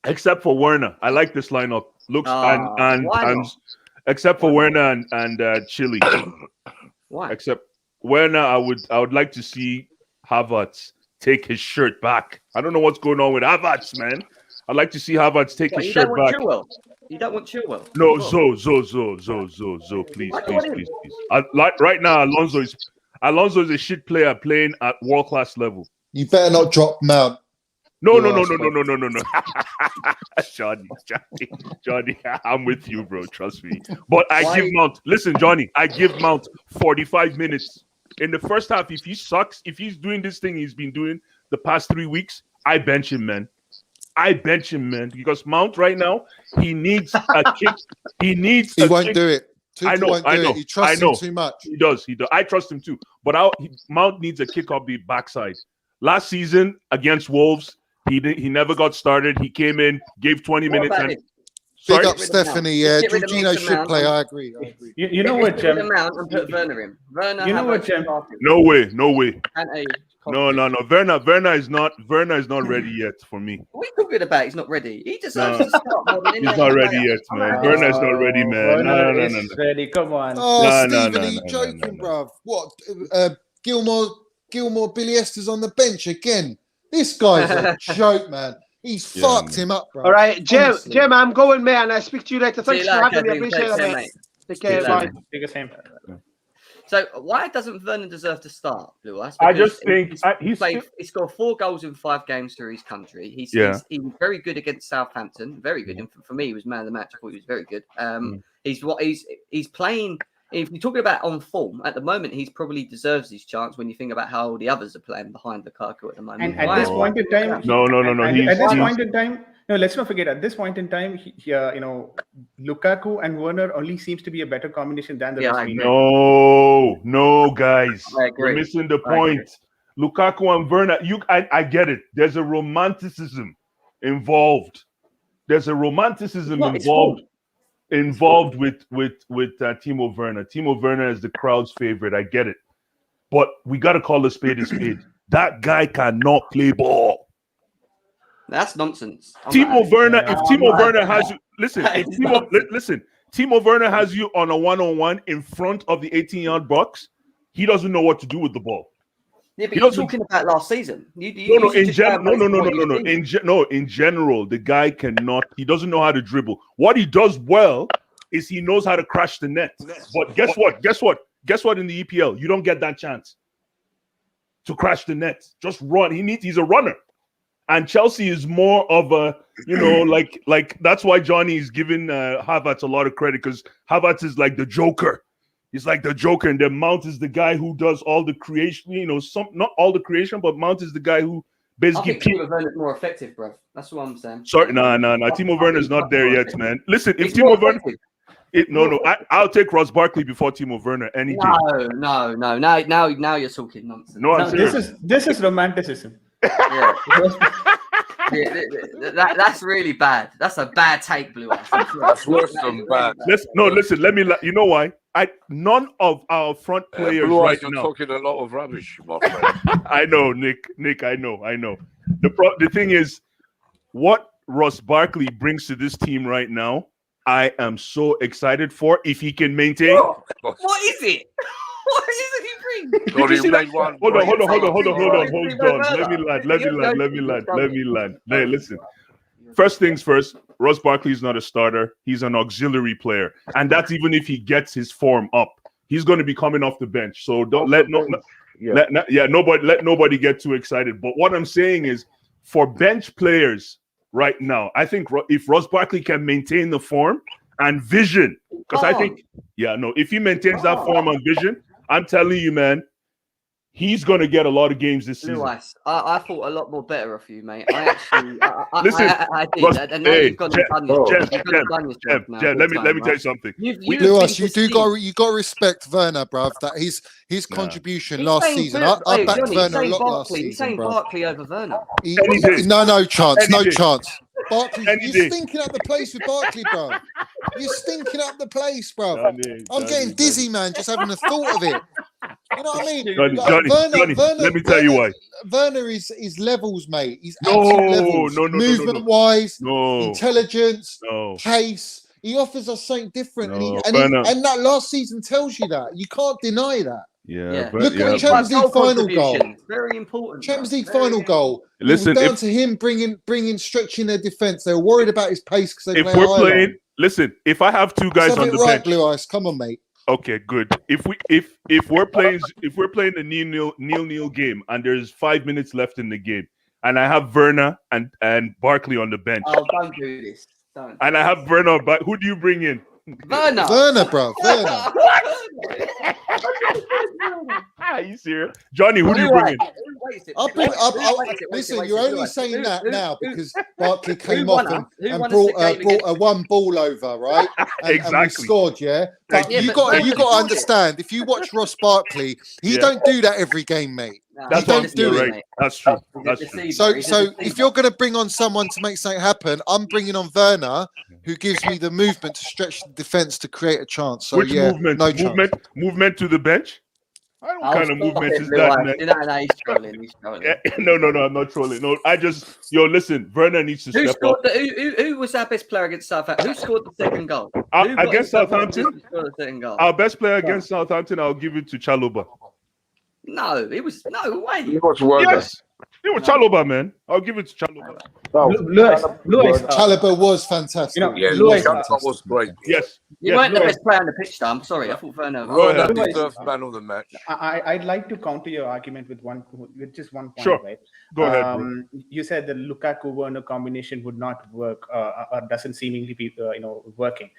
Except for Werner, I like this lineup. Looks and why not? except for Werner and Chile. Why? Except Werner, I would like to see Havertz take his shirt back. I don't know what's going on with Havertz, man. I'd like to see Havertz take What, his you shirt don't want back. Chilwell? You don't want Chilwell? No, What? Zo, please. Why do you want him? Right now, Alonso is a shit player playing at world class level. You better not drop Mount. No. Johnny, I'm with you, bro. Trust me. But give Mount. Listen, Johnny, I give Mount 45 minutes in the first half. If he sucks, if he's doing this thing he's been doing the past 3 weeks, I bench him, man. Because Mount right now he needs a kick. He won't do it. I know. He trusts him too much. He does. I trust him too. But Mount needs a kick up the backside. Last season against Wolves, he never got started. He came in, gave 20 minutes. And Big up Stephanie. Yeah, Jorginho should play. I agree. You know what, Jem? Mount and put Werner in. Werner, you know what, Jem? No way. And No. Werner is not ready yet for me. What are you talking about? He's not ready. He deserves to start more than He's any not other ready player. yet, man. Werner's not ready, man. No. Ready. Come on. Oh, No, Stephen, are you joking, bruv? What? Gilmore Billy Esther's on the bench again. This guy's a joke, man. He's fucked him up, bro. All right, Jem, Honestly. I'm going, man. And I speak to you later. See you Thanks for later, having me. I Kevin. appreciate Take it, care, mate. mate. Take care. Bye. Take a same. So why doesn't Werner deserve to start, Blue Ice? I just think he scored 4 goals in 5 games for his country. He's very good against Southampton. Very good. And for me, he was man of the match. I thought he was very good. He's playing. If you're talking about on form at the moment, he's probably deserves his chance when you think about how the others are playing behind Lukaku at the moment. And at this point in time, No. At this point in time, no. Let's not forget. At this point in time, Lukaku and Werner only seems to be a better combination than the rest. No, guys, you're missing the point. Lukaku and Werner. I get it. There's a romanticism involved. Involved with Timo Werner. Timo Werner is the crowd's favorite. I get it, but we got to call a spade a spade. That guy cannot play ball. That's nonsense. Timo Werner. If Timo Werner has you, listen. Timo Werner has you on a 1-on-1 in front of the 18-yard box. He doesn't know what to do with the ball. Yeah, but you're talking about last season. In general, the guy cannot. He doesn't know how to dribble. What he does well is he knows how to crash the net. But guess what? In the EPL, you don't get that chance to crash the net. Just run. He's a runner. And Chelsea is more of a, like that's why Johnny is giving Havertz a lot of credit, because Havertz is like the Joker. He's like the Joker, and then Mount is the guy who does all the creation. Not all the creation, but Mount is the guy who basically. I think Timo Werner's more effective, bro. That's what I'm saying. Sorry, no. Timo Werner's not there yet, man. Listen, if Timo Werner, I'll take Ross Barkley before Timo Werner any day. No. Now you're talking nonsense. No, I'm serious. This is romanticism. Yeah. That's really bad. That's a bad take, Blue Eyes. That's worse than bad. Listen. You know why? None of our front players right now. You're talking a lot of rubbish, my friend. I know, Nick. I know. The thing is, what Ross Barkley brings to this team right now, I am so excited for. If he can maintain. What is it? What is it he brings? Hold on. Let me land. Hey, listen. First things first, Ross Barkley is not a starter. He's an auxiliary player. And that's even if he gets his form up. He's going to be coming off the bench. So don't let nobody get too excited. But what I'm saying is, for bench players right now, I think if Ross Barkley can maintain the form and vision. Because I think, if he maintains that form and vision, I'm telling you, man, he's going to get a lot of games this season. Lewis, I thought a lot more better of you, mate. I actually, Listen, I did. And now you've gone and done this. Jem, let me tell you something. Lewis, you got to respect Werner, bruv. That his contribution last season. I backed Werner a lot last season. He's saying Barkley over Werner. No chance. Barkley, you're stinking up the place with Barkley, bro. You're stinking up the place, bro. I'm getting dizzy, man, just having the thought of it. You know what I mean? Johnny, let me tell you why. Werner is levels, mate. He's absolute levels. Movement-wise, intelligence, pace. He offers us something different. And that last season tells you that. You can't deny that. Look at the Champions League final goal. Very important. Champions League final goal. Listen, it was down to him bringing stretching their defense. They were worried about his pace because they if we're playing. Listen, if I have two guys on the bench, Blue Eyes, come on, mate. Okay, good. If we're playing a nil game and there's 5 minutes left in the game, and I have Werner and Barkley on the bench. Oh, don't do this. Don't. And I have Werner, but who do you bring in? Werner, bro. Werner. Are you serious? Johnny, who do you bring in? Listen, you're only saying that now because Barkley came off and brought a one ball over, right? And we scored, yeah? But you got to understand, if you watch Ross Barkley, he don't do that every game, mate. That's what do it. Right. That's true. So if you're going to bring on someone to make something happen, I'm bringing on Werner, who gives me the movement to stretch the defense to create a chance. So which movement? Movement to the bench? What kind of movement is that, man? He's trolling. No, I'm not trolling. No, listen, Werner needs to step up. Who was our best player against Southampton? Who scored the second goal? Against Southampton? Our best player against Southampton, I'll give it to Chalobah. No, it was no way. Yes, it was Chalobah, man. I'll give it to Chalobah. Lewis, Chalobah was fantastic. Lewis was great. Yes. You weren't the best player on the pitch, though. I'm sorry. I thought Werner. Deserved man of the match. I'd like to counter your argument with just one point. Sure. Right? Go ahead. You said the Lukaku-Werner combination would not work or doesn't seemingly be working.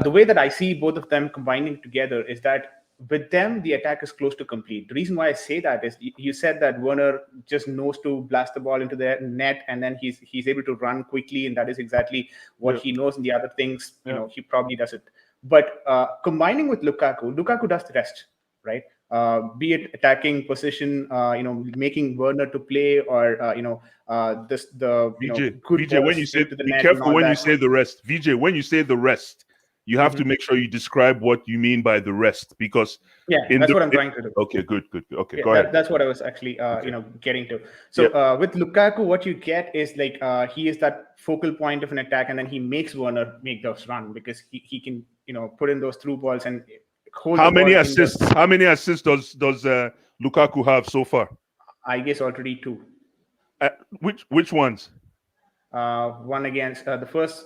The way that I see both of them combining together is that with them, the attack is close to complete. The reason why I say that is you said that Werner just knows to blast the ball into the net, and then he's able to run quickly, and that is exactly what he knows. And the other things, he probably doesn't. But combining with Lukaku does the rest, right? Be it attacking position, making Werner to play, or VJ, when you say be careful when you say the rest. VJ, when you say the rest, you have to make sure you describe what you mean by the rest, because that's what I'm trying to do. Okay, good. Okay, go ahead. That's what I was actually getting to. So with Lukaku, what you get is like he is that focal point of an attack, and then he makes Werner make those run because he can put in those through balls and hold. How many assists? How many assists does Lukaku have so far? I guess already 2. Which ones? One against the first.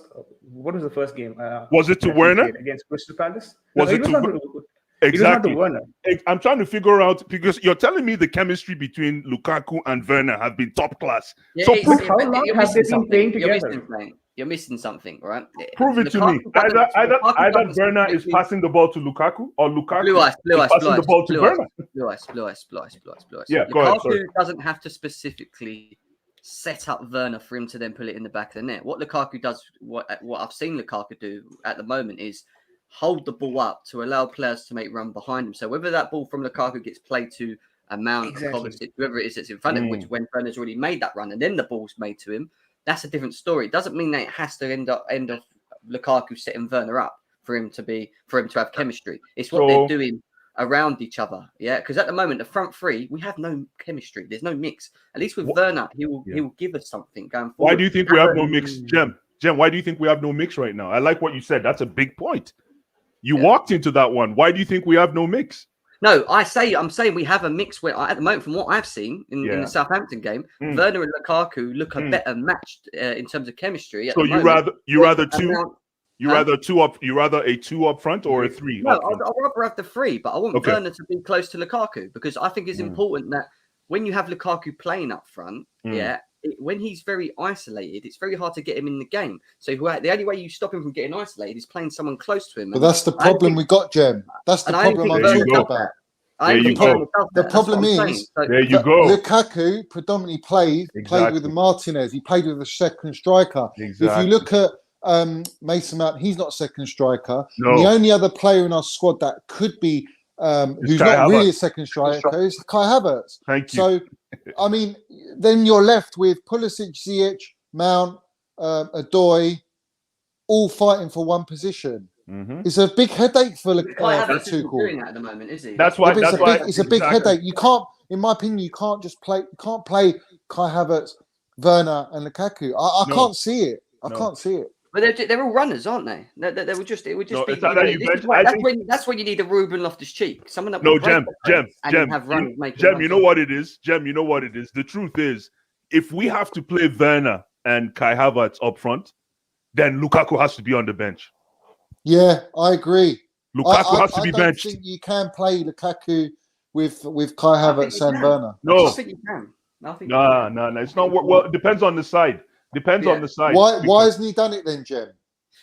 What was the first game? Was it to Werner against Crystal Palace? Was it to exactly? Werner. I'm trying to figure out, because you're telling me the chemistry between Lukaku and Werner have been top class. Yeah, so how long have they been playing together? You're missing something, right? Prove it to me. Either Werner is passing the ball to Lukaku, or Lukaku is passing the ball to Werner. Blue. Yeah, go ahead. Sorry. Lukaku doesn't have to specifically set up Werner for him to then put it in the back of the net. What Lukaku does, what I've seen Lukaku do at the moment, is hold the ball up to allow players to make run behind him. So whether that ball from Lukaku gets played to a Mount, Kovacic, whoever it is that's in front of him, which when Werner's already made that run and then the ball's made to him, that's a different story. It doesn't mean that it has to end up Lukaku setting Werner up for him to have chemistry. It's what they're doing around each other, because at the moment the front three, we have no chemistry. There's no mix. At least with Werner, he will give us something going forward. Why do you think we have no mix, Jem? Why do you think we have no mix right now? I like what you said. That's a big point. You walked into that one. Why do you think we have no mix? No, I'm saying we have a mix where at the moment, from what I've seen in the Southampton game, Werner and Lukaku look a better matched in terms of chemistry. So you rather a 2 up front or a 3? No, I'd rather have the 3, but I want Werner to be close to Lukaku, because I think it's important that when you have Lukaku playing up front, when he's very isolated, it's very hard to get him in the game. So the only way you stop him from getting isolated is playing someone close to him. But that's the problem we got, Jem. That's the problem I'm talking about. The problem is, there you go. Lukaku predominantly played with Martinez. He played with a second striker. Exactly. If you look at Mason Mount, he's not a second striker. No. And the only other player in our squad that could be who's not really a second striker is Kai Havertz. Thank you. So, I mean, then you're left with Pulisic, Ziyech, Mount, Odoi, all fighting for one position. Mm-hmm. It's a big headache for Tuchel. Doing that at the moment, is he? That's why. It's a big headache. You can't, in my opinion, you can't play Kai Havertz, Werner, and Lukaku. I can't see it. I can't see it. But they're all runners, aren't they? They would just. It would just be. That's when you need a Ruben Loftus-Cheek, someone that. No, Jem. You know what it is. Jem, you know what it is. The truth is, if we have to play Werner and Kai Havertz up front, then Lukaku has to be on the bench. Yeah, I agree. Lukaku has to be benched. I don't think you can play Lukaku with Kai Havertz and Werner. No, I think you can. No. It's not. Well, it depends on the side. On the side. Why hasn't he done it then, Jem?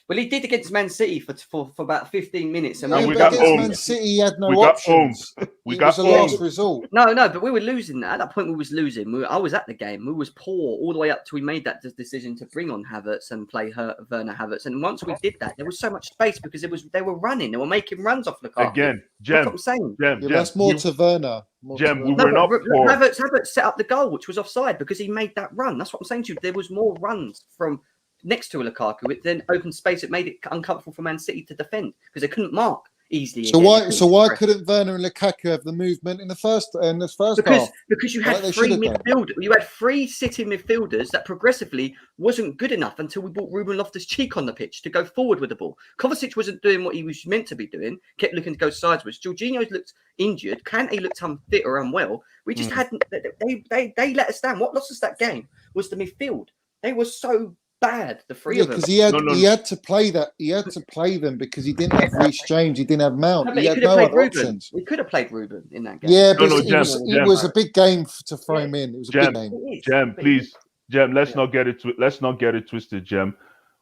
Well, he did against Man City for about 15 minutes. And we got against Man City, he had no options. It was the last result. No, but we were losing. At that point, we was losing. I was at the game. We was poor all the way up till we made that decision to bring on Havertz and play Werner Havertz. And once we did that, there was so much space because they were running. They were making runs off the car. Again, That's Jem. what I'm saying. Jem, that's more to Werner. Jem, we were not poor. Havertz set up the goal, which was offside because he made that run. That's what I'm saying to you. There was more runs from next to a Lukaku. It then opened space. It made it uncomfortable for Man City to defend because they couldn't mark easily. So why couldn't Werner and Lukaku have the movement in the first half? Because you had three midfielders. You had three sitting midfielders that progressively wasn't good enough until we brought Ruben Loftus-Cheek on the pitch to go forward with the ball. Kovacic wasn't doing what he was meant to be doing. Kept looking to go sideways. Jorginho looked injured. Kante looked unfit or unwell. We just hadn't. They let us down. What lost us that game was the midfield. They were so bad, the three of them. Because he had to play that. He had to play them because he didn't have Reece James. He didn't have Mount. He had no other options. We could have played Ruben in that game. Yeah, but it was a big game to throw him in. It was a big game. Jem, please, Jem, let's not get it twisted, Jem.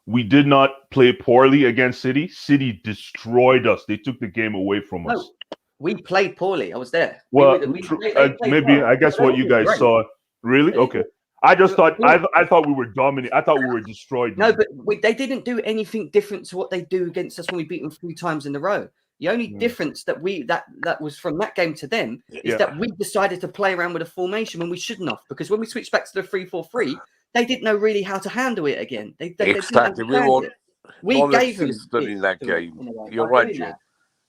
We did not play poorly against City. City destroyed us. They took the game away from us. We played poorly. I was there. Well, maybe I guess what you guys saw. Really? Okay. I just thought I thought we were dominant. I thought we were destroyed. No, but they didn't do anything different to what they do against us when we beat them 3 times in a row. The only difference that was from that game to them is that we decided to play around with a formation when we shouldn't have, because when we switched back to the 3-4-3, they didn't know really how to handle it again. They exactly. We gave them in that game. You're right, Jim.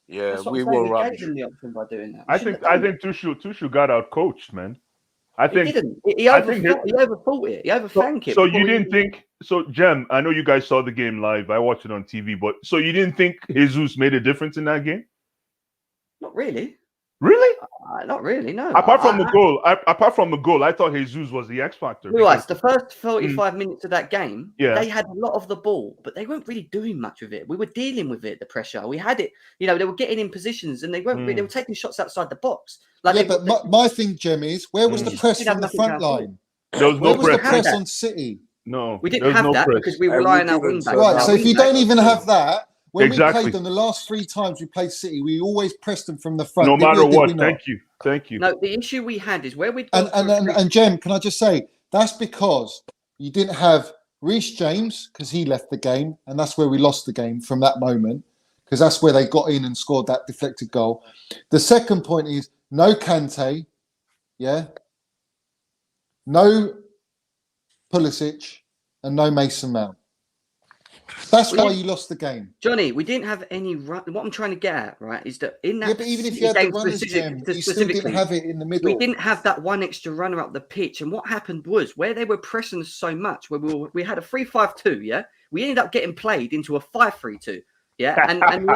Yeah, we were gave them the option by doing that. I think Tuchel got out coached, man. I think he didn't. He overthought it. He overthink it. So you didn't think so, Jem? I know you guys saw the game live. I watched it on TV, but so you didn't think Jesus made a difference in that game? Not really. Really? Not really. No. Apart from the goal, I thought Jesus was the X factor. Realize the first 45 minutes of that game, yeah, they had a lot of the ball, but they weren't really doing much with it. We were dealing with it, the pressure. We had it. They were getting in positions, and they weren't. They were taking shots outside the box. My thing, Jem, is where was the press from the front line? There was no press. The press on City? No, we didn't have that because we rely on our wing back. Right. So if you don't even have that. When we played them the last 3 times we played City, we always pressed them from the front. No matter what. Thank you. No, the issue we had is where we and Jem, can I just say that's because you didn't have Reece James because he left the game, and that's where we lost the game from that moment, because that's where they got in and scored that deflected goal. The second point is no Kante, no Pulisic, and no Mason Mount. That's why you lost the game, Johnny. We didn't have any run. What I'm trying to get at, right, is that in that but even if you had the runners, you still didn't have it in the middle. We didn't have that one extra runner up the pitch, and what happened was where they were pressing us so much, where we had a 3-5-2, we ended up getting played into a 5-3-2, and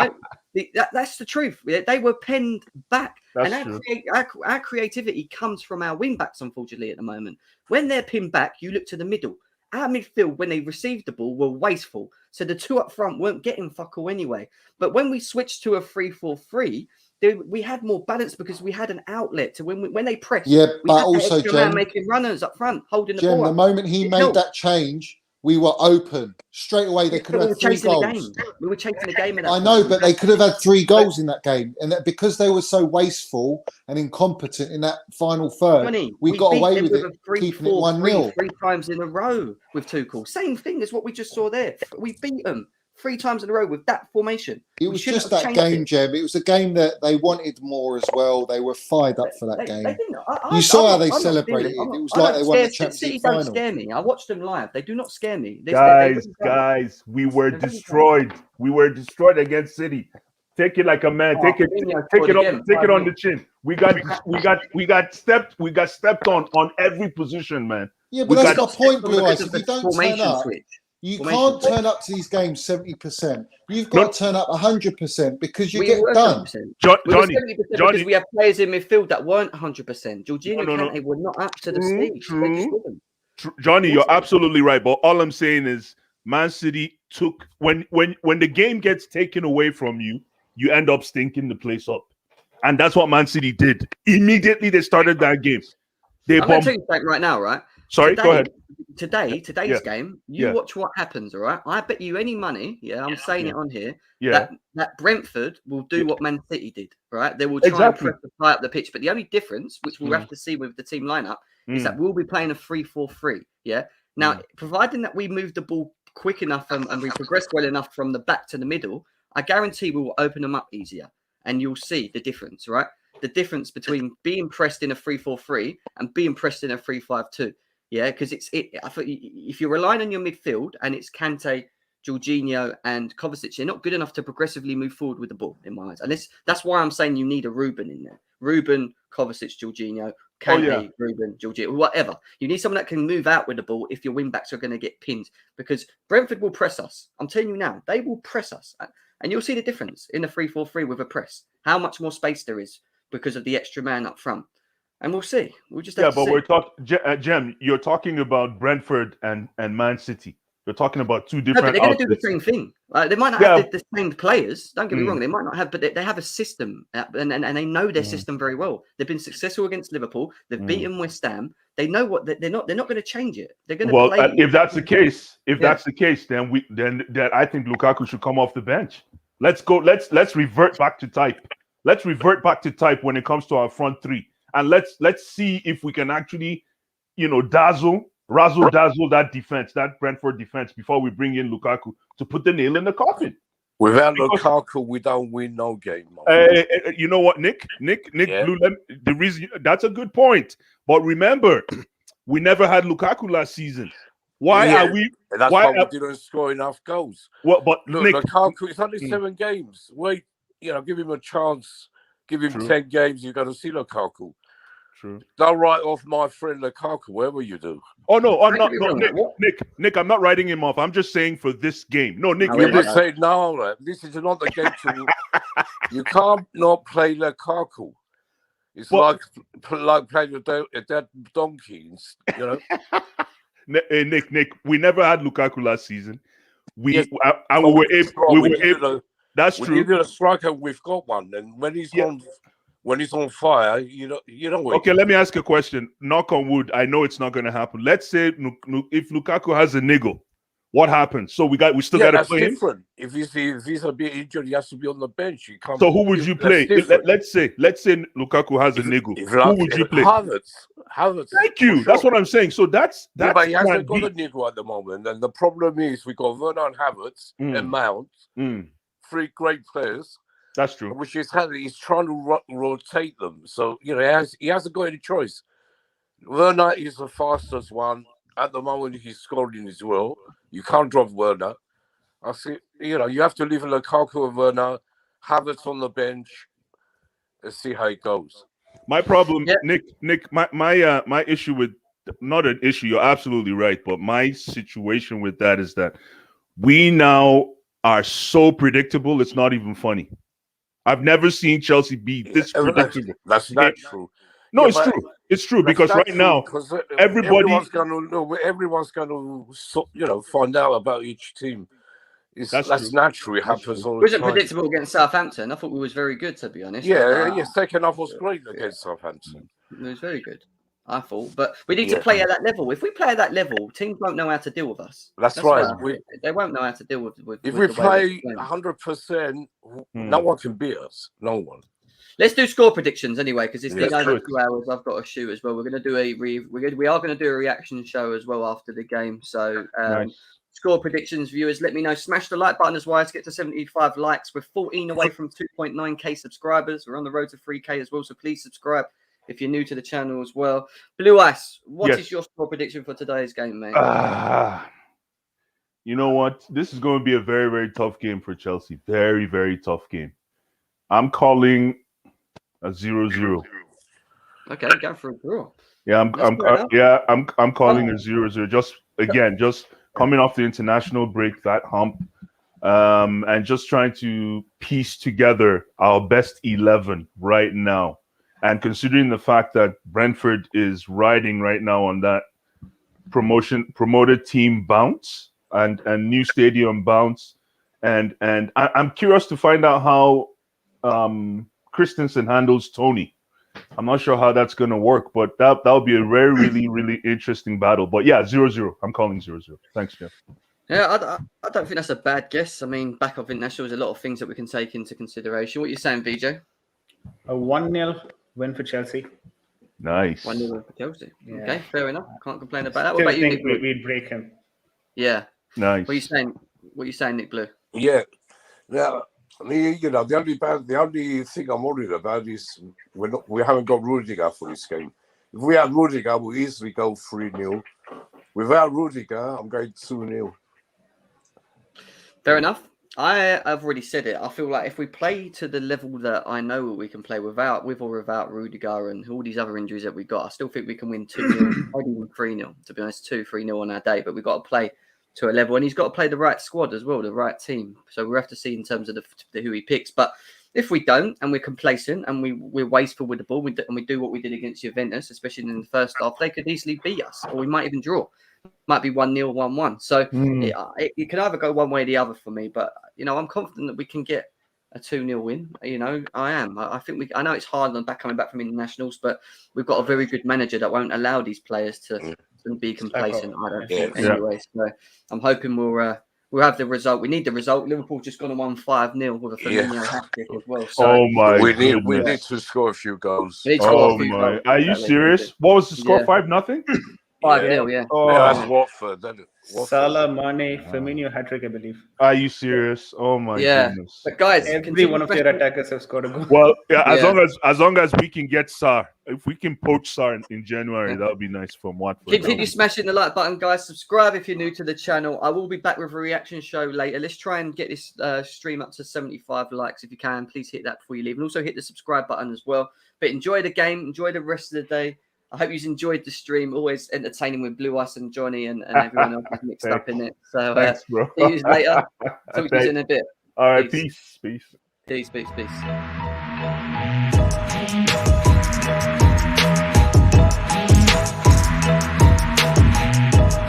that's the truth. They were penned back, our creativity comes from our wing backs. Unfortunately, at the moment, when they're pinned back, you look to the middle. Our midfield, when they received the ball, were wasteful. So the 2 up front weren't getting fuck all anyway. But when we switched to a 3-4-3, we had more balance because we had an outlet to when they pressed. Yeah, we but had also, extra man Jem, making runners up front, holding the Jem, ball. the moment he It made helped. that change, we were open straight away. They could We have were had 3 chasing the goals. game. We were chasing the game at that I point. know, but they could have had 3 goals in that game, and that because they were so wasteful and incompetent in that final third, Johnny, we got beat away them with it, a keeping it 3-4-3 1-0. 3 times in a row with Tuchel. Same thing as what we just saw there. We beat them 3 times in a row with that formation. It was just that game, Jem. It was a game that they wanted more as well. They were fired up for that game. You saw how they celebrated. It was like they won the Champions League final. Don't scare me. I watched them live. They do not scare me. Guys, we were destroyed. We were destroyed against City. Take it like a man. Take it on the chin. We got stepped on every position, man. Yeah, but that's my point, Blue Eyes. If you don't turn up, you can't turn up to these games 70%. You've got to turn up 100% because you get done. Johnny, because we have players in midfield that weren't 100%. Jorginho and Kante were not up to the stage. Johnny, you're absolutely right. But all I'm saying is, Man City took when the game gets taken away from you, you end up stinking the place up, and that's what Man City did. Immediately they started that game. I'm going to tell you something right now, right? Sorry, go ahead. Today's game, watch what happens, all right? I bet you any money, I'm saying it on here, that Brentford will do what Man City did, right? They will try and press the play up the pitch, but the only difference, which we'll have to see with the team lineup, is that we'll be playing a 3-4-3, Now, providing that we move the ball quick enough and we progress well enough from the back to the middle, I guarantee we will open them up easier, and you'll see the difference, right? The difference between being pressed in a 3-4-3 and being pressed in a 3-5-2. Yeah, because if you're relying on your midfield and it's Kante, Jorginho, and Kovacic, they're not good enough to progressively move forward with the ball, in my eyes. And that's why I'm saying you need a Ruben in there. Ruben, Kovacic, Jorginho, Kante, Ruben, Jorginho, whatever. You need someone that can move out with the ball if your wing backs are going to get pinned. Because Brentford will press us. I'm telling you now, they will press us. And you'll see the difference in a 3-4-3 with a press. How much more space there is because of the extra man up front. And we'll see. We'll just have to see. We're talking, Jem, you're talking about Brentford and Man City. You're talking about 2 different. No, but they're going to do the same thing. They might not have the same players. Don't get me wrong. They might not have, but they have a system, and they know their system very well. They've been successful against Liverpool. They've beaten West Ham. They know what they're not going to change it. They're going to play. If that's the case, then I think Lukaku should come off the bench. Let's go. Let's revert back to type. Let's revert back to type when it comes to our front 3. And let's see if we can actually, razzle that defense, that Brentford defense, before we bring in Lukaku to put the nail in the coffin. Without Lukaku, we don't win no game. You know what, Nick, Blue, the reason that's a good point. But remember, we never had Lukaku last season. Why are we? And that's why we didn't score enough goals. Well, but look, Nick, Lukaku, it's only 7 games. Wait, give him a chance. Give him 10 games. You're going to see Lukaku. True. Don't write off my friend Lukaku, whatever you do. Oh no, I'm not. No, Nick, I'm not writing him off. I'm just saying for this game. No, Nick, you just say no. This is not the game to. You can't not play Lukaku. It's like playing a dead donkey. Nick, we never had Lukaku last season. We were able. That's true. We needed a striker. We've got one, and when he's on fire, you know. Okay, let me ask a question. Knock on wood. I know it's not going to happen. Let's say if Lukaku has a niggle, what happens? So we still got to play different. Him. If he's a bit injured, he has to be on the bench. You can't. So who would you play? Let's say Lukaku has a niggle. Who would you play? Havertz. Thank you. Sure. That's what I'm saying. So that's but he hasn't got a niggle at the moment, and the problem is we got Werner and Havertz and Mount, 3 great players. That's true. Which is how he's trying to rotate them. So, he hasn't got any choice. Werner is the fastest one. At the moment, he's scoring as well. You can't drop Werner. I see, you have to leave Lukaku and Werner, Havertz on the bench, and see how it goes. My problem, Nick, my issue with, not an issue, you're absolutely right, but my situation with that is that we now are so predictable, it's not even funny. I've never seen Chelsea be this predictable. That's not true. No, it's true. It's true because right now everyone's going to find out about each team. That's natural. It happens all the Wasn't time. predictable against Southampton. I thought we was very good, to be honest. Yeah, second half was great against Southampton. It was very good, I thought. But we need to play at that level. If we play at that level, teams won't know how to deal with us. That's right. They won't know how to deal with if with we play 100%, no one can beat us. No one. Let's do score predictions anyway, because it's been over 2 hours. I've got to shoot as well. We're going to do we are going to do a reaction show as well after the game. So score predictions, viewers, let me know. Smash the like button as well. Let's get to 75 likes. We're 14 away from 2.9k subscribers. We're on the road to 3k as well. So please subscribe if you're new to the channel as well. Blue Ice, what is your score prediction for today's game, mate? You know what? This is going to be a very, very tough game for Chelsea. Very, very tough game. I'm calling a 0-0. Okay, go for a draw. Yeah, I'm calling a 0-0. Just coming off the international break, that hump, and just trying to piece together our best 11 right now. And considering the fact that Brentford is riding right now on that promoted team bounce and new stadium bounce, and I'm curious to find out how Christensen handles Tony. I'm not sure how that's going to work, but that'll be a very, really, really interesting battle. But yeah, 0-0. I'm calling 0-0. Thanks, Jeff. Yeah, I don't think that's a bad guess. I mean, back off international, there's a lot of things that we can take into consideration. What are you saying, VJ? A 1-0 win for Chelsea. Nice. 1-0 win for Chelsea. Yeah. Okay, fair enough. Can't complain about that. What What about you, think Nick Blue? we'd break him. Yeah. Nice. What are you saying, Nick Blue? Yeah. Now, the only thing I'm worried about is we haven't got Rudiger for this game. If we had Rudiger, we'll easily go 3-0. Without Rudiger, I'm going 2-0. Fair enough. I've already said it. I feel like if we play to the level that I know we can play with or without Rudiger and all these other injuries that we got, I still think we can win 2-0, maybe even 3-0, to be honest, 2-3-0 on our day. But we've got to play to a level, and he's got to play the right squad as well, the right team. So we'll have to see in terms of who he picks. But if we don't, and we're complacent, and we're wasteful with the ball, and we do what we did against Juventus, especially in the first half, they could easily beat us, or we might even draw. Might be 1-0, 1-1. So it can either go one way or the other for me. But I'm confident that we can get a 2-0 win. I am. I think I know it's hard coming back from internationals, but we've got a very good manager that won't allow these players to be complacent. I don't think anyway. So I'm hoping we'll have the result. We need the result. Liverpool just gone to 1-5-0 with a Firmino hat-trick as well. So we need to score a few goals. My! Are you serious? What was the score? 5-0. 5-0, yeah. That's Watford. Salah, Mane, Firmino hat-trick, I believe. Are you serious? Oh my goodness! But guys, every one of their attackers have scored a goal. Well, as long as we can get Sarr, if we can poach Sarr in January, that would be nice from Watford. Continue smashing the like button, guys. Subscribe if you're new to the channel. I will be back with a reaction show later. Let's try and get this stream up to 75 likes if you can. Please hit that before you leave, and also hit the subscribe button as well. But enjoy the game. Enjoy the rest of the day. I hope you've enjoyed the stream. Always entertaining with Blue Ice and Johnny and everyone else mixed up in it. So thanks, bro. See you later. Talk to you in a bit. All right, peace. Peace.